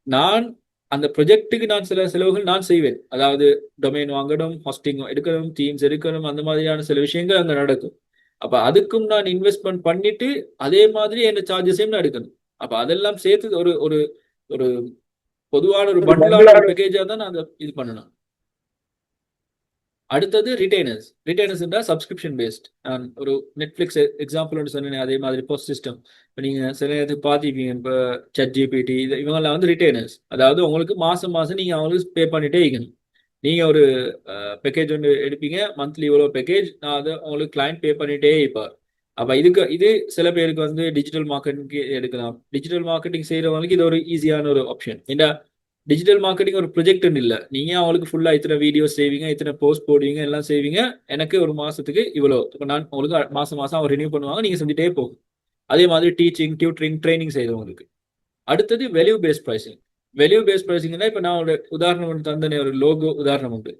நான் அந்த ப்ரொஜெக்ட்டுக்கு நான் சில செலவுகள் நான் செய்வேன். அதாவது டொமைன் வாங்கணும், ஹாஸ்டிங் எடுக்கணும், டீம்ஸ் எடுக்கணும், அந்த மாதிரியான சில விஷயங்கள் அங்கே நடக்கும். அப்ப அதுக்கும் நான் இன்வெஸ்ட்மெண்ட் பண்ணிட்டு அதே மாதிரி என்ன சார்ஜஸையும் நான் எடுக்கணும். அப்ப அதெல்லாம் சேர்த்து ஒரு ஒரு ஒரு பொதுவான ஒரு பண்டிலான ஒரு பேக்கேஜா தான் நான் அதை இது பண்ணணும். அடுத்தது ரிட்டைனர்ஸ். ரிட்டைனர்ஸ்ன்றா சப்ஸ்கிரிப்ஷன் பேஸ்ட். நான் ஒரு நெட்ஃப்ளிக்ஸ் எக்ஸாம்பிள் ஒன்று சொன்னேன், அதே மாதிரி போஸ்ட் சிஸ்டம். இப்போ நீங்கள் சில நேரத்துக்கு பார்த்துப்பீங்க, இப்போ ChatGPT இது இவங்கெல்லாம் வந்து ரிட்டைனர்ஸ். அதாவது உங்களுக்கு மாதம் மாதம் நீங்கள் அவங்களுக்கு பே பண்ணிட்டே இருக்கணும். நீங்கள் ஒரு பேக்கேஜ் ஒன்று எடுப்பீங்க, மந்த்லி இவ்வளோ பேக்கேஜ், நான் அதை உங்களுக்கு கிளைண்ட் பே பண்ணிட்டே இருப்பார். அப்ப இது சில பேருக்கு வந்து டிஜிட்டல் மார்க்கெட்டிங் எடுக்கலாம். டிஜிட்டல் மார்க்கெட்டிங் செய்யறவங்களுக்கு இது ஒரு ஈஸியான ஒரு ஆப்ஷன். ஏன்னா டிஜிட்டல் மார்க்கெட்டிங் ஒரு ப்ரொஜெக்ட்னு இல்லை. நீங்க அவங்களுக்கு ஃபுல்லா இத்தனை வீடியோஸ் செய்வீங்க, இத்தனை போஸ்ட் போடுவீங்க, எல்லாம் செய்வீங்க. எனக்கு ஒரு மாசத்துக்கு இவ்வளோ, இப்போ நான் உங்களுக்கு மாசம் மாசம் அவர் ரினியூ பண்ணுவாங்க, நீங்க செஞ்சுட்டே போகும். அதே மாதிரி டீச்சிங், டியூட்டரிங், ட்ரைனிங் செய்யறவங்களுக்கு. அடுத்தது value based pricing. Value based ப்ரைசிங்னா இப்போ நான் ஒரு உதாரணம் ஒன்று தந்தனே, ஒரு லோகோ உதாரணம் உண்டு.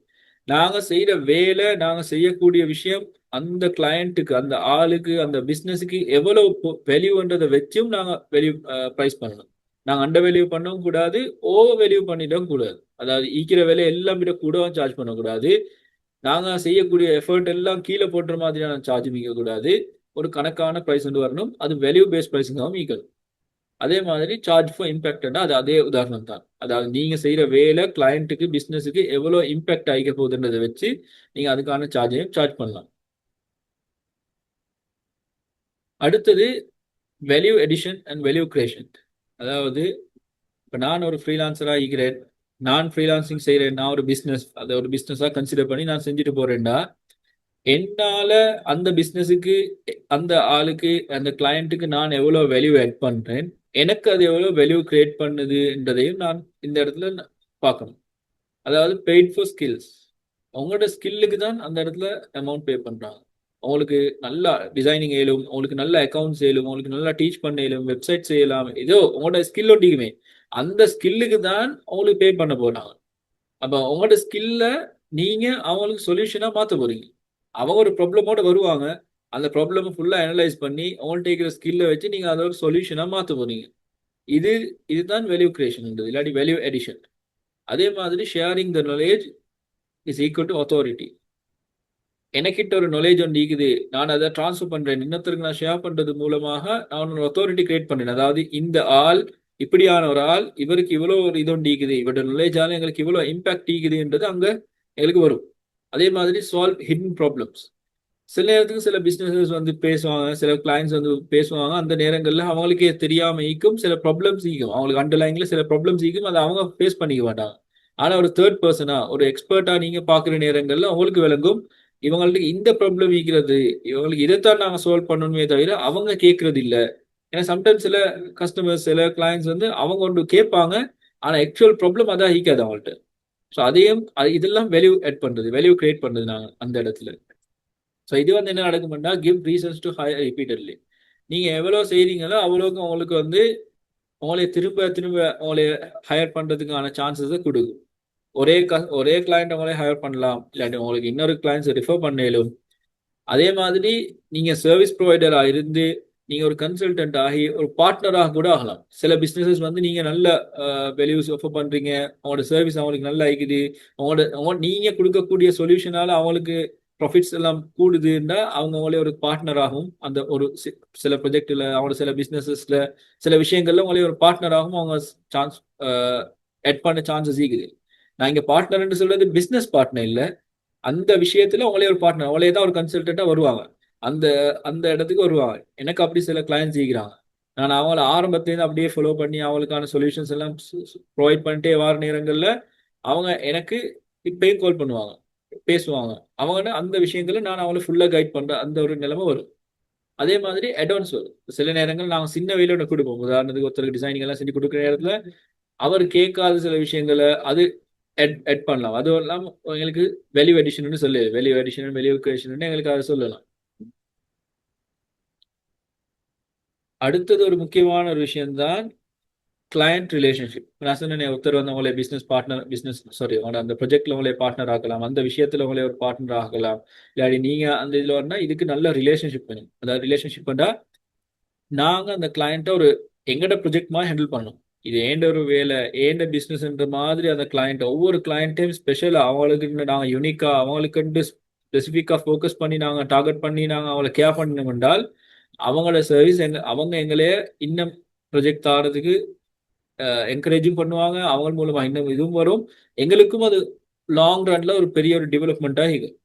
நாங்க செய்யற வேலை, நாங்க செய்யக்கூடிய விஷயம் அந்த கிளையண்ட்டுக்கு, அந்த ஆளுக்கு, அந்த பிசினஸுக்கு எவ்வளவு வேல்யூன்றதை வச்சும் நாங்க வேல்யூ ப்ரைஸ் பண்ணணும். நாங்க அண்டர் வேல்யூ பண்ணவும் கூடாது, ஓவர் வேல்யூ பண்ணிடவும் கூடாது. அதாவது ஈக்கிற வேலை எல்லாம் விட கூடவும் சார்ஜ் பண்ணக்கூடாது. நாங்க செய்யக்கூடிய எஃபர்ட் எல்லாம் கீழே போட்டுற மாதிரியான சார்ஜ் மிக கூடாது. ஒரு கணக்கான ப்ரைஸ் வந்து வரணும். அது வேல்யூ பேஸ்ட் ப்ரைஸிங்காகவும் ஈக்கணும். அதே மாதிரி சார்ஜ் ஃபார் இம்பாக்ட்னா அது அதே உதாரணம் தான். அதாவது நீங்க செய்யற வேலை கிளையண்ட்டுக்கு, பிசினஸுக்கு எவ்வளவு இம்பாக்ட் ஆகிக்க போகுதுன்றதை வச்சு நீங்க அதுக்கான சார்ஜையும் சார்ஜ் பண்ணலாம். அடுத்தது value edition and value creation. அதாவது இப்போ நான் ஒரு ஃப்ரீலான்சராக இருக்கிறேன், நான் ஃப்ரீலான்சிங் செய்கிறேன், நான் ஒரு பிஸ்னஸ், அதை ஒரு பிஸ்னஸாக கன்சிடர் பண்ணி நான் செஞ்சுட்டு போறேன்டா, என்னால அந்த பிஸ்னஸுக்கு, அந்த ஆளுக்கு, அந்த கிளையண்ட்டுக்கு நான் எவ்வளோ வேல்யூ ஆட் பண்றேன், எனக்கு அது எவ்வளோ வேல்யூ கிரியேட் பண்ணுதுன்றதையும் நான் இந்த இடத்துல பார்க்கணும். அதாவது பெய்ட் ஃபார் ஸ்கில்ஸ். உங்களோட ஸ்கில்லுக்கு தான் அந்த இடத்துல அமௌண்ட் பே பண்றாங்க. உங்களுக்கு நல்லா டிசைனிங் ஏலும், உங்களுக்கு நல்ல அக்கௌண்ட்ஸ் ஏலும், உங்களுக்கு நல்லா டீச் பண்ண ஏலும், வெப்சைட் செய்யலாம், ஏதோ உங்களோட ஸ்கில் ஒட்டிக்குமே, அந்த ஸ்கில்லுக்கு தான் அவங்களுக்கு பே பண்ண போறாங்க. அப்ப உங்களோட ஸ்கில்ல நீங்க அவங்களுக்கு சொல்யூஷனா மாத்த போறீங்க. அவங்க ஒரு ப்ராப்ளமோட வருவாங்க, அந்த ப்ராப்ளம் ஃபுல்லா அனலைஸ் பண்ணி அவங்கள்ட்ட இருக்கிற ஸ்கில்லை வச்சு நீங்க அதை ஒரு சொல்யூஷனா மாத்த போறீங்க. இது இதுதான் வேல்யூ கிரியேஷன், இல்லாட்டி வேல்யூ எடிஷன். அதே மாதிரி sharing the knowledge is equal to authority. எனக்கிட்ட ஒரு நாலேஜ் ஒன்று இருக்குது, நான் அதை டிரான்ஸ்ஃபர் பண்றேன், இன்னொருத்தருக்கு நான் ஷேர் பண்றது மூலமாக நான் ஒரு அத்தாரிட்டி கிரியேட் பண்ணேன். அதாவது இந்த ஆள் இப்படியான ஒரு ஆள், இவருக்கு இவ்வளோ ஒரு இது ஒன்று இருக்குது, இவரோட நாலேஜால எங்களுக்கு இவ்வளோ இம்பாக்ட் இருக்குதுன்றது அங்க எங்களுக்கு வரும். அதே மாதிரி சால்வ் ஹிடன் ப்ராப்ளம்ஸ். சில நேரத்துக்கு சில பிசினஸஸ் வந்து பேசுவாங்க, சில கிளைண்ட்ஸ் வந்து பேசுவாங்க, அந்த நேரங்களில் அவங்களுக்கே தெரியாம ஈக்கும் சில ப்ராப்ளம்ஸ் ஈக்கும், அவங்களுக்கு அண்டர்லைன்ல சில ப்ராப்ளம்ஸ் ஈக்கும், அதை அவங்க ஃபேஸ் பண்ணிக்க மாட்டாங்க. ஆனா ஒரு தேர்ட் பர்சனா, ஒரு எக்ஸ்பர்ட்டா நீங்க பாக்குற நேரங்கள்ல அவங்களுக்கு விளங்கும், இவங்களுக்கு இந்த ப்ராப்ளம் ஈக்கிறது, இவங்களுக்கு இதைத்தான் நாங்க சால்வ் பண்ணணுமே தவிர அவங்க கேட்கறது இல்ல. ஏன்னா சம்டைம்ஸ் சில கஸ்டமர்ஸ், சில கிளைண்ட்ஸ் வந்து அவங்க ஒன்று கேட்பாங்க, ஆனா ஆக்சுவல் ப்ராப்ளம் அதான் ஈக்காது அவங்கள்ட்ட. ஸோ அதையும் இதெல்லாம் வேல்யூ ஆட் பண்றது, வேல்யூ கிரியேட் பண்றது நாங்க அந்த இடத்துல. ஸோ இது வந்து என்ன நடக்கும்னா, give reasons to higher repeatedly. நீங்க எவ்வளவு செய்றீங்களோ அவ்வளோக்கு உங்களுக்கு வந்து உங்களை திரும்ப திரும்ப உங்களை ஹையர் பண்றதுக்கான சான்சஸை கொடுக்கும். ஒரே கிளைண்ட் உங்களே ஹையர் பண்ணலாம், இல்லாட்டி உங்களுக்கு இன்னொரு கிளைண்ட்ஸ் ரெஃபர் பண்ணலும். அதே மாதிரி நீங்க சர்வீஸ் ப்ரொவைடரா இருந்து நீங்க ஒரு கன்சல்டன்ட் ஆகி ஒரு பார்ட்னராக கூட ஆகலாம். சில பிசினஸஸ் வந்து நீங்க நல்ல வேல்யூஸ் ஆஃபர் பண்றீங்க, அவங்களோட சர்வீஸ் அவங்களுக்கு நல்லா இருக்குது, நீங்க கொடுக்கக்கூடிய சொல்யூஷனால அவங்களுக்கு ப்ராஃபிட்ஸ் எல்லாம் கூடுதுன்னா அவங்க அவங்களே ஒரு பார்ட்னராகவும் அந்த ஒரு சில ப்ரொஜெக்ட்ல, அவங்களோட சில பிசினஸஸ்ல, சில விஷயங்கள்ல உங்களே ஒரு பார்ட்னராகவும் அவங்க சான்ஸ் எட் பண்ண சான்சஸ் இருக்குது. நான் இங்க பார்ட்னர் சொல்றது பிசினஸ் பார்ட்னர் இல்ல, அந்த விஷயத்துல அவங்களே ஒரு பார்ட்னர், அவங்களே தான் ஒரு கன்சல்டண்டா வருவாங்க, அந்த அந்த இடத்துக்கு வருவாங்க. எனக்கு அப்படி சில கிளைண்ட்ஸ் இருக்கிறாங்க. நான் அவங்கள ஆரம்பத்திலேருந்து அப்படியே ஃபாலோ பண்ணி அவங்களுக்கான சொல்யூஷன்ஸ் எல்லாம் ப்ரொவைட் பண்ணிட்டே வர நேரங்கள்ல அவங்க எனக்கு இப்பயும் கால் பண்ணுவாங்க, பேசுவாங்க. அவங்க அந்த விஷயங்களை நான் அவங்களை ஃபுல்லா கைட் பண்றேன், அந்த ஒரு நிலைமை வரும். அதே மாதிரி அட்வான்ஸ் வரும். சில நேரங்கள் நாங்கள் சின்ன வேலையோட கொடுப்போம். உதாரணத்துக்கு ஒருத்தருக்கு டிசைனிங் எல்லாம் செஞ்சு கொடுக்குற நேரத்துல அவர் கேட்காத சில விஷயங்களை அது எட் பண்ணலாம். அதுவும் இல்லாமல் எங்களுக்கு வேல்யூ அடிஷன் சொல்லு, வேல்யூ அடிஷன், வேல்யூ கிரியேஷன் எங்களுக்கு அதை சொல்லலாம். அடுத்தது ஒரு முக்கியமான ஒரு விஷயம்தான் கிளையண்ட் ரிலேஷன்ஷிப். நான் சொன்னேன், ஒருத்தர் வந்து உங்களை பிசினஸ் பார்ட்னர், பிசினஸ் சாரி உங்களோட அந்த ப்ரொஜெக்ட்ல உங்களே பார்ட்னர் ஆக்கலாம், அந்த விஷயத்துல உங்களே ஒரு பார்ட்னர் ஆகலாம், இல்லாட்டி நீங்க அந்த இதுல வரனா இதுக்கு நல்ல ரிலேஷன்ஷிப் வேணும். அதாவது ரிலேஷன்ஷிப் பண்ணா நாங்க அந்த கிளையண்ட்டை ஒரு எங்கட ப்ரொஜெக்ட் மாதிரி ஹேண்டில் பண்ணணும். இது ஏண்ட ஒரு வேலை, ஏண்ட பிஸ்னஸ்ன்ற மாதிரி அந்த கிளையண்ட், ஒவ்வொரு கிளையண்ட்டையும் ஸ்பெஷல் அவங்களுக்கு நாங்கள் யூனிக்கா அவங்களுக்கு ஸ்பெசிஃபிக்காக ஃபோக்கஸ் பண்ணி நாங்கள் டார்கெட் பண்ணி நாங்கள் அவங்களை கேர் பண்ணணும் என்றால் அவங்களோட சர்வீஸ் அவங்க எங்களே இன்னும் ப்ரொஜெக்ட் ஆகிறதுக்கு என்கரேஜும் பண்ணுவாங்க. அவங்க மூலமா இன்னும் இதுவும் வரும், எங்களுக்கும் அது லாங் ரன்ல ஒரு பெரிய ஒரு டெவலப்மெண்ட்டாக இருக்கும்.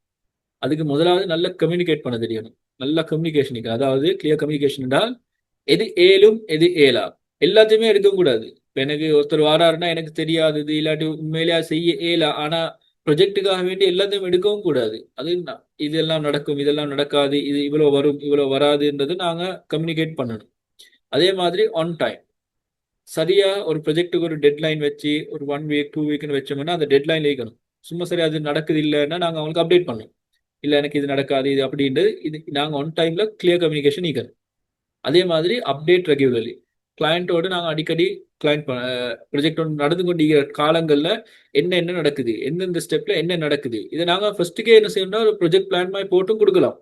அதுக்கு முதலாவது நல்ல கம்யூனிகேட் பண்ண தெரியணும். நல்ல கம்யூனிகேஷனுக்கு, அதாவது கிளியர் கம்யூனிகேஷன் என்றால் எது ஏலும் எது ஏலா எல்லாத்தையுமே எடுக்க கூடாது. இப்ப எனக்கு ஒருத்தர் வாராருன்னா எனக்கு தெரியாது இது, இல்லாட்டி உண்மையிலேயே செய்ய ஏலா, ஆனா ப்ரொஜெக்ட்டுக்காக வேண்டி எல்லாத்தையும் எடுக்கவும் கூடாது. அது இதெல்லாம் நடக்கும், இதெல்லாம் நடக்காது, இது இவ்வளோ வரும், இவ்வளோ வராதுன்றது நாங்க கம்யூனிகேட் பண்ணணும். அதே மாதிரி ஆன் டைம். சரியா ஒரு ப்ரொஜெக்ட்டுக்கு ஒரு டெட்லைன் வச்சு ஒரு 1 வீக், 2 வீக்ன்னு வச்சோம்னா, அந்த டெட்லைன்ல இருக்கணும். சும்மா சரி அது நடக்குது இல்லன்னா, நாங்க அவங்களுக்கு அப்டேட் பண்ணணும். இல்ல எனக்கு இது நடக்காது, இது அப்படின்றது இது நாங்க ஆன் டைம்ல கிளியர் கம்யூனிகேஷன் இருக்கணும். அதே மாதிரி அப்டேட் ரெகுலர்லி. கிளையண்ட்டோட நாங்க அடிக்கடி கிளையண்ட் ப்ரொஜெக்ட் ஒன்று நடந்து கொண்டிருக்கிற காலங்கள்ல என்ன நடக்குது, எந்தெந்த ஸ்டெப்ல என்ன நடக்குது, இதை நாங்க ஃபர்ஸ்ட்டுக்கே என்ன செய்யணும்னா ஒரு ப்ரொஜெக்ட் பிளான் மாதிரி போட்டும் கொடுக்கலாம்.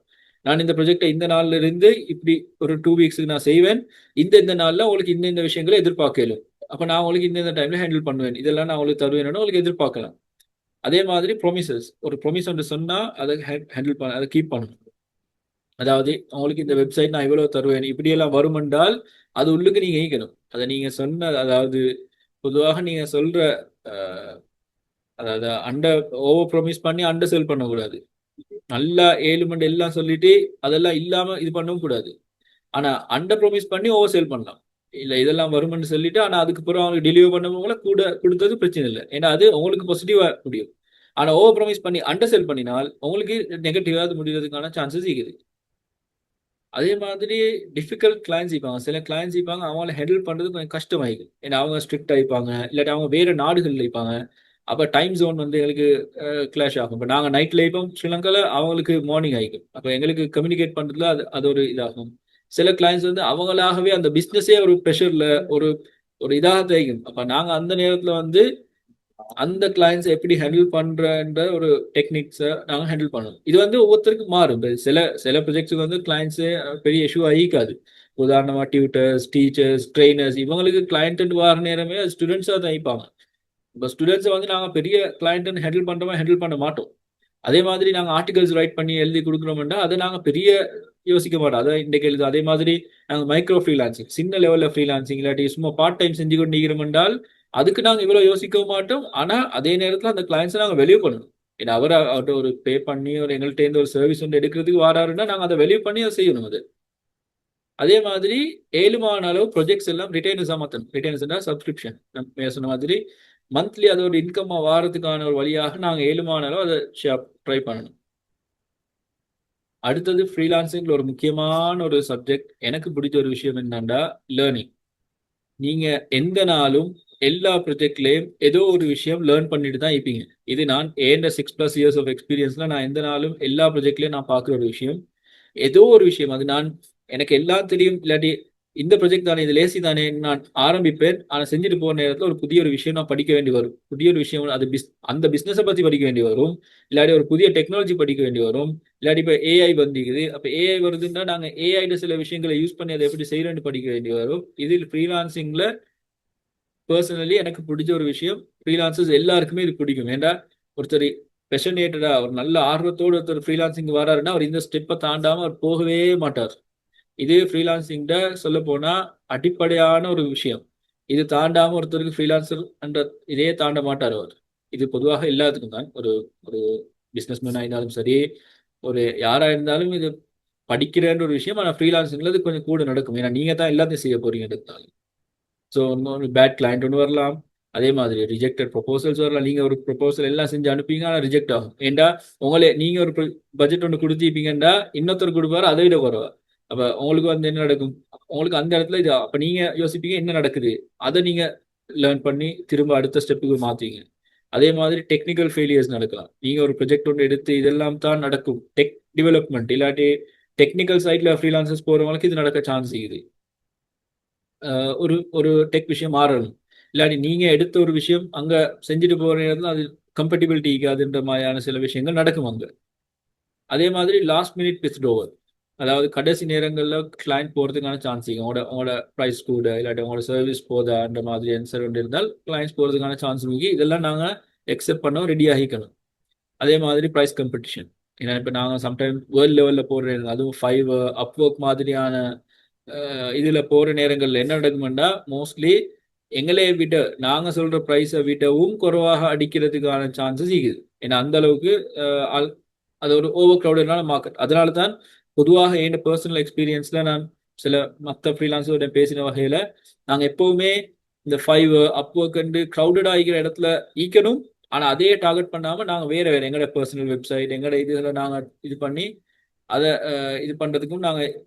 நான் இந்த ப்ரொஜெக்டை இந்த நாள்ல இருந்து இப்படி ஒரு 2 வீக்ஸ்க்கு நான் செய்வேன். இந்த நாள்ல உங்களுக்கு இந்த விஷயங்களை எதிர்பார்க்கலும். அப்ப நான் உங்களுக்கு இந்த டைம்ல ஹேண்டில் பண்ணுவேன். இதெல்லாம் நான் உங்களுக்கு தருவேன்னு உங்களுக்கு எதிர்பார்க்கலாம். அதே மாதிரி ப்ரொமிசஸ். ஒரு ப்ரொமிஸ் ஒன்று சொன்னா அதை ஹேண்டில் பண்ண அதை கீப் பண்ணணும். அதாவது உங்களுக்கு இந்த வெப்சைட் நான் இவ்வளவு தருவேன் இப்படியெல்லாம் வரும் என்றால் அது உள்ளுக்கு நீங்க ஈக்கணும். அதை நீங்க சொன்ன அதாவது பொதுவாக நீங்க சொல்ற அஹ், அதாவது ஓவர் ப்ரொமிஸ் பண்ணி அண்டர் செல் பண்ணக்கூடாது. நல்லா 7 மணி எல்லாம் சொல்லிட்டு அதெல்லாம் இல்லாம இது பண்ணவும் கூடாது. ஆனா அண்டர் ப்ரொமிஸ் பண்ணி ஓவர் சேல் பண்ணலாம். இல்ல இதெல்லாம் வரும்னு சொல்லிட்டு ஆனா அதுக்கு பிறகு அவங்களுக்கு டெலிவர் பண்ணவங்கள கூட கொடுத்தது பிரச்சனை இல்லை, ஏன்னா அது உங்களுக்கு பாசிட்டிவா முடியும். ஆனா ஓவர் ப்ராமிஸ் பண்ணி அண்டர் செல் பண்ணினால் உங்களுக்கு நெகட்டிவா அது முடியறதுக்கான சான்சஸ் இருக்குது. அதே மாதிரி டிஃபிகல்ட் கிளைண்ட்ஸ் இருப்பாங்க, சில கிளைண்ட்ஸ் இருப்பாங்க அவங்கள ஹேண்டில் பண்றது கொஞ்சம் கஷ்டமாயிடும். ஏன்னா அவங்க ஸ்ட்ரிக்ட் ஆயிப்பாங்க, இல்லாட்டி அவங்க வேற நாடுகள்ல இருப்பாங்க. அப்ப டைம் ஜோன் வந்து எங்களுக்கு கிளாஷ் ஆகும். இப்போ நாங்க நைட்ல இருப்போம் ஸ்ரீலங்கால, அவங்களுக்கு மார்னிங் ஆகிக்கும். அப்ப எங்களுக்கு கம்யூனிகேட் பண்றதுல அது ஒரு இதாகும். சில கிளைண்ட்ஸ் வந்து அவங்களாகவே அந்த பிசினஸே ஒரு ப்ரெஷர்ல ஒரு ஒரு இதாக தெரியும். அப்ப நாங்க அந்த நேரத்துல வந்து அந்த கிளைண்ட்ஸ் எப்படி ஹேண்டில் பண்றன்ற ஒரு டெக்னிக்ஸை நாங்கள் ஹேண்டில் பண்ணணும். இது வந்து ஒவ்வொருத்தருக்கும் மாறும். இப்ப சில சில ப்ரொஜெக்ட்ஸுக்கு வந்து கிளைண்ட்ஸு பெரிய இஷ்யூ ஆகிக்காது. உதாரணமா டியூட்டர்ஸ், டீச்சர்ஸ், ட்ரெயினர்ஸ் இவங்களுக்கு கிளைண்ட் வர நேரமே ஸ்டூடெண்ட்ஸாக தான் இருப்பாங்க. இப்போ ஸ்டூடெண்ட்ஸை வந்து நாங்கள் பெரிய கிளைண்ட்னு ஹேண்டில் பண்ணுறோமா ஹேண்டில் பண்ண மாட்டோம். அதே மாதிரி நாங்கள் ஆர்டிகல்ஸ் ரைட் பண்ணி எழுதி கொடுக்குறோம்னா அதை நாங்கள் பெரிய யோசிக்க மாட்டோம். அதை இன்றைக்கு எழுது. அதே மாதிரி நாங்கள் மைக்ரோ ஃப்ரீலான்சிங், சின்ன லெவலில் ஃப்ரீலான்சிங் இல்லாட்டி சும்மா பார்ட் டைம் செஞ்சு கொண்டு இருக்கிறோம் என்றால் அதுக்கு நாங்கள் இவ்வளோ யோசிக்கவும் மாட்டோம். ஆனால் அதே நேரத்தில் அந்த கிளைண்ட்ஸை நாங்கள் வெளியே பண்ணணும். ஏன்னா அவர்கிட்ட ஒரு பே பண்ணி ஒரு எங்கள்கிட்ட இருந்து ஒரு சர்வீஸ் வந்து எடுக்கிறதுக்கு வராருன்னா நாங்கள் அதை வெளியே பண்ணி அதை செய்யணும். அது அதே மாதிரி 7மான அளவு ப்ரொஜெக்ட்ஸ் எல்லாம் ரிட்டைனர்ஸாக மாற்றணும். ரிட்டைனர்ஸ்னா சப்ஸ்கிரிப்ஷன். நம்ம சொன்ன மாதிரி மந்த்லி அதோட இன்கம் வாரத்துக்கான ஒரு வழியாக நாங்கள் 7மான அளவு அதை ட்ரை பண்ணணும். அடுத்தது ஃப்ரீலான்சிங்ல ஒரு முக்கியமான ஒரு சப்ஜெக்ட் எனக்கு பிடிச்ச ஒரு விஷயம் என்னன்னா லேர்னிங். நீங்க எந்த நாளும் எல்லா ப்ரொஜெக்ட்லயும் ஏதோ ஒரு விஷயம் லேர்ன் பண்ணிட்டு தான் இருப்பீங்க. இது நான் ஏண்ட 6+ இயர்ஸ் ஆஃப் எக்ஸ்பீரியன்ஸ்ல நான் எந்த நாளும் எல்லா ப்ரொஜெக்ட்லயும் நான் பார்க்குற ஒரு விஷயம். ஏதோ ஒரு விஷயம் அது நான் எனக்கு எல்லாம் தெரியும் இல்லாட்டி இந்த ப்ரொஜெக்ட் தானே இது லேசி தானே நான் ஆரம்பிப்பேன். ஆனால் செஞ்சுட்டு போகிற நேரத்தில் ஒரு புதிய ஒரு விஷயம் நான் படிக்க வேண்டி வரும். புதிய ஒரு விஷயம் அது அந்த பிஸ்னஸை பற்றி படிக்க வேண்டி வரும். இல்லாட்டி ஒரு புதிய டெக்னாலஜி படிக்க வேண்டி வரும். இல்லாட்டி இப்போ ஏஐ வந்துக்குது. அப்போ ஏஐ வருதுன்னா நாங்கள் ஏஐல சில விஷயங்களை யூஸ் பண்ணி அதை எப்படி செய்யறோன்னு படிக்க வேண்டி வரும். இதில் ஃப்ரீலான்சிங்ல பர்சனலி எனக்கு பிடிச்ச ஒரு விஷயம், ஃப்ரீலான்சர்ஸ் எல்லாருக்குமே இது பிடிக்கும். ஏன்டா ஒருத்தர் பெஷனேட்டடா ஒரு நல்ல ஆர்வத்தோடு ஒருத்தர் ஃப்ரீலான்சிங் வராருன்னா அவர் இந்த ஸ்டெப்பை தாண்டாம அவர் போகவே மாட்டார். இது ஃப்ரீலான்சிங்ட சொல்ல போனா அடிப்படையான ஒரு விஷயம். இது தாண்டாம ஒருத்தருக்கு ஃப்ரீலான்சர் என்ற இதே தாண்ட மாட்டார் அவர். இது பொதுவாக எல்லாத்துக்கும் தான். ஒரு ஒரு பிசினஸ் மேனா இருந்தாலும் சரி, ஒரு யாரா இருந்தாலும் இது படிக்கிறன்ற ஒரு விஷயம். ஆனால் ஃப்ரீலான்சிங்ல இது கொஞ்சம் கூட நடக்கும். ஏன்னா நீங்க தான் எல்லாத்தையும் செய்ய போறீங்க. ஸோ இன்னொரு பேட் கிளைண்ட் ஒன்று வரலாம். அதே மாதிரி ரிஜெக்டட் ப்ரொபோசல்ஸ் வரலாம். நீங்கள் ஒரு ப்ரொபோசல் எல்லாம் செஞ்சு அனுப்பிங்க, ஆனால் ரிஜெக்ட் ஆகும். ஏண்டா உங்களே நீங்கள் ஒரு பட்ஜெட் ஒன்று கொடுத்திருப்பீங்கன்னா இன்னொருத்தர் கொடுப்பாரு அதை விட குறவா. அப்போ உங்களுக்கு வந்து என்ன நடக்கும், உங்களுக்கு அந்த இடத்துல இது அப்போ நீங்கள் யோசிப்பீங்க என்ன நடக்குது, அதை நீங்கள் லேர்ன் பண்ணி திரும்ப அடுத்த ஸ்டெப்புக்கு மாற்றுவீங்க. அதே மாதிரி டெக்னிக்கல் ஃபெயிலியர்ஸ் நடக்கலாம். நீங்கள் ஒரு ப்ரொஜெக்ட் ஒன்று எடுத்து இதெல்லாம் தான் நடக்கும். டெக் டெவலப்மெண்ட் இல்லாட்டி டெக்னிக்கல் சைட்ல ஃப்ரீலான்சர்ஸ் போகிறவங்களுக்கு இது நடக்க சான்ஸ் இருக்குது. ஒரு ஒரு டெக் விஷயம் மாறணும். இல்லாட்டி நீங்க எடுத்த ஒரு விஷயம் அங்க செஞ்சுட்டு போற நேரத்தில் அது கம்பேட்டிபிலிட்டி அதுன்ற மாதிரியான சில விஷயங்கள் நடக்கும் அங்க. அதே மாதிரி லாஸ்ட் மினிட் பிஸ்ட் ஓவர், அதாவது கடைசி நேரங்களில் கிளைண்ட் போகிறதுக்கான சான்ஸ் இருக்கு. உங்களோட ப்ரைஸ் கூட இல்லாட்டி உங்களோட சர்வீஸ் போதான்ற மாதிரி ஆன்சர் இருந்தால் கிளைண்ட்ஸ் போகிறதுக்கான சான்ஸ் இருக்கு. இதெல்லாம் நாங்கள் எக்ஸெப்ட் பண்ண ரெடி ஆகிக்கணும். அதே மாதிரி ப்ரைஸ் காம்படிஷன். ஏன்னா இப்போ நாங்கள் சம்டைம் வேர்ல்டு லெவலில் போடுற அதுவும் அப்வொர்க் மாதிரியான இதில் போகிற நேரங்களில் என்ன நடக்குமெண்டா மோஸ்ட்லி எங்களை விட நாங்கள் சொல்கிற ப்ரைஸை விடவும் குறைவாக அடிக்கிறதுக்கான சான்சஸ் இருக்குது. ஏன்னா அந்த அளவுக்கு அது ஒரு ஓவர் க்ரௌடடான மார்க்கெட். அதனால தான் பொதுவாக என் பர்சனல் எக்ஸ்பீரியன்ஸில் நான் சில மற்ற ஃப்ரீலான்ஸோட பேசின வகையில் நாங்கள் எப்போவுமே இந்த அப்வொர்க் க்ரௌடட் ஆகிக்கிற இடத்துல ஈக்கணும். ஆனா அதே டார்கெட் பண்ணாம நாங்க வேற வேற எங்களோட பர்சனல் வெப்சைட் எங்களோட இதுல நாங்க இது பண்ணி அதை இது பண்றதுக்கும் நாங்க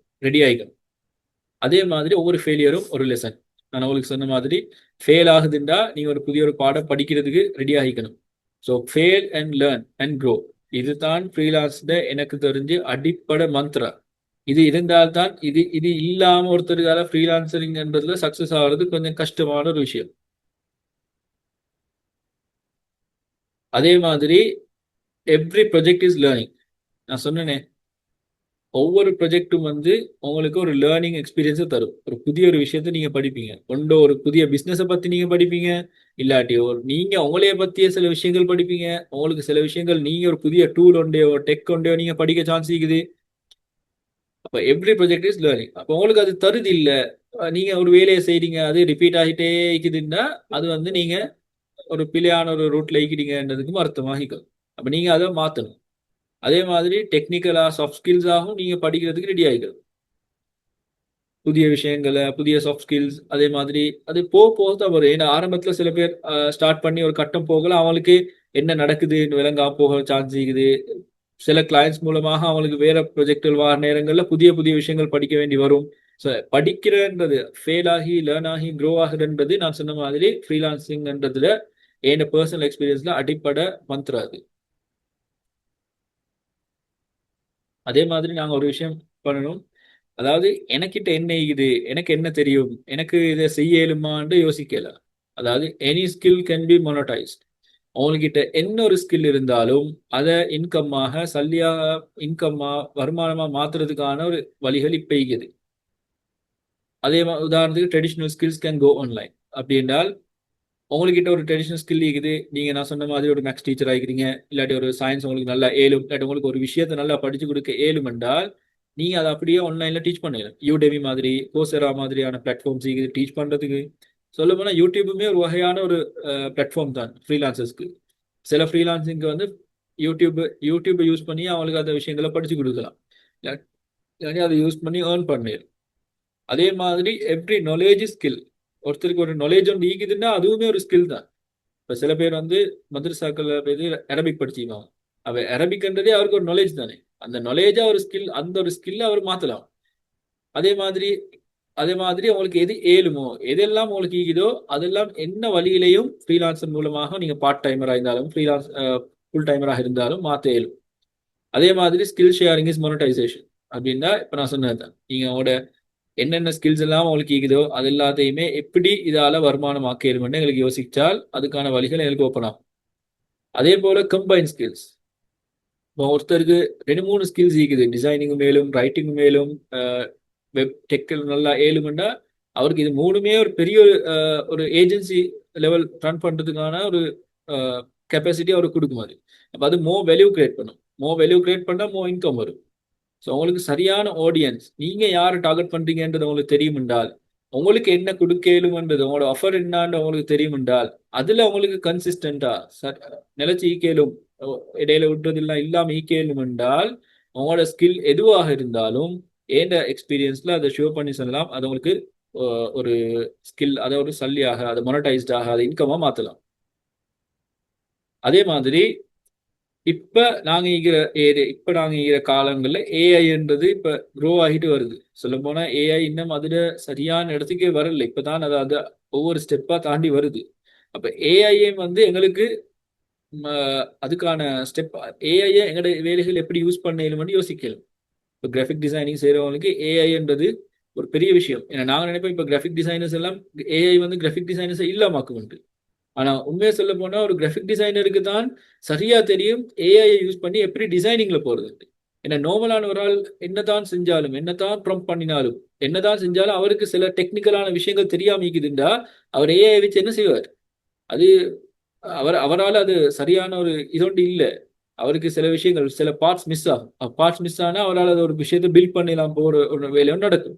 ரெடி ஆகிக்கணும். அதே மாதிரி ஒவ்வொரு ஃபெயிலியரும் ஒரு லெசன். நான் உங்களுக்கு சொன்ன மாதிரி ஃபெயில் ஆகுதுண்டா நீங்க ஒரு புதிய ஒரு பாடம் படிக்கிறதுக்கு ரெடி ஆகிக்கணும். So fail and learn and grow, இதுதான் ஃப்ரீலான்ஸ்ல எனக்கு தெரிஞ்சு அடிப்படை மந்த்ரா. இது இருந்தால்தான், இது இது இல்லாம ஒருத்தருக்கால ஃப்ரீலான்சரிங்ன்றதுல சக்சஸ் ஆகிறது கொஞ்சம் கஷ்டமான ஒரு விஷயம். அதே மாதிரி எவ்ரி ப்ரொஜெக்ட் இஸ் லேர்னிங். நான் சொன்னேனே, ஒவ்வொரு ப்ரொஜெக்டும் வந்து உங்களுக்கு ஒரு லேர்னிங் எக்ஸ்பீரியன்ஸை தரும். ஒரு புதிய ஒரு விஷயத்தை நீங்க படிப்பீங்க. ஒன்று ஒரு புதிய பிஸ்னஸை பத்தி நீங்க படிப்பீங்க, இல்லாட்டி ஒரு நீங்க உங்களைய பத்திய சில விஷயங்கள் படிப்பீங்க. உங்களுக்கு சில விஷயங்கள் நீங்க ஒரு புதிய டூல் ஒன்றையோ டெக் ஒன்றையோ நீங்க படிக்க சான்ஸ் இருக்குது. அப்போ எவ்ரி ப்ரொஜெக்ட் இஸ் லேர்னிங். அப்போ உங்களுக்கு அது தருது இல்ல, நீங்க ஒரு வேலையை செய்றீங்க அது ரிப்பீட் ஆகிட்டே இருக்குதுன்னா அது வந்து நீங்க ஒரு பிழையான ஒரு ரூட்ல இருக்கிறீங்கன்றதுக்கும் அர்த்தமாகிக்கும். அப்ப நீங்க அதை மாத்தணும். அதே மாதிரி டெக்னிக்கலா சாஃப்ட் ஸ்கில்ஸாகவும் நீங்க படிக்கிறதுக்கு ரெடி ஆகிக்கணும். புதிய விஷயங்களை புதிய சாஃப்ட் ஸ்கில்ஸ் அதே மாதிரி அது போக போக தான் வரும். ஏன்னா ஆரம்பத்துல சில பேர் ஸ்டார்ட் பண்ணி ஒரு கட்டம் போகல, அவங்களுக்கு என்ன நடக்குதுன்னு விளங்கா போக சான்ஸ் இருக்குது. சில கிளைண்ட்ஸ் மூலமாக அவங்களுக்கு வேற ப்ரொஜெக்டில் வர நேரங்கள்ல புதிய புதிய விஷயங்கள் படிக்க வேண்டி வரும். ஸோ படிக்கிறன்றது ஃபெயில் ஆகி லேர்ன் ஆகி க்ரோ ஆகுதுன்றது நான் சொன்ன மாதிரி ஃப்ரீலான்சிங்ன்றதுல என் பர்சனல் எக்ஸ்பீரியன்ஸ்ல அடிப்படை மந்த்ரா அது. அதே மாதிரி நாங்க ஒரு விஷயம் பண்ணணும். அதாவது எனக்கிட்ட என்ன இருக்குது, எனக்கு என்ன தெரியும், எனக்கு இதை செய்ய இயலுமான்னு யோசிக்கல. அதாவது எனி ஸ்கில் கேன் பி மொனடைஸ்ட். உங்ககிட்ட என்ன ஒரு ஸ்கில் இருந்தாலும் அதை இன்கம்மாக சல்லியா இன்கம்மா வருமானமா மாத்துறதுக்கான ஒரு வழிகள் இப்ப இருக்குது. அதே உதாரணத்துக்கு traditional skills can go online. அப்படி என்றால் உங்ககிட்ட ஒரு ட்ரெடிஷனல் ஸ்கில் இருக்குது, நீங்க நான் சொன்ன மாதிரி ஒரு மேக்ஸ் டீச்சர் ஆகிக்கிறீங்க, இல்லாட்டி ஒரு சயின்ஸ் உங்களுக்கு நல்லா ஏலும், இல்லாட்டி உங்களுக்கு ஒரு விஷயத்தை நல்லா படிச்சு கொடுக்க ஏலும் என்றால் நீங்க அதை அப்படியே ஆன்லைன்ல டீச் பண்ணலாம். யூடெமி மாதிரி கோசெரா மாதிரியான பிளாட்ஃபார்ம்ஸ் இருக்குது டீச் பண்றதுக்கு. சொல்ல போனா யூடியூபுமே ஒரு வகையான ஒரு பிளாட்ஃபார்ம் தான் ஃப்ரீலான்சர்ஸ்க்கு. சில ஃப்ரீலான்சிங்க்கு வந்து யூடியூப் யூடியூப் யூஸ் பண்ணி அவங்களுக்கு அந்த விஷயங்களை படிச்சு கொடுக்கலாம், இல்லாட்டி அதை யூஸ் பண்ணி ஏர்ன் பண்ணிடலாம். அதே மாதிரி எவ்ரி நாலேஜ் ஸ்கில். ஒருத்தருக்கு ஒரு நாலேஜ் ஒன்று ஈக்குதுன்னா அதுவுமே ஒரு ஸ்கில் தான். இப்போ சில பேர் வந்து மதரசாக்கள் போய் அரபிக் படிச்சுக்குவாங்க. அவ அரபிக்ன்றதே அவருக்கு ஒரு நாலேஜ் தானே. அந்த நாலேஜா ஒரு ஸ்கில், அந்த ஒரு ஸ்கில்ல அவர் மாத்தலாம். அதே மாதிரி அதே மாதிரி உங்களுக்கு எது ஏழுமோ எதெல்லாம் உங்களுக்கு ஈகுதோ அதெல்லாம் என்ன வழியிலையும் ஃப்ரீலான்சர் மூலமாக நீங்க பார்ட் டைமரா இருந்தாலும் ஃப்ரீலான்ஸ் ஃபுல் டைமராக இருந்தாலும் மாத்த இயலும். அதே மாதிரி ஸ்கில் ஷேரிங் இஸ் மொனடைசேஷன். அப்படின்னா இப்போ நான் சொன்னது தான், நீங்க உங்களோட என்னென்ன ஸ்கில்ஸ் எல்லாம் உங்களுக்கு இருக்குதோ அது எல்லாத்தையுமே எப்படி இதால வருமானம் ஆக்கிடுமென்னு எங்களுக்கு யோசிச்சால் அதுக்கான வழிகள் எங்களுக்கு ஓப்பன் ஆகும். அதே போல கம்பைன் ஸ்கில்ஸ். இப்போ ஒருத்தருக்கு 2 3 ஸ்கில்ஸ் இருக்குது, டிசைனிங் மேலும் ரைட்டிங் மேலும் வெப் டெக்கில் நல்லா ஏழுமெண்டா அவருக்கு இது மூணுமே ஒரு பெரிய ஒரு ஏஜென்சி லெவல் ரன் பண்றதுக்கான ஒரு கெப்பாசிட்டி அவருக்கு கொடுக்கும். அது அப்போ அது மோ வேல்யூ கிரியேட் பண்ணும். மோ வேல்யூ கிரியேட் பண்ணால் மோ இன்கம் வரும். ஸோ உங்களுக்கு சரியான ஆடியன்ஸ், நீங்க யாரை டார்கெட் பண்றீங்கன்றது உங்களுக்கு தெரியும் என்றால், உங்களுக்கு என்ன கொடுக்கலும்ன்றது உங்களோட ஆஃபர் என்னான்னு உங்களுக்கு தெரியும் என்றால், அதுல உங்களுக்கு கன்சிஸ்டண்டா நிலைச்சு ஈக்கேலும், இடையில விட்டுறதெல்லாம் இல்லாம ஈக்கேலும் என்றால், உங்களோட ஸ்கில் எதுவாக இருந்தாலும் ஏண்ட எக்ஸ்பீரியன்ஸ்ல அதை ஷோ பண்ணி சொல்லலாம். அது உங்களுக்கு ஒரு ஸ்கில் அதை ஒரு சல்லியாக அதை மொனடைஸ்டாக அதை இன்கமா மாத்தலாம். அதே மாதிரி இப்ப நாங்க இருக்கிற காலங்கள்ல ஏஐன்றது இப்ப க்ரோ ஆகிட்டு வருது. சொல்ல போனா ஏஐ இன்னும் அதுல சரியான இடத்துக்கே வரல, இப்பதான் அது ஒவ்வொரு ஸ்டெப்பா தாண்டி வருது. அப்ப ஏஐ வந்து எங்களுக்கு அதுக்கான ஸ்டெப், ஏஐ எங்களோட வேலைகள் எப்படி யூஸ் பண்ணலும்னு யோசிக்கலும். இப்போ கிராஃபிக் டிசைனிங் செய்யறவங்களுக்கு ஏஐன்றது ஒரு பெரிய விஷயம். ஏன்னா நாங்க நினைப்போம் இப்ப கிராஃபிக் டிசைனர்ஸ் எல்லாம் ஏஐ வந்து கிராஃபிக் டிசைனர்ஸ் இல்லாமக்குமெண்டு. ஆனா உண்மையை சொல்ல போனா ஒரு கிராஃபிக் டிசைனருக்கு தான் சரியா தெரியும் ஏஐ யூஸ் பண்ணி எப்படி டிசைனிங்ல போறது. ஏன்னா நார்மலான ஒரு ஆள் என்னதான் செஞ்சாலும் என்னதான் ப்ரம்ப் பண்ணினாலும் என்னதான் செஞ்சாலும் அவருக்கு சில டெக்னிக்கலான விஷயங்கள் தெரியாம இருக்குதுண்டா அவர் ஏஐ வச்சு என்ன செய்வார். அது அவரால் அது சரியான ஒரு இதொண்டு இல்லை. அவருக்கு சில விஷயங்கள் சில பார்ட்ஸ் மிஸ் ஆகும். பார்ட்ஸ் மிஸ் ஆனா அவரால் அது ஒரு விஷயத்தை பில்ட் பண்ணிடலாம் போற ஒரு வேலையும் நடக்கும்.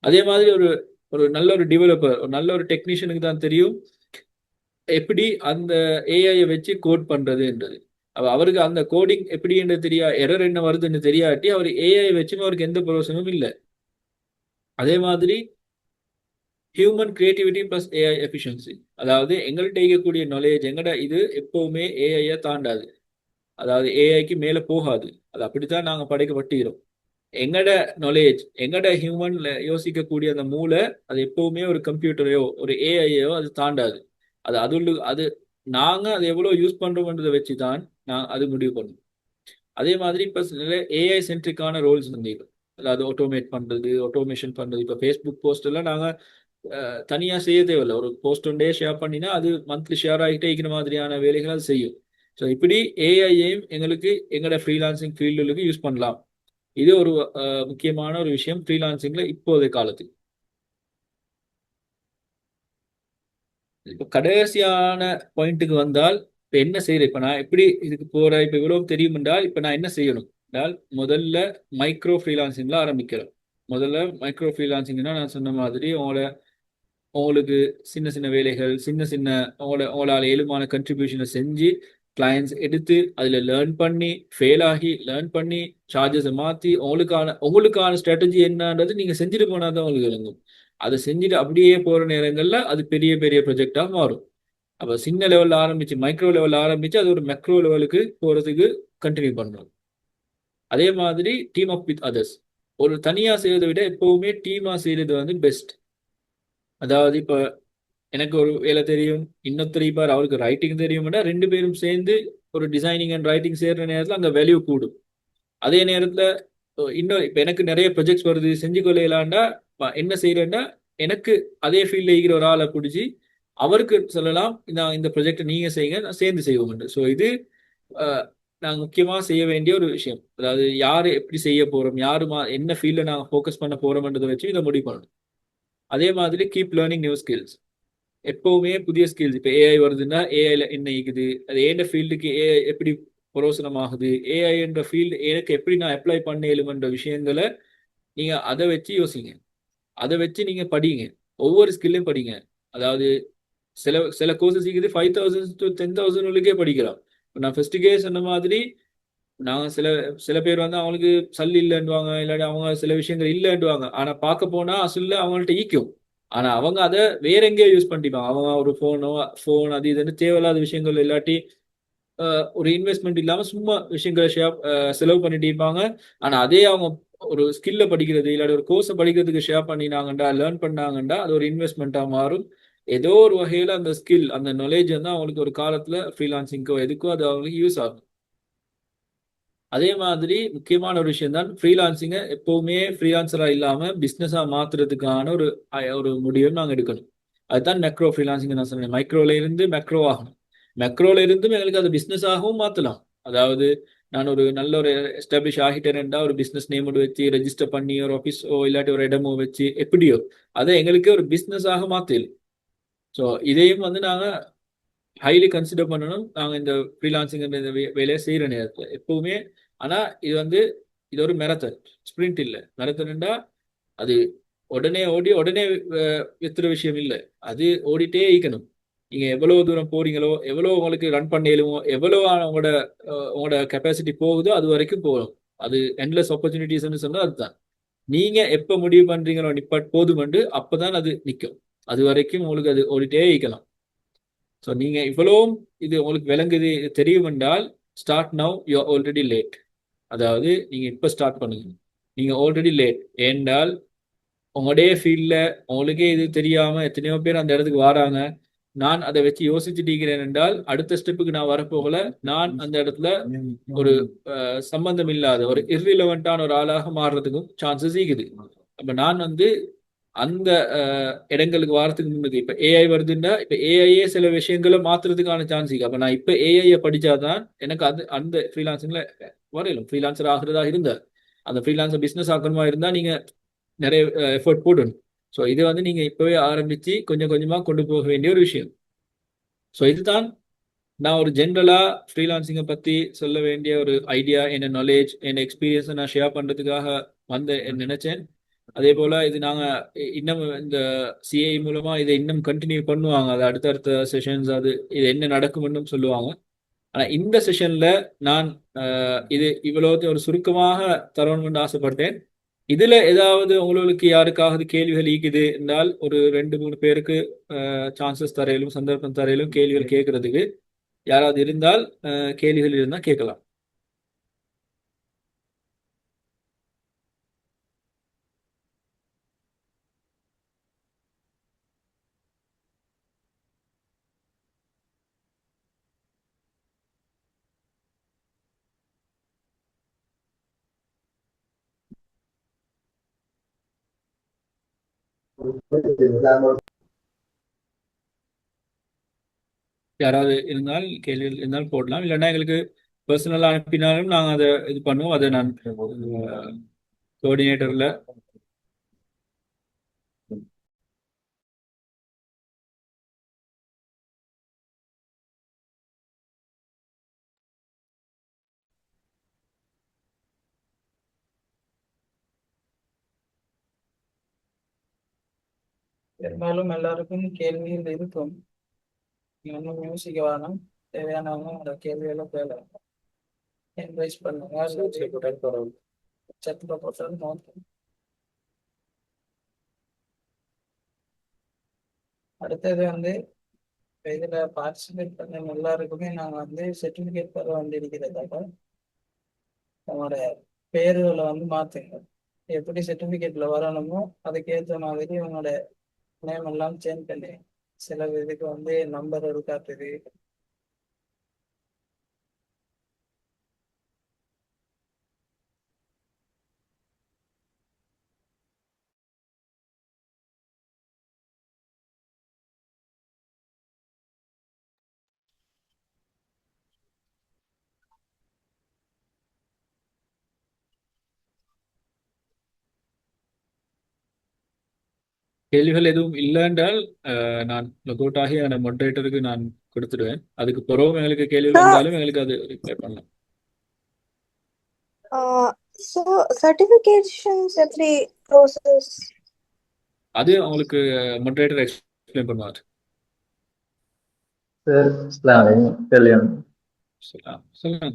அதே மாதிரி ஒரு ஒரு நல்ல ஒரு டெவலப்பர் ஒரு நல்ல ஒரு டெக்னீஷியனுக்கு தான் தெரியும் எப்படி அந்த ஏஐயை வச்சு கோட் பண்றதுன்றது. அவருக்கு அந்த கோடிங் எப்படின்றது தெரியா, எரர் என்ன வருதுன்னு தெரியாட்டி அவர் ஏஐ வச்சுமே அவருக்கு எந்த பிரயோசனமும் இல்லை. அதே மாதிரி human creativity plus AI efficiency. அதாவது எங்கள்கிட்ட இருக்கக்கூடிய நாலேஜ் எங்கட இது எப்பவுமே ஏஐயை தாண்டாது. அதாவது ஏஐக்கு மேலே போகாது. அது அப்படித்தான் நாங்கள் படைக்கப்பட்டுகிறோம். எங்கட நாலேஜ் எங்கட ஹியூமன்ல யோசிக்கக்கூடிய அந்த மூளை அது எப்பவுமே ஒரு கம்ப்யூட்டரையோ ஒரு ஏஐயோ அது தாண்டாது. அது நாங்க அதை எவ்வளவு யூஸ் பண்றோம்ன்றதை வச்சு தான் நான் அது முடிவு பண்ணுவோம். அதே மாதிரி இப்போ ஏஐ சென்ட்ரிக்கான ரோல்ஸ் வந்து அதாவது ஆட்டோமேட் பண்றது, ஆட்டோமேஷன் பண்றது. இப்போ ஃபேஸ்புக் போஸ்ட் எல்லாம் நாங்க தனியா செய்ய தேவையில்லை. ஒரு போஸ்ட் ஒன்றே ஷேர் பண்ணினா அது மந்த்லி ஷேர் ஆகிட்டே இருக்கிற மாதிரியான வேலைகள் அது செய்யும். ஸோ இப்படி ஏஐயையும் எங்களுக்கு எங்களோட ஃப்ரீலான்சிங் ஃபீல்டுகளுக்கு யூஸ் பண்ணலாம். இது ஒரு முக்கியமான ஒரு விஷயம் ஃப்ரீலான்சிங்ல இப்போதைய காலத்துக்கு. இப்போ கடைசியான பாயிண்ட்டுக்கு வந்தால் இப்போ என்ன செய்யறேன், இப்போ நான் எப்படி இதுக்கு போறேன், இப்போ இவ்வளவு தெரியும் என்றால் இப்போ நான் என்ன செய்யணும் என்றால் முதல்ல மைக்ரோ ஃப்ரீலான்சிங்ல ஆரம்பிக்கிறேன். முதல்ல மைக்ரோ ஃப்ரீலான்சிங்னா நான் சொன்ன மாதிரி உங்களுக்கு சின்ன சின்ன வேலைகள், சின்ன சின்ன உங்களால் ஏழுமான கண்ட்ரிபியூஷனை செஞ்சு கிளையன்ஸ் எடுத்து அதில் லேர்ன் பண்ணி ஃபெயில் ஆகி லேர்ன் பண்ணி சார்ஜஸை மாற்றி உங்களுக்கான ஸ்ட்ராட்டஜி என்னன்றது நீங்கள் செஞ்சுட்டு போனால் தான் உங்களுக்கு விளங்கும். அதை செஞ்சுட்டு அப்படியே போகிற நேரங்களில் அது பெரிய பெரிய ப்ரொஜெக்டாக மாறும். அப்போ சின்ன லெவலில் ஆரம்பித்து மைக்ரோ லெவலில் ஆரம்பித்து அது ஒரு மெக்ரோ லெவலுக்கு போகிறதுக்கு கண்டினியூ பண்ணணும். அதே மாதிரி டீம் அப் வித் அதர்ஸ். ஒரு தனியாக செய்வதை விட எப்போவுமே டீமாக செய்கிறது வந்து பெஸ்ட். அதாவது இப்போ எனக்கு ஒரு வேலை தெரியும், இன்னொருத்தர் பார் அவருக்கு ரைட்டிங் தெரியும்னா 2 பேரும் சேர்ந்து ஒரு டிசைனிங் அண்ட் ரைட்டிங் செய்கிற நேரத்தில் அங்கே வேல்யூ கூடும். அதே நேரத்தில் இன்னும் இப்போ எனக்கு நிறைய ப்ரொஜெக்ட்ஸ் வருது செஞ்சு கொள்ளையிலாண்டா என்ன செய்கிறேன்னா எனக்கு அதே ஃபீல்டில் இருக்கிற ஒரு ஆளை பிடிச்சி அவருக்கு சொல்லலாம், நான் இந்த ப்ரொஜெக்டை நீங்கள் செய்யுங்க, நான் சேர்ந்து செய்வோம். ஸோ இது நாங்கள் முக்கியமாக செய்ய வேண்டிய ஒரு விஷயம். அதாவது யார் எப்படி செய்ய போகிறோம், என்ன ஃபீல்டில் நாங்கள் ஃபோக்கஸ் பண்ண போகிறோம்ன்றதை வச்சு இதை முடிவு பண்ணணும். அதே மாதிரி கீப் லேர்னிங் நியூ ஸ்கில்ஸ். எப்பவுமே புதிய ஸ்கில்ஸ். இப்போ ஏஐ வருதுன்னா ஏஐல என்ன இருக்குது, அது ஏன் ஃபீல்டுக்கு ஏஐ எப்படி புரோசனமாகுது, ஏஐ என்ற ஃபீல்டு எனக்கு எப்படி நான் அப்ளை பண்ணலும்ன்ற விஷயங்களை நீங்க அதை வச்சு யோசிங்க. அதை வச்சு நீங்க படிங்க. ஒவ்வொரு ஸ்கில்லையும் படிங்க. அதாவது சில சில கோர்சஸ் இருக்குது 5,000 to 10,000 படிக்கலாம். நான் ஃபர்ஸ்ட்டுக்கே சொன்ன மாதிரி நாங்கள் சில சில பேர் வந்து அவங்களுக்கு சல் இல்லைன்னுவாங்க, இல்லாட்டி அவங்க சில விஷயங்கள் இல்லைன்னுவாங்க. ஆனால் பார்க்க போனால் அசல்ல அவங்கள்ட்ட ஈக்கும். ஆனால் அவங்க அதை வேற எங்கேயோ யூஸ் பண்ணிப்பாங்க. அவங்க ஒரு ஃபோன் அது இதுன்னு தேவையில்லாத விஷயங்கள் இல்லாட்டி ஒரு இன்வெஸ்ட்மெண்ட் இல்லாமல் சும்மா விஷயங்களை செலவு பண்ணிட்டு இருப்பாங்க. ஆனால் அதே அவங்க ஒரு ஸ்கில்லை படிக்கிறது இல்லாட்டி ஒரு கோர்ஸை படிக்கிறதுக்கு ஷேர் பண்ணினாங்கண்டா லேர்ன் பண்ணாங்கண்டா அது ஒரு இன்வெஸ்ட்மெண்ட்டாக மாறும். ஏதோ ஒரு வகையில் அந்த ஸ்கில் அந்த நாலேஜ் வந்து அவங்களுக்கு ஒரு காலத்தில் ஃப்ரீலான்சிங்கோ எதுக்கோ அது அவங்களுக்கு யூஸ் ஆகும். அதே மாதிரி முக்கியமான ஒரு விஷயம் தான் ஃப்ரீலான்சிங்கை எப்பவுமே ஃப்ரீலான்சராக இல்லாமல் பிஸ்னஸாக மாற்றுறதுக்கான ஒரு ஒரு முடிவை நாங்கள் எடுக்கணும். அதுதான் மெக்ரோ ஃப்ரீலான்சிங் நான் சொன்னேன். மைக்ரோல இருந்து மெக்ரோ ஆகணும். மெக்ரோல இருந்தும் எங்களுக்கு அது பிஸ்னஸாகவும் மாற்றலாம். அதாவது நான் ஒரு நல்ல ஒரு எஸ்டாப்ளிஷ் ஆகிட்டேன்டா ஒரு பிஸ்னஸ் நேமோடு வச்சு ரெஜிஸ்டர் பண்ணி ஒரு ஆஃபீஸோ இல்லாட்டி ஒரு இடமோ வச்சு எப்படியோ அதை எங்களுக்கு ஒரு பிஸ்னஸாக மாற்றலாம். ஸோ இதையும் வந்து நாங்கள் ஹைலி கன்சிடர் பண்ணணும். நாங்கள் இந்த ஃப்ரீலான்சிங் இந்த வேலையை செய்கிற நேரத்தில் எப்பவுமே. ஆனால் இது ஒரு மெரத்தன், ஸ்பிரிண்ட் இல்லை. மெரத்தன்டா அது உடனே ஓடி உடனே வித்துற விஷயம் இல்லை. அது ஓடிட்டே இருக்கணும். நீங்கள் எவ்வளோ தூரம் போறீங்களோ, எவ்வளோ உங்களுக்கு ரன் பண்ணலுமோ, எவ்வளோ உங்களோட கெப்பாசிட்டி போகுதோ அது வரைக்கும் போகணும். அது என்லெஸ் ஆப்பர்ச்சுனிட்டிஸ்ன்னு சொன்னால் அதுதான். நீங்கள் எப்போ முடிவு பண்ணுறீங்களோ நிப்பாட் போதுமண்டு அப்போ தான் அது நிற்கும். அது வரைக்கும் உங்களுக்கு அது ஓடிட்டே இருக்கலாம். ஸோ நீங்கள் இவ்வளவும் இது உங்களுக்கு விளங்குது, இது தெரியும் என்றால் start now, you are already late. அதாவது நீங்கள் இப்போ ஸ்டார்ட் பண்ணுங்க, நீங்கள் ஆல்ரெடி லேட். ஏனென்றால் உங்களுடைய ஃபீல்டில் உங்களுக்கே இது தெரியாமல் எத்தனையோ பேர் அந்த இடத்துக்கு வராங்க. நான் அதை வச்சு யோசிச்சுட்டு இருக்கிறேன் என்றால் அடுத்த ஸ்டெப்புக்கு நான் வரப்போகல. நான் அந்த இடத்துல ஒரு சம்பந்தம் இல்லாத ஒரு இர்ரிலவெண்டான ஒரு ஆளாக மாறுறதுக்கும் சான்சஸ் இருக்குது. அப்போ நான் அந்த இடங்களுக்கு வாரத்துக்கு முன்னுக்கு இப்போ ஏஐ வருதுன்னா இப்போ ஏஐயே சில விஷயங்களை மாற்றுறதுக்கான சான்ஸ் இருக்கு. அப்போ நான் இப்போ ஏஐயை படித்தாதான் எனக்கு அந்த ஃப்ரீலான்சிங்கில் வரையிலும் ஃப்ரீலான்சர் ஆகிறதா இருந்தால் அந்த ஃப்ரீலான்சர் பிஸ்னஸ் ஆக்கணுமா இருந்தால் நீங்கள் நிறைய எஃபர்ட் போடணும். ஸோ இது நீங்கள் இப்போவே ஆரம்பித்து கொஞ்சம் கொஞ்சமாக கொண்டு போக வேண்டிய ஒரு விஷயம். ஸோ இதுதான் நான் ஒரு ஜென்ரலாக ஃப்ரீலான்சிங்கை பற்றி சொல்ல வேண்டிய ஒரு ஐடியா, என்ன நாலேஜ், என்ன எக்ஸ்பீரியன்ஸை நான் ஷேர் பண்ணுறதுக்காக நினச்சேன். அதே போல் இது நாங்கள் இன்னும் இந்த சிஐ மூலமாக இதை இன்னும் கண்டினியூ பண்ணுவாங்க. அது அடுத்தடுத்த செஷன்ஸ் அது இது என்ன நடக்கும்னு சொல்லுவாங்க. ஆனால் இந்த செஷனில் நான் இது இவ்வளோத்தையும் ஒரு சுருக்கமாக தரணும்னு ஆசைப்பட்டேன். இதுல ஏதாவது உங்களுக்கு யாருக்காவது கேள்விகள் ஈக்குது என்றால் ஒரு 2 3 பேருக்கு சான்சஸ் தரையிலும் சந்தர்ப்பம் தரையிலும் கேள்விகள் கேட்கறதுக்கு யாராவது இருந்தால் கேள்விகள் இருந்தால் கேட்கலாம். யாராவது இருந்தால் கேள்விகள் இருந்தால் போடலாம், இல்லைன்னா எங்களுக்கு பர்சனலாக அனுப்பினாலும் நாங்கள் அதை இது பண்ணுவோம். அதை நான் கோஆர்டினேட்டரில் பெரும்பாலும் எல்லாருக்கும் கேள்விகள் இருக்கும். நீங்க ஒன்றும் யோசிக்க வேணாம். தேவையானவங்க அந்த கேள்விகளை கேட்கலாம். என்கரேஜ் பண்ணுங்க. சத்துல போட்டாலும் நோக்கம். அடுத்தது வந்து இதுல பார்ட்டிசிபேட் பண்ண எல்லாருக்குமே நாங்க வந்து சர்டிபிகேட் தர வேண்டியிருக்கிறதால உங்களோட பேருகளை வந்து மாத்துங்க. எப்படி சர்டிபிகேட்ல வரணுமோ அதுக்கேற்ற மாதிரி உங்களோட நேம் எல்லாம் சேஞ்ச் பண்ணி, சில இதுக்கு வந்து நம்பர் காட்டுது. கேள்விகள் எதுவும் இல்லை என்றால் நான் லொக் அவுட் ஆகி அந்த மொடரேட்டருக்கு நான் கொடுத்துடுவேன். அதுக்கு பிறகும் எங்களுக்கு கேள்விகள் So, வந்தாலும் எங்களுக்கு அது ரிப்ளை பண்ணலாம். so certifications எப்படி process? அது அவங்களுக்கு மொடரேட்டர் எக்ஸ்பிளைன் பண்ணுவார். சார் அஸ்ஸலாமு அலைக்கும். கல்யாணம் சொல்லுங்க.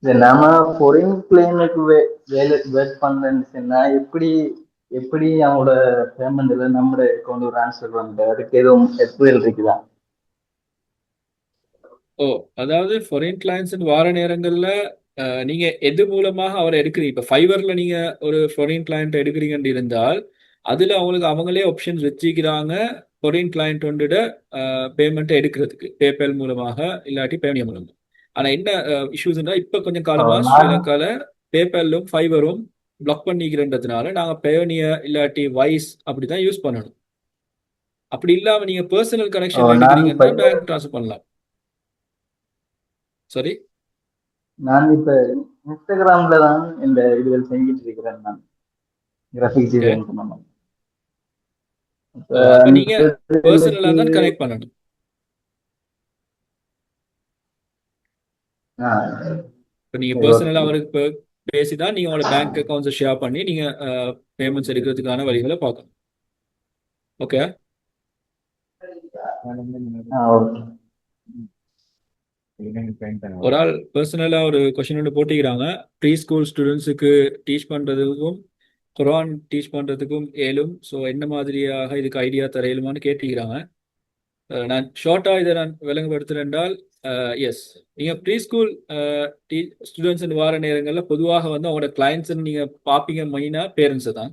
இது நாம ஃபாரின் கிளைனுக்கு வேலை ஒர்க் பண்ணலன்னு சொன்னா எப்படி எப்படி அவங்களோட பேமெண்ட்ல நம்ம அக்கௌண்ட் ட்ரான்ஸ்ஃபர் பண்ணுறது, அதுக்கு எதுவும் எஸ்பிஎல் இருக்குதா? ஓ, அதாவது ஃபாரின் கிளைண்ட்ஸ் வார நேரங்கள்ல நீங்க எது மூலமாக அவரை எடுக்கிறீங்க? இப்போ ஃபைவர்ல நீங்க ஒரு ஃபாரின் கிளைண்ட் எடுக்கிறீங்கன்னு இருந்தால் அதுல அவங்களுக்கு அவங்களே ஆப்ஷன்ஸ் வச்சுக்கிறாங்க. ஃபாரின் கிளைண்ட் வந்துட பேமெண்ட்டை எடுக்கிறதுக்கு பேபால் மூலமாக இல்லாட்டி பேடிஎம் மூலமாக. ஆனா என்ன இஷ்யூஸ்னா இப்போ கொஞ்சம் காலமா நான் ஸ்ரீலங்கால பேபாலும் ஃபைவரும் பிளாக் பண்ணிக்கிறன்றதுனால நாங்க பேனிய இல்லாட்டி வைஸ் அப்படிதான் யூஸ் பண்ணணும். அப்படி இல்லாம நீங்க பர்சனல் கனெக்ஷன் நான் எடுக்கிறீங்கன்னா இப்ப பேங்க் ட்ரான்ஸ்ஃபர் பண்ணலாம். சரி, நான் இப்ப இன்ஸ்டாகிராம்ல தான் இந்த இதுகள் செஞ்சுட்டு இருக்கிறேன். நான் கிராஃபிக் ஓகே. டிசைன் பண்ணணும். இப்ப அப்ப அந்த நீங்க இதுகளுக்கு பர்சனலா தான் கனெக்ட் பண்ணணும். ஆ, இப்போ நீங்க சரி, பர்சனலா ஓகே. அவருக்கு பேசிதான் நீங்க உங்களோட பேங்க் அக்கௌண்ட்ஸை ஷேர் பண்ணி நீங்க பேமெண்ட்ஸ் எடுக்கிறதுக்கான வழிகளை பார்க்கணும். Okay, okay. ஒரு ஆள் பர்சனலா ஒரு கொஸ்டின் ஒன்று போட்டிக்கிறாங்க. ப்ரீ ஸ்கூல் ஸ்டூடெண்ட்ஸுக்கு டீச் பண்றதுக்கும் குரான் டீச் பண்றதுக்கும் ஏலும். ஸோ என்ன மாதிரியாக இதுக்கு ஐடியா தர இயலுமான்னு கேட்டிக்கிறாங்க. நான் ஷார்ட்டா இதை நான் விளங்கப்படுத்துறேன் என்றால் எஸ், நீங்க ப்ரீ ஸ்கூல் ஸ்டூடெண்ட்ஸ் வார நேரங்களில் பொதுவாக வந்து அவங்களோட கிளைண்ட்ஸ் நீங்க பார்ப்பீங்க மெயினா பேரண்ட்ஸை தான்.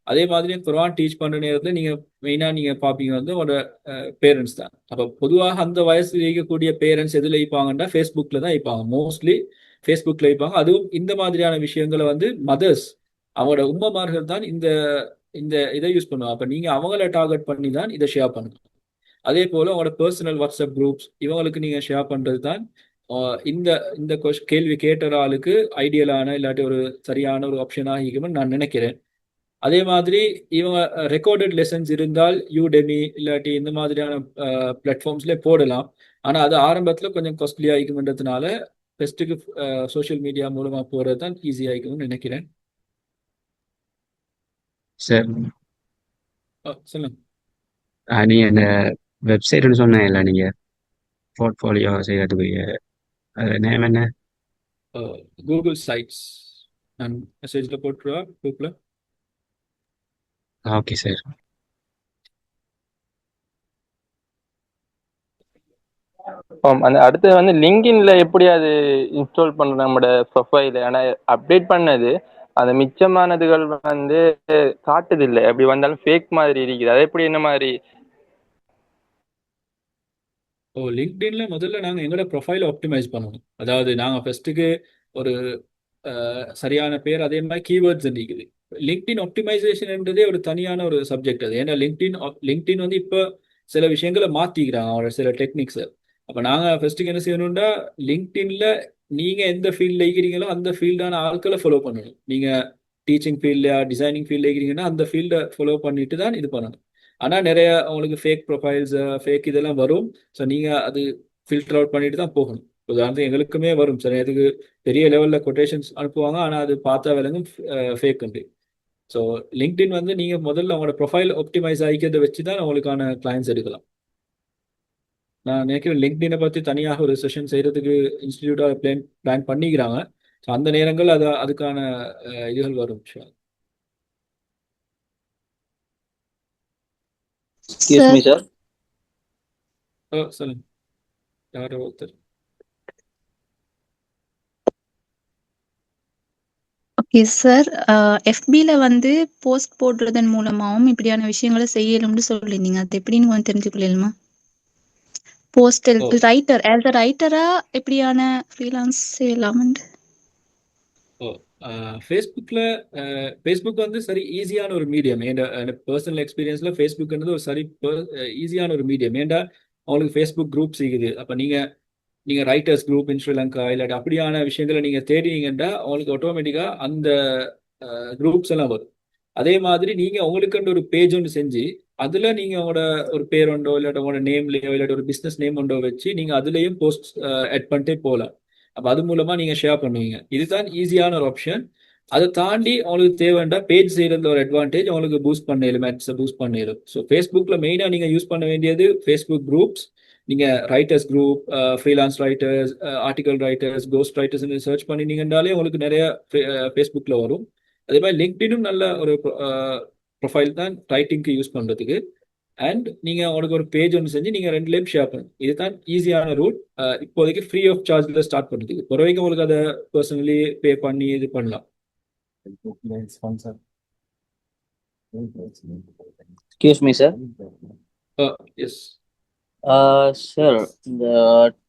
அதே மாதிரி குரான் டீச் பண்ற நேரத்தில் நீங்க மெயினா நீங்க பார்ப்பீங்க வந்து உங்களோட பேரண்ட்ஸ் தான். அப்போ பொதுவாக அந்த வயசுல இருக்கக்கூடிய பேரண்ட்ஸ் எதுல வைப்பாங்கன்னா ஃபேஸ்புக்கில் தான் வைப்பாங்க. மோஸ்ட்லி ஃபேஸ்புக்கில் வைப்பாங்க. அதுவும் இந்த மாதிரியான விஷயங்களை வந்து மதர்ஸ் அவங்களோட உம்மமார்கள் தான் இந்த இந்த இதை யூஸ் பண்ணுவாங்க. அப்போ நீங்க அவங்கள டார்கெட் பண்ணி தான் இதை ஷேர் பண்ணணும். அதே போல உங்களோட பர்சனல் வாட்ஸ்அப் குரூப்ஸ் இவங்களுக்கு நீங்க ஷேர் பண்றது தான் இந்த இந்த கேள்வி கேட்ட ஆளுக்கு ஐடியலான இல்லாட்டி ஒரு சரியான ஒரு ஆப்ஷனாக இருக்கும்னு நான் நினைக்கிறேன். அதே மாதிரி இவங்க ரெக்கார்டட் லெசன்ஸ் இருந்தால் யூடெமி இல்லாட்டி இந்த மாதிரியான பிளாட்ஃபார்ம்ஸ்ல போடலாம். ஆனா அது ஆரம்பத்துல கொஞ்சம் காஸ்ட்லியா இருக்கும்ன்றதுனால பெஸ்ட்டுக்கு சோஷியல் மீடியா மூலமா போறது தான் ஈஸியா இருக்கும்னு நினைக்கிறேன். சார் சொல்லுங்க. நீங்க அந்த வெப்சைட்னு சொன்னீங்கல்ல, நீங்க போர்ட்ஃபோலியோ செய்யறதுக்குரிய அது நேம் என்ன? Google sites. நான் மெசேஜில் போட்டுருவா குரூப்பில். Okay sir. அந்த அடுத்து வந்து லிங்க்டின்ல எப்படி அது இன்ஸ்டால் பண்ணணும் நம்மளோட ப்ரொஃபைல்? ஆனால் அப்டேட் பண்ணது அந்த மிச்சமானதுகள் வந்து காட்டுதில்லை. அப்படி வந்தாலும் ஃபேக் மாதிரி இருக்குது. அது எப்படி என்ன மாதிரி? லிங்க்டின்ல முதல்ல நாங்கள் எங்களோட ப்ரொஃபைலை ஆப்டிமைஸ் பண்ணணும். அதாவது நாங்கள் ஃபர்ஸ்ட்டுக்கு ஒரு சரியான பேர், அதே மாதிரி கீவேர்ட்ஸ் இருக்குது. லிங்க்டின் ஆப்டிமைசேஷன்ன்றதே ஒரு தனியான ஒரு சப்ஜெக்ட் அது. ஏன்னா லிங்க்டின் வந்து இப்போ சில விஷயங்களை மாற்றிக்கிறாங்க, அவரோட சில டெக்னிக்ஸை. அப்போ நாங்கள் ஃபர்ஸ்ட்டுக்கு என்ன செய்யணும்னா, லிங்க்டின்ல நீங்கள் எந்த ஃபீல்டில் இருக்கிறீங்களோ அந்த ஃபீல்டான ஆட்களை ஃபாலோ பண்ணணும். நீங்கள் டீச்சிங் ஃபீல்ட்லையா டிசைனிங் ஃபீல்டில் இருக்கிறீங்கன்னா அந்த ஃபீல்டை ஃபாலோ பண்ணிட்டு தான் இது பண்ணணும். ஆனால் நிறைய உங்களுக்கு ஃபேக் ப்ரொஃபைல்ஸ், ஃபேக் இதெல்லாம் வரும். ஸோ நீங்கள் அது ஃபில்டர் அவுட் பண்ணிட்டு தான் போகணும். உதாரணத்துக்கு எங்களுக்குமே வரும் சில நேரத்துக்கு பெரிய லெவலில் கொட்டேஷன்ஸ் அனுப்புவாங்க, ஆனால் அது பார்த்தா விலங்கும் ஃபேக் உண்டு. ஸோ லிங்க்டின் வந்து நீங்கள் முதல்ல உங்களோட ப்ரொஃபைல் ஆப்டிமைஸ் ஆகிக்கிறத வச்சு தான் உங்களுக்கான கிளைண்ட்ஸ் எடுக்கலாம். நான் நினைக்கிறேன் லிங்க்டினை பற்றி தனியாக ஒரு செஷன் செய்கிறதுக்கு இன்ஸ்டிடியூட்டாக பிளான் பண்ணிக்கிறாங்க. ஸோ அந்த நேரங்கள் அதுக்கான இதுகள் வரும். Excuse me, sir. சொல்லுங்க, யாரோ ஒருத்தர். Okay sir. எஃபில வந்து போஸ்ட் போடுறதன் மூலமாகவும் இப்படியான விஷயங்களை செய்யலும்னு சொல்லியிருந்தீங்க. அது எப்படின்னு கொஞ்சம் தெரிஞ்சுக்கலாமா? போஸ்ட் ரைட்டர், ஆஸ் அ ரைட்டரா எப்படியான ஃப்ரீலான்ஸ் செய்யலாம்னு? ஃபேஸ்புக் வந்து சரி ஈஸியான ஒரு மீடியம். என் பர்சனல் எக்ஸ்பீரியன்ஸில் ஃபேஸ்புக்ன்றது ஒரு சரி ஈஸியான ஒரு மீடியம். ஏன்டா அவங்களுக்கு ஃபேஸ்புக் குரூப்ஸ் இருக்குது. அப்போ நீங்கள் ரைட்டர்ஸ் குரூப் இன் ஸ்ரீலங்கா இல்லாட்டி அப்படியான விஷயங்களை நீங்கள் தேடினீங்கன்னா அவங்களுக்கு ஆட்டோமேட்டிக்காக அந்த குரூப்ஸ் எல்லாம் வரும். அதே மாதிரி நீங்கள் உங்களுக்குன்ற ஒரு பேஜ் ஒன்று செஞ்சு அதில் நீங்கள் உங்களோட ஒரு பேர் உண்டோ இல்லாட்டி உங்களோட நேம்லையோ இல்லாட்டி ஒரு பிஸ்னஸ் நேம் உண்டோ வச்சு நீங்கள் அதுலேயும் போஸ்ட் ஆட் பண்ணிட்டே போகலாம். அப்போ அது மூலமாக நீங்கள் ஷேர் பண்ணுவீங்க. இதுதான் ஈஸியான ஒரு ஆப்ஷன். அதை தாண்டி அவங்களுக்கு தேவைண்டா பேஜ் செய்கிறதுல ஒரு அட்வான்டேஜ் அவங்களுக்கு பூஸ்ட் பண்ணிடும், மேட்ஸை பூஸ்ட் பண்ணிடும். ஸோ ஃபேஸ்புக்கில் மெயினாக நீங்கள் யூஸ் பண்ண வேண்டியது ஃபேஸ்புக் குரூப்ஸ். நீங்கள் writers group, freelance writers, article writers, ghost writers search பண்ணினீங்கன்னாலே உங்களுக்கு நிறைய ஃபேஸ்புக்கில் வரும். அதே மாதிரி லிங்க்டினும் நல்ல ஒரு ப்ரொஃபைல் தான் ரைட்டிங்க்கு யூஸ் பண்ணுறதுக்கு. அண்ட் நீங்கள் உங்களுக்கு ஒரு பேஜ் ஒன்று செஞ்சு நீங்கள் ரெண்டுலேயும் ஷேர் பண்ணணும். இதுதான் ஈஸியான ரூட். இப்போதைக்கு ஃப்ரீ ஆஃப் சார்ஜில் ஸ்டார்ட் பண்ணுறதுக்கு. பிற வரைக்கும் உங்களுக்கு அதை பர்சனலி பே பண்ணி இது பண்ணலாம். Excuse me, sir. Yes Sir, the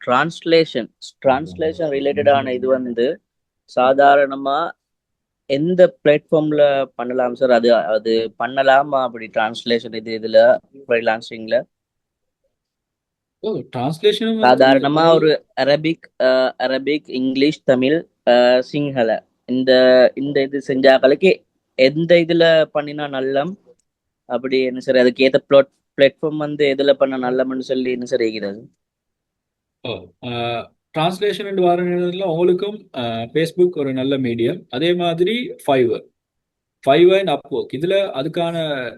translation related ஆன இது வந்து சாதாரணமா எந்த பிளாட்ஃபார்ம்ல பண்ணலாம் சார்? அது பண்ணலாமா அப்படி டிரான்ஸ்லேஷன் இதுல ஃப்ரீலான்சிங்ல? டிரான்ஸ்லேஷன் சாதாரணமா ஒரு அரபிக் இங்கிலீஷ் தமிழ் சிங்கள இந்த இது செஞ்சாக்களுக்கு எந்த இதுல பண்ணினா நல்லம் அப்படி என்ன சார்? அதுக்கு ஏத்த பிளாட்ஃபார்ம் வந்து எதுல பண்ண நல்லம்னு சொல்லி என்ன சார் இருக்கிறது? டிரான்ஸ்லேஷன் வர நேரத்தில் உங்களுக்கும் ஃபேஸ்புக் ஒரு நல்ல மீடியம். அதே மாதிரி ஃபைவர் அண்ட் அப்வொர்க் இதில் அதுக்கான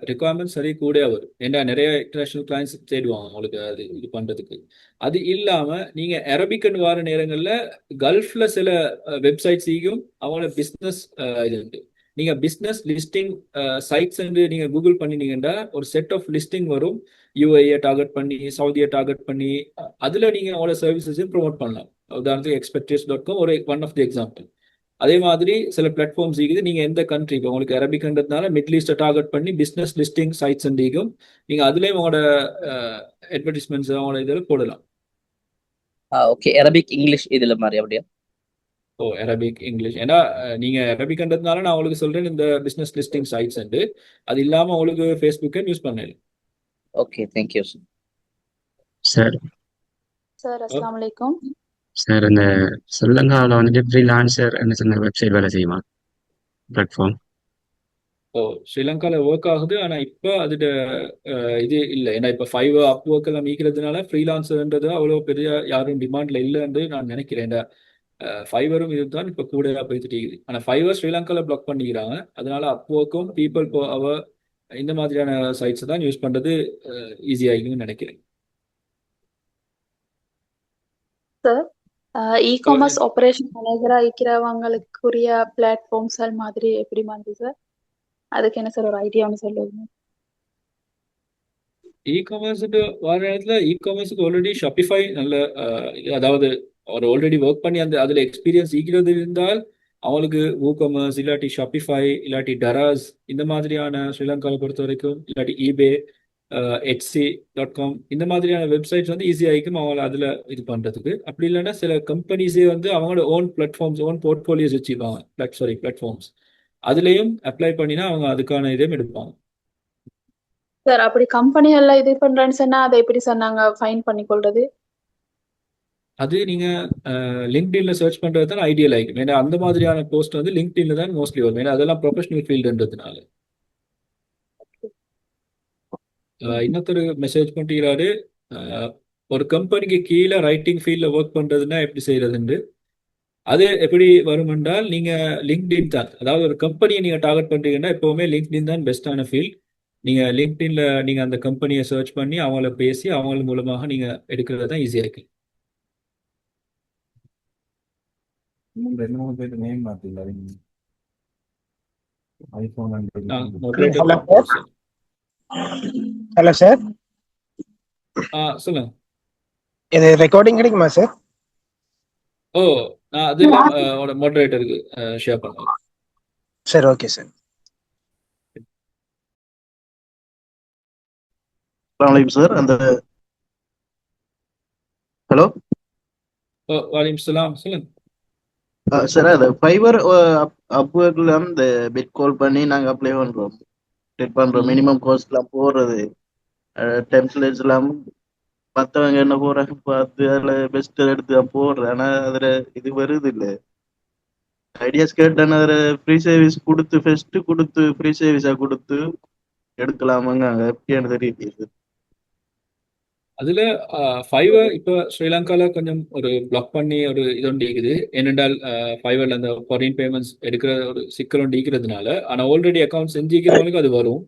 ரெக்குவயர்மெண்ட் சரி கூட வரும். ஏன்னா நிறைய இன்டர்நேஷ்னல் கிளைண்ட்ஸ் தேடுவாங்க உங்களுக்கு அது இது பண்ணுறதுக்கு. அது இல்லாமல் நீங்கள் அரபிக்னு வர நேரங்களில் கல்ஃபில் சில வெப்சைட்ஸையும் அவங்களோட பிஸ்னஸ் இது உண்டு. நீங்கள் பிஸ்னஸ் லிஸ்டிங் சைட்ஸ் நீங்கள் கூகுள் பண்ணினீங்கன்னா ஒரு செட் ஆஃப் லிஸ்டிங் வரும். யூஏயை டார்கெட் பண்ணி, சவுதியை டார்கெட் பண்ணி, அதில் நீங்கள் அவங்களோட சர்வீசஸையும் ப்ரொமோட் பண்ணலாம். உதாரணத்துக்கு expectations.com ஒரு ஒன் ஆஃப் தி எக்ஸாம்பிள். அதே மாதிரி சில பிளாட்ஃபார்ம்ஸ் இருக்குது. நீங்கள் எந்த கண்ட்ரி, இப்போ உங்களுக்கு அரபிக்ன்றதுனால மிடில் ஈஸ்ட்டை டார்கெட் பண்ணி பிஸ்னஸ் லிஸ்டிங் சைட்ஸ் இருக்கும். நீங்கள் அதுலேயும் உங்களோட அட்வர்டைஸ்மெண்ட்ஸ் அவங்களோட இதில் போடலாம். ஓகே. அரபிக் இங்கிலீஷ் இதுல மாதிரி அப்படியா? Arabic English. ஏன்னா நீங்கள் அரபிக்ன்றதுனால நான் உங்களுக்கு சொல்கிறேன் இந்த பிஸ்னஸ் லிஸ்டிங் சைட்ஸ் உண்டு. அது இல்லாமல் உங்களுக்கு ஃபேஸ்புக்கை யூஸ் பண்ணலாம். Okay, thank you sir. சார் அஸ்ஸலாமு அலைக்கும். சார் இந்த ஸ்ரீலங்காவில் வந்துட்டு ஃப்ரீலான்சர் என்ன சொன்ன வெப்சைட் வேலை செய்யுமா பிளாட்ஃபார்ம்? ஸ்ரீலங்காவில் ஒர்க் ஆகுது. ஆனால் இப்போ அதோட இது இல்லை. ஏன்னா இப்போ ஃபைவர் அப்வொர்க் எல்லாம் மீக்கிறதுனால ஃப்ரீலான்சர்ன்றது அவ்வளோ பெரிய யாரும் டிமாண்டில் இல்லைன்னு நான் நினைக்கிறேன். ஃபைவரும் இதுதான் இப்போ கூட போயிட்டு இருக்குது. ஆனால் ஃபைவர் ஸ்ரீலங்காவில் பிளாக் பண்ணிக்கிறாங்க. அதனால அப்வொர்க்கும் பீப்புள் அவர் இந்த மாதிரியான சைட்ஸ் தான் யூஸ் பண்ணுறது ஈஸியாகுன்னு நினைக்கிறேன். சார் இ-காமர்ஸ் ஆபரேஷன் மேனேஜரா இருக்கிறவங்களுக்குரிய பிளாட்ஃபார்ம்ஸ் மாதிரி எப்படி மாதிரி சார்? அதுக்கு என்ன சார் ஒரு ஐடியான்னு சொல்லுங்க. இ-காமர்ஸ் வர இடத்துல இ-காமர்ஸுக்கு ஆல்ரெடி ஷாப்பிஃபை நல்ல அதாவது ஒரு ஆல்ரெடி ஒர்க் பண்ணி அந்த அதில் எக்ஸ்பீரியன்ஸ் ஈக்கிறது இருந்தால் அவங்களுக்கு WooCommerce இல்லாட்டி ஷாப்பிஃபை இல்லாட்டி டராஸ் இந்த மாதிரியான ஸ்ரீலங்காவை பொறுத்த வரைக்கும் இல்லாட்டி eBay Etsy.com இந்த மாதிரியான வெப்சைட்ஸ் வந்து ஈஸியாக இருக்கும் அவங்கள அதில் இது பண்ணுறதுக்கு. அப்படி இல்லைன்னா சில கம்பெனிஸே வந்து அவங்களோட ஓன் பிளாட்ஃபார்ம்ஸ் ஓன் போர்ட்ஃபோலியோஸ் வச்சுருப்பாங்க பிளாட்ஃபார்ம்ஸ் அதுலேயும் அப்ளை பண்ணினா அவங்க அதுக்கான இதையும் எடுப்பாங்க. சார் அப்படி கம்பெனி எல்லாம் இது பண்றேன்னு சொன்னா அதை எப்படி சார் நாங்க ஃபைன் பண்ணி கொள்றது? அது நீங்கள் லிங்க்டின்ல சர்ச் பண்ணுறது தான் ஐடியல் ஆகிக்கும். ஏன்னா அந்த மாதிரியான போஸ்ட் வந்து லிங்க்டின்ல தான் மோஸ்ட்லி வரும். ஏன்னா அதெல்லாம் ப்ரொஃபஷனல் ஃபீல்டுன்றதுனால. இன்னொருத்தர் மெசேஜ் பண்ணிக்கிறாரு, ஒரு கம்பெனிக்கு கீழே ரைட்டிங் ஃபீல்டில் ஒர்க் பண்ணுறதுன்னா எப்படி செய்யறதுன்னு. அது எப்படி வரும் என்றால் நீங்கள் லிங்க்டின் தான், அதாவது ஒரு கம்பெனியை நீங்கள் டார்கெட் பண்ணுறீங்கன்னா எப்போவுமே லிங்க்டின் தான் பெஸ்ட்டான ஃபீல்ட். நீங்கள் லிங்க்டின்ல நீங்கள் அந்த கம்பெனியை சர்ச் பண்ணி அவங்கள பேசி அவங்க மூலமாக நீங்கள் எடுக்கிறது தான் ஈஸியாக இருக்கு. ரெண்டு மூணு பேர் நேம் மாத்தில iPhone moderator sir. Hello sir, சொல்லுங்க. இது ரெக்கார்டிங் கிடைக்குமா சார்? ஓ, நான் அதெல்லாம் மாடரேட்டருக்கு ஷேர் பண்ணுவேன். சரி, ஓகே சார். அஸ்ஸலாமு சார். அந்த ஹலோ வலைக்கும் சலாம், சொல்லுங்க. சார், அது ஃபைவர் அப்வொர்க்ல இந்த பிட் கால் பண்ணி நாங்கள் அப்ளை பண்ணுறோம், டெட் பண்ணுறோம். மினிமம் காஸ்ட்லாம் போடுறது டெம்ப்ளேட்ஸ் எல்லாம் மற்றவங்க என்ன போடுறாங்க பார்த்து அதில் பெஸ்ட் எடுத்து தான் போடுறேன். ஆனால் அதில் இது வருது இல்லை. ஐடியாஸ் கேட்டேன், அதில் ஃப்ரீ சர்வீஸ் கொடுத்து ஃபெஸ்ட்டு கொடுத்து ஃப்ரீ சர்வீஸாக கொடுத்து எடுக்கலாமாங்க, அங்கே எப்படின்னு தெரியல. அதில் ஃபைவர் இப்போ ஸ்ரீலங்காவில் கொஞ்சம் ஒரு பிளாக் பண்ணி ஒரு இது ஒன்று இருக்குது. ஏனென்றால் ஃபைவரில் அந்த ஃபாரின் பேமெண்ட்ஸ் எடுக்கிற ஒரு சிக்கல் ஒன்று இருக்கிறதுனால. ஆனால் ஆல்ரெடி அக்கௌண்ட் செஞ்சுக்கிறவங்களுக்கு அது வரும்.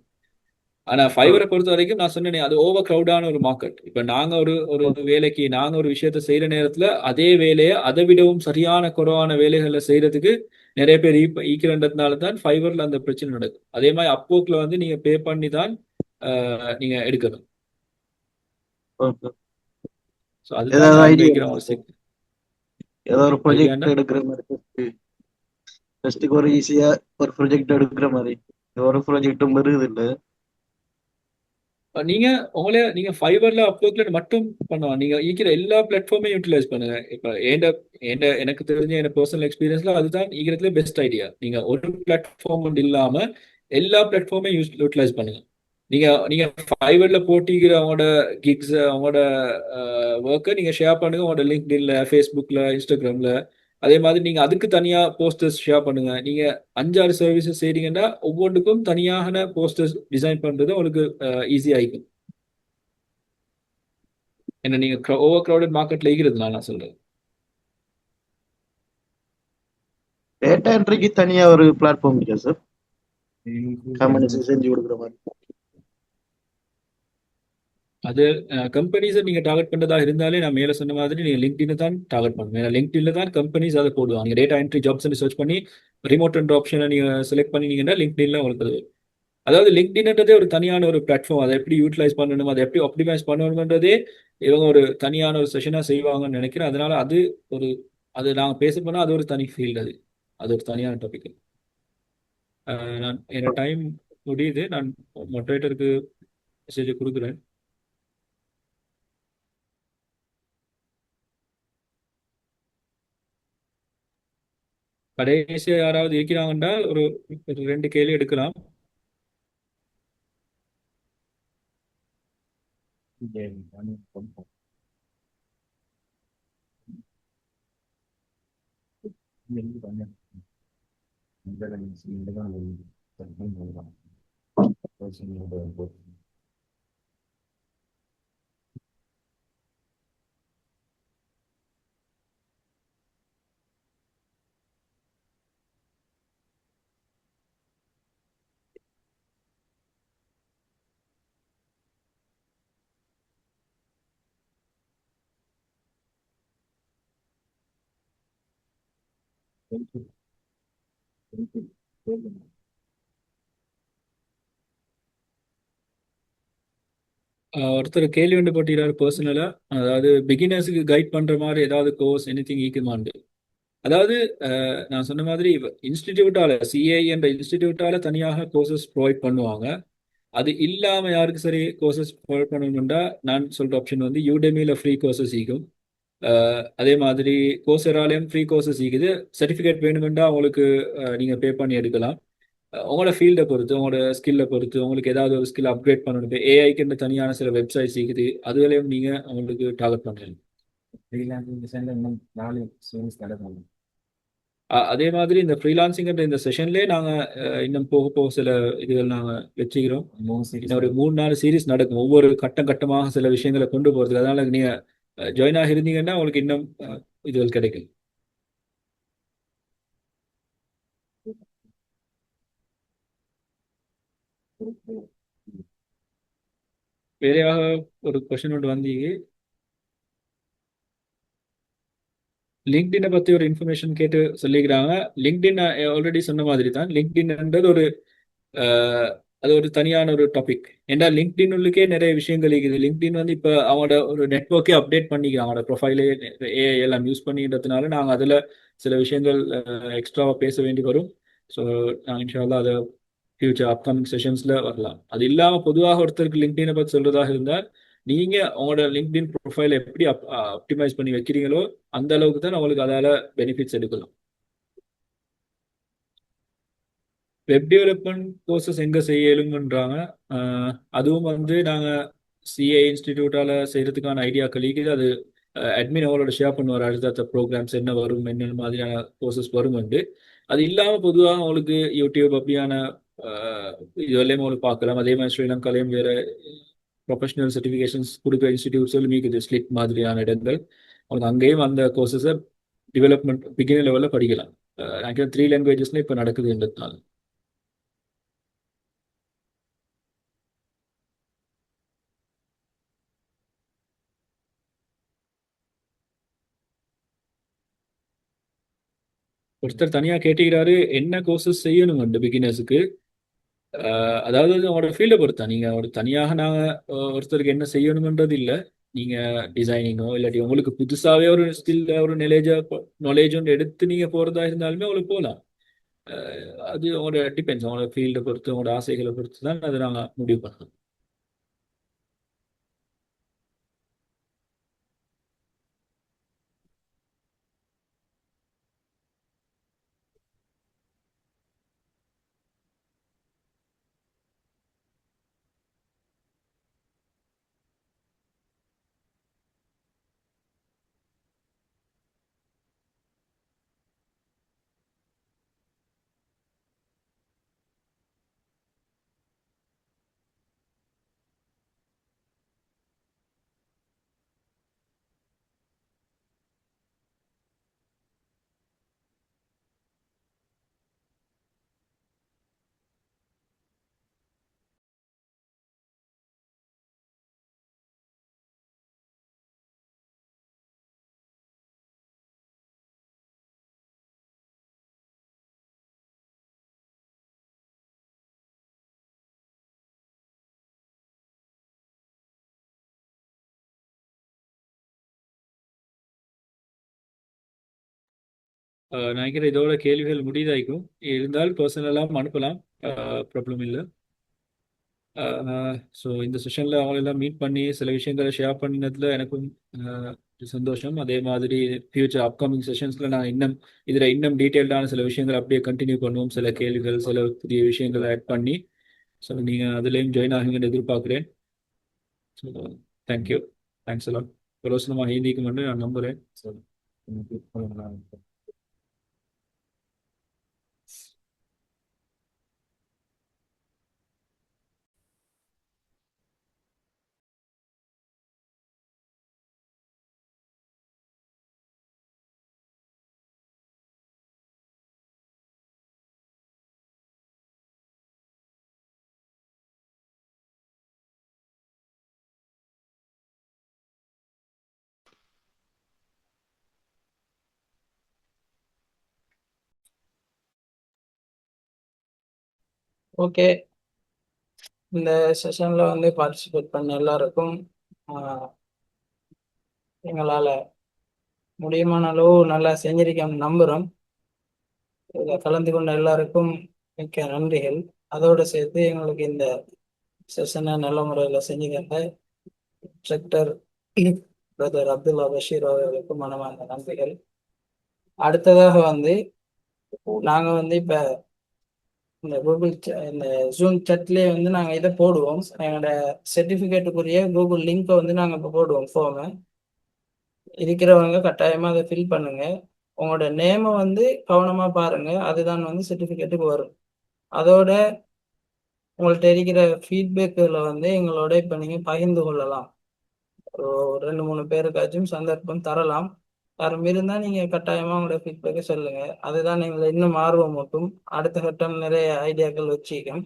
ஆனால் ஃபைவரை பொறுத்த வரைக்கும் நான் சொன்னேனே, அது ஓவர் க்ரௌடான ஒரு மார்க்கெட். இப்போ நாங்கள் ஒரு வேலைக்கு நாங்கள் ஒரு விஷயத்த செய்கிற நேரத்தில் அதே வேலையை அதை விடவும் சரியான குறைவான வேலைகளை செய்கிறதுக்கு நிறைய பேர் ஈக்கிறன்றதுனால தான் ஃபைவரில் அந்த பிரச்சனை நடக்கும். அதே மாதிரி அப்போக்கில் வந்து நீங்கள் பே பண்ணி தான் நீங்கள் எடுக்கணும். ஸோ ஏதாவது ஐடியா அதுதான் ஏதாவது ஒரு ப்ராஜெக்ட் எடுக்கிற மாதிரி, ஃபர்ஸ்ட்டுக்கு ஒரு ஈஸியா ஒரு ப்ராஜெக்ட் எடுக்கிற மாதிரி ஒரு ப்ராஜெக்டும் வருது இல்லை. நீங்க ஃபைவர்ல அப்வொர்க்ல மட்டும் பண்ணலாம். நீங்க ஈக்கிற எல்லா பிளாட்ஃபார்மையும் யூட்டிலைஸ் பண்ணுங்க. இப்போ எனக்கு தெரிஞ்ச என் பர்சனல் எக்ஸ்பீரியன்ஸ்ல அதுதான் ஈக்கிறதுல பெஸ்ட் ஐடியா. நீங்க ஒரு பிளாட்ஃபார்ம் இல்லாம எல்லா பிளாட்ஃபார்மையும் யூட்டிலைஸ் பண்ணுங்க. நீங்க ஃபைவர்ல போட்டிக்கிற அவங்களோட கிக்ஸ் அவங்களோட ஒர்க்கை நீங்க ஷேர் பண்ணுங்க உங்களோட லிங்க்டின்ல, ஃபேஸ்புக்ல, இன்ஸ்டாகிராம்ல. அதே மாதிரி நீங்க அதுக்கு தனியா போஸ்டர்ஸ் ஷேர் பண்ணுங்க. நீங்க 5-6 சர்வீசஸ் செய்றீங்கன்னா ஒவ்வொன்றுக்கும் தனியான போஸ்டர்ஸ் டிசைன் பண்றது உங்களுக்கு ஈஸியா இருக்கும். என்ன நீங்க ஓவர் கிரௌடட் மார்க்கெட்ல இருக்கிறதுனால நான் சொல்றேன். டேட்டா என்ட்ரிக்கு தனியா ஒரு பிளாட்ஃபார்ம் இருக்கா சார்? கம்பெனிஸ் செஞ்சு கொடுக்குற மாதிரி. அது கம்பெனிஸை நீங்க டார்கெட் பண்றதா இருந்தாலே நான் மேல சொன்ன மாதிரி நீங்க லிங்க்டின் தான் டார்கெட் பண்ணுங்க. ஏன்னா லிங்க்டின்ல தான் கம்பெனிஸ் அதை போடுவாங்க. நீங்க டேட்டா என்ட்ரி ஜாப்ஸ் சர்ச் பண்ணி ரிமோட் என்ற ஆப்ஷனை நீங்க செலக்ட் பண்ணினீங்கன்னா லிங்க்டின்ல உங்களுக்கு அது. அதாவது லிங்க்டின்ன்றதே ஒரு தனியான ஒரு பிளாட்ஃபார்ம். அதை எப்படி யூட்டிலைஸ் பண்ணணும், அதை எப்படி ஆப்டிமைஸ் பண்ணணுன்றதே இவங்க ஒரு தனியான ஒரு செஷனா செய்வாங்கன்னு நினைக்கிறேன். அதனால அது நாங்கள் பேச போனால் அது ஒரு தனி ஃபீல்டு. அது ஒரு தனியான டாபிக். நான் என்னோட டைம் முடியுது. நான் மொடரேட்டருக்கு மெசேஜை கொடுக்குறேன். கடைசியாக யாராவது இருக்கிறாங்கன்னா ஒரு 2 கேள்வி எடுக்கலாம். ஒருத்தர் கேள்வி வந்து போட்டிருக்காரு பர்சனலா, அதாவது பிகினர்ஸுக்கு கைட் பண்ற மாதிரி ஏதாவது கோர்ஸ் எனிதிங் ஈக்குமாண்டு. அதாவது நான் சொன்ன மாதிரி இன்ஸ்டிடியூட்டால சிஏ என்ற இன்ஸ்டிடியூட்டால தனியாக கோர்சஸ் ப்ரொவைட் பண்ணுவாங்க. அது இல்லாம யாருக்கு சரி கோர்சஸ் ப்ரொவைட் பண்ணணும்னா நான் சொல்ற ஆப்ஷன் வந்து யூடெமியில் ஃப்ரீ கோர்சஸ் ஈக்கும். அதே மாதிரி கோர்சராலையும் ஃப்ரீ கோர்சஸ் ஈக்குது. சர்டிஃபிகேட் வேணுமெண்டா உங்களுக்கு நீங்கள் பே பண்ணி எடுக்கலாம். உங்களோட ஃபீல்டை பொறுத்து, உங்களோட ஸ்கில்லை பொறுத்து, உங்களுக்கு ஏதாவது ஒரு ஸ்கில் அப்கிரேட் பண்ணணும். இப்போ ஏஐக்கு தனியான சில வெப்சைட்ஸ் இருக்குது, அதுகளையும் நீங்கள் உங்களுக்கு டார்கெட் பண்ணலாம். ஃப்ரீலான்சிங் டிசைனில் இன்னும் 4 சீரீஸ் நடக்கும். அதே மாதிரி இந்த ஃப்ரீலான்சிங்கிற இந்த செஷன்லேயே நாங்கள் இன்னும் போக போக சில இதுகள் நாங்கள் வச்சுக்கிறோம். 3 சீரீஸ் இன்னும் ஒரு 3-4 சீரீஸ் நடக்கும், ஒவ்வொரு கட்டம் கட்டமாக சில விஷயங்களை கொண்டு போகிறதுக்கு. அதனால நீங்கள் ஜாயின் ஆகி இருந்தீங்கன்னா உங்களுக்கு இன்னும் இதுகள் கிடைக்கும். வேறையாக ஒரு கொஸ்டின் ஒன்று வந்தீங்க, லிங்க்டினை பற்றி ஒரு இன்ஃபர்மேஷன் கேட்டு சொல்லிக்கிறாங்க. லிங்க்டின் ஆல்ரெடி சொன்ன மாதிரி தான். லிங்க்டின்ன்றது ஒரு அது ஒரு தனியான ஒரு டாபிக். ஏன்னா லிங்க்டின் உள்ளுக்கே நிறைய விஷயங்கள் இருக்குது. லிங்க்டின் வந்து இப்போ அவங்களோட ஒரு நெட்ஒர்க்கே அப்டேட் பண்ணிக்கிறாங்க, அவங்களோட ப்ரொஃபைலே ஏஐ எல்லாம் யூஸ் பண்ணிக்கிறதுனால நாங்கள் அதில் சில விஷயங்கள் எக்ஸ்ட்ராவாக பேச வேண்டி வரும். ஸோ நாங்கள் இன்ஷால்லா அதை ஃபியூச்சர் அப்கமிங் செஷன்ஸில் வரலாம். அது இல்லாமல் பொதுவாக ஒருத்தருக்கு லிங்க்டினை பற்றி சொல்கிறதாக இருந்தால், நீங்கள் உங்களோட லிங்க்டின் ப்ரொஃபைலை எப்படி ஆப்டிமைஸ் பண்ணி வைக்கிறீங்களோ அந்த அளவுக்கு தான் உங்களுக்கு அதால் பெனிஃபிட்ஸ் எடுக்கலாம். வெப் டெவலப்மெண்ட் கோர்சஸ் எங்கே செய்ய இயலுங்கன்றாங்க. அதுவும் வந்து நாங்கள் சிஏ இன்ஸ்டிடியூட்டால் செய்கிறதுக்கான ஐடியா கழிக்குது. அது அட்மின் அவங்களோட ஷேர் பண்ணுவார், அடுத்தடுத்த ப்ரோக்ராம்ஸ் என்ன வரும், என்னென்ன மாதிரியான கோர்சஸ் வரும்ண்டு. அது இல்லாமல் பொதுவாக உங்களுக்கு யூடியூப் அப்படியான இதெல்லாம் உங்களுக்கு பார்க்கலாம். அதே மாதிரி ஸ்ரீலங்காலையும் வேறு ப்ரொஃபஷனல் சர்டிஃபிகேஷன்ஸ் கொடுக்குற இன்ஸ்டிடியூட்ஸும் மீக்குது, ஸ்லிட் மாதிரியான இடங்கள். அவங்களுக்கு அங்கேயும் அந்த கோர்சஸை டெவலப்மெண்ட் பிகினர் லெவலில் படிக்கலாம். ஆக்சுவலாக 3 லாங்குவேஜஸ்ல இப்போ நடக்குதுன்றதுனால. ஒருத்தர் தனியாக கேட்டுக்கிறாரு என்ன கோர்சஸ் செய்யணும் அந்த பிகினர்ஸுக்கு. அதாவது உங்களோட ஃபீல்டை பொறுத்தா, நீங்கள் ஒரு தனியாக நாங்கள் ஒருத்தருக்கு என்ன செய்யணுன்றது இல்லை. நீங்கள் டிசைனிங்கோ இல்லாட்டி உங்களுக்கு புதுசாகவே ஒரு ஸ்கில் ஒரு நாலேஜ் ஒன்று எடுத்து நீங்கள் போகிறதா இருந்தாலுமே உங்களுக்கு போகலாம். அது உங்களோட டிபெண்ட்ஸ், உங்களோட ஃபீல்டை பொறுத்து, உங்களோட ஆசைகளை பொறுத்து தான் அதை நாங்கள் முடிவு பண்ணலாம். நினைக்கிறேன் இதோட கேள்விகள் முடிதாய்க்கும். இருந்தால் பர்சனலாக அனுப்பலாம், ப்ராப்ளம் இல்லை. ஸோ இந்த செஷனில் அவங்களெல்லாம் மீட் பண்ணி சில விஷயங்களை ஷேர் பண்ணினதில் எனக்கும் சந்தோஷம். அதே மாதிரி ஃபியூச்சர் அப்கமிங் செஷன்ஸில் நான் இன்னும் டீட்டெயில்டான சில விஷயங்கள் அப்படியே கண்டினியூ பண்ணுவோம். சில கேள்விகள், சில புதிய விஷயங்களை ஆட் பண்ணி. ஸோ நீங்கள் அதுலேயும் ஜாயின் ஆகுங்கன்னு எதிர்பார்க்குறேன். ஸோ தேங்க்யூ, தேங்க்ஸ் எல்லாம். யோசனமாக ஹிந்திக்கு நான் நம்புகிறேன். ஸோ ஓகே, இந்த செஷன்ல வந்து பார்ட்டிசிபேட் பண்ண எல்லாருக்கும் ஆஹ், எங்களால முடியுமான அளவு நல்லா செஞ்சிருக்கோம் நம்புறோம். இதில் கலந்து கொண்ட எல்லாருக்கும் மிக்க நன்றிகள். அதோடு சேர்த்து எங்களுக்கு இந்த செஷனை நல்ல முறையில் செஞ்சு தந்த இன்ஸ்ட்ரக்டர் பிரதர் அப்துல்லா பஷீர் அவர்களுக்கும் மனமார்ந்த நன்றிகள். அடுத்ததாக வந்து நாங்கள் வந்து இப்போ இந்த இந்த ஜூம் சட்லேயே வந்து நாங்கள் இதை போடுவோம். எங்களோட சர்டிஃபிகேட்டுக்குரிய கூகுள் லிங்கை வந்து நாங்கள் இப்போ போடுவோம் ஃபார்மை. இருக்கிறவங்க கட்டாயமாக அதை ஃபில் பண்ணுங்க. உங்களோட நேமை வந்து கவனமாக பாருங்க, அதுதான் வந்து சர்டிஃபிகேட்டுக்கு வரும். அதோட உங்கள்கிட்ட இருக்கிற ஃபீட்பேக்கில் வந்து எங்களோட இப்போ நீங்கள் பகிர்ந்து கொள்ளலாம். ஒரு 2-3 பேருக்காச்சும் சந்தர்ப்பம் தரலாம். யாரும் இருந்தால் நீங்கள் கட்டாயமாக உங்களோட ஃபீட்பேக்கை சொல்லுங்க. அதுதான் எங்களை இன்னும் ஆர்வம் ஊட்டும். அடுத்த கட்டம் நிறைய ஐடியாக்கள் வச்சுக்கோம்.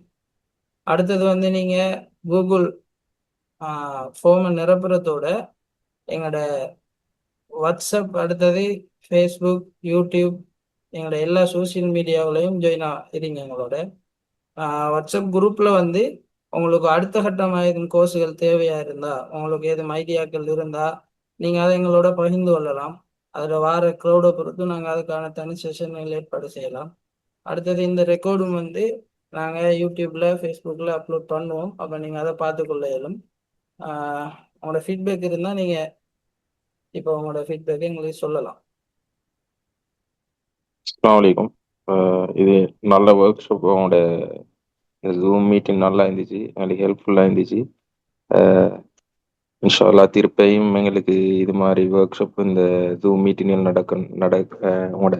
அடுத்தது வந்து நீங்கள் கூகுள் ஃபார்மை நிரப்புறதோட எங்களோட வாட்ஸ்அப், அடுத்தது ஃபேஸ்புக், யூடியூப், எங்களோட எல்லா சோசியல் மீடியாவிலையும் ஜாயின் இருங்க. எங்களோட வாட்ஸ்அப் குரூப்பில் வந்து உங்களுக்கு அடுத்த கட்டமாக எதுவும் கோர்ஸுகள் தேவையாக இருந்தால், உங்களுக்கு எதுவும் ஐடியாக்கள் இருந்தால் நீங்கள் அதை எங்களோட பகிர்ந்து கொள்ளலாம். அதில் வார க்ரௌடை பொறுத்து நாங்கள் அதுக்கான தனி செஷன்கள் ஏற்பாடு செய்யலாம். அடுத்தது இந்த ரெக்கார்டும் வந்து நாங்கள் யூடியூப்பில், ஃபேஸ்புக்கில் அப்லோட் பண்ணுவோம். அப்போ நீங்கள் அதை பார்த்துக்கொள்ள இயலும். உங்களோட ஃபீட்பேக் இருந்தால் நீங்கள் இப்போ உங்களோட ஃபீட்பேக்கை எங்களுக்கு சொல்லலாம். அஸ்ஸலாமு அலைக்கும். இது நல்ல ஒர்க் ஷாப். உங்களோட ஜூம் மீட்டிங் நல்லா இருந்துச்சு, எங்களுக்கு ஹெல்ப்ஃபுல்லாக இருந்துச்சு. இன்ஷா அல்லாஹ் திருப்பியும் எங்களுக்கு இது மாதிரி ஒர்க் ஷாப் இந்த ஜூம் மீட்டிங்கில் உங்களோட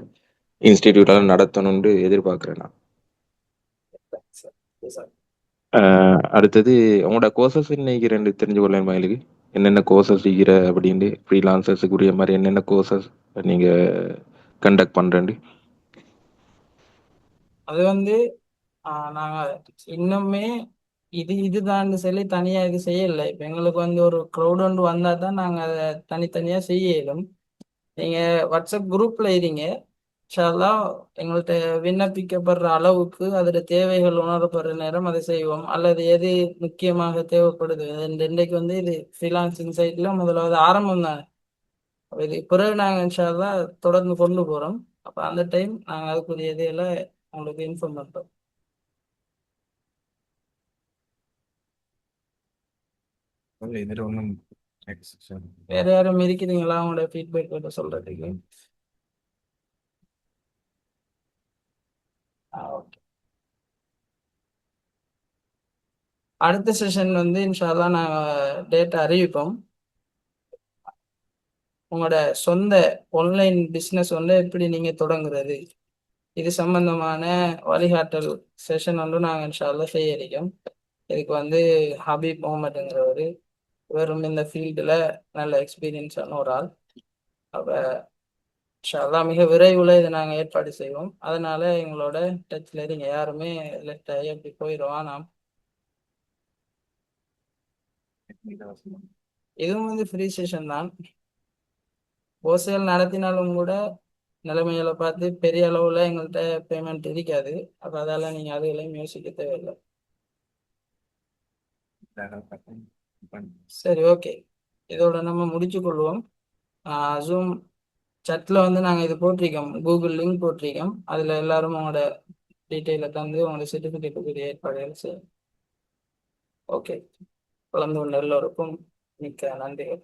இன்ஸ்டிடியூட்டால் நடத்தணும்னு எதிர்பார்க்குறேன் நான். அடுத்தது உங்களோட கோர்சஸ் இன்னைக்கு 2 தெரிஞ்சு கொள்ளேன் எங்களுக்கு. என்னென்ன கோர்சஸ் செய்கிற அப்படின்ட்டு ஃப்ரீலான்சர்ஸுக்குரிய மாதிரி என்னென்ன கோர்சஸ் நீங்கள் கண்டக்ட் பண்ணுறேன். அது வந்து நாங்கள் இன்னுமே இதுதான் சொல்லி தனியாக இது செய்யலை. இப்போ எங்களுக்கு வந்து ஒரு க்ரௌட் ஒன்று வந்தால் தான் நாங்கள் அதை தனித்தனியாக செய்ய இயலும். நீங்கள் வாட்ஸ்அப் குரூப்பில் இருங்க. இன்ஷா எங்கள்கிட்ட விண்ணப்பிக்கப்படுற அளவுக்கு அதோட தேவைகள் உணரப்படுற நேரம் அதை செய்வோம். அல்லது எது முக்கியமாக தேவைப்படுது, இன்றைக்கு வந்து இது ஃப்ரீலான்சிங் சைட்டில் முதலாவது ஆரம்பம் தான். இது பிறகு நாங்கள் இன்ஷா தொடர்ந்து கொண்டு போகிறோம். அப்போ அந்த டைம் நாங்கள் அதுக்குரிய இதையெல்லாம் உங்களுக்கு இன்ஃபார்ம் பண்ணுறோம். இதில் ஒன்றும் வேற யாரும் இருக்கிறீங்களா உங்களோட ஃபீட்பேக் கிட்ட சொல்றதுக்கு? ஓகே. அடுத்த செஷன் வந்து இன்ஷால்லா நாங்கள் டேட் அறிவிப்போம். உங்களோட சொந்த ஆன்லைன் பிஸ்னஸ் வந்து எப்படி நீங்கள் தொடங்குறது, இது சம்பந்தமான வழிகாட்டல் செஷன் வந்து நாங்கள் இன்ஷால்லா செய்ய இருக்கோம். இதுக்கு வந்து ஹபீப் முகமதுங்கிறவர், வெறும் இந்த ஃபீல்டில் நல்ல எக்ஸ்பீரியன்ஸான ஒரு ஆள். அப்போ இன்ஷால்லா மிக விரைவில் இதை நாங்கள் ஏற்பாடு செய்வோம். அதனால எங்களோட டச்சில் இருங்க. யாருமே லெஃப்ட் ஆகி அப்படி போயிடுவோம். நாம் இதுவும் வந்து ஃப்ரீ செஷன் தான். கோர்ஸுகள் நடத்தினாலும் கூட நிலைமைகளை பார்த்து பெரிய அளவில் எங்கள்கிட்ட பேமெண்ட் இருக்காது. அப்போ அதால் நீங்கள் அதுகளையும் யோசிக்க தேவையில்லை. சரி, ஓகே. இதோட நம்ம முடிச்சு கொள்வோம். ஜூம் சட்டில் வந்து நாங்கள் இது போட்டிருக்கோம், கூகுள் லிங்க் போட்டிருக்கோம். அதில் எல்லாரும் உங்களோட டீட்டெயிலை தந்து உங்களோட சர்டிஃபிகேட்டுக்குரிய ஏற்பாடுகள் செய்யும். ஓகே, கலந்து கொண்ட எல்லோருக்கும் மிக்க நன்றிகள்.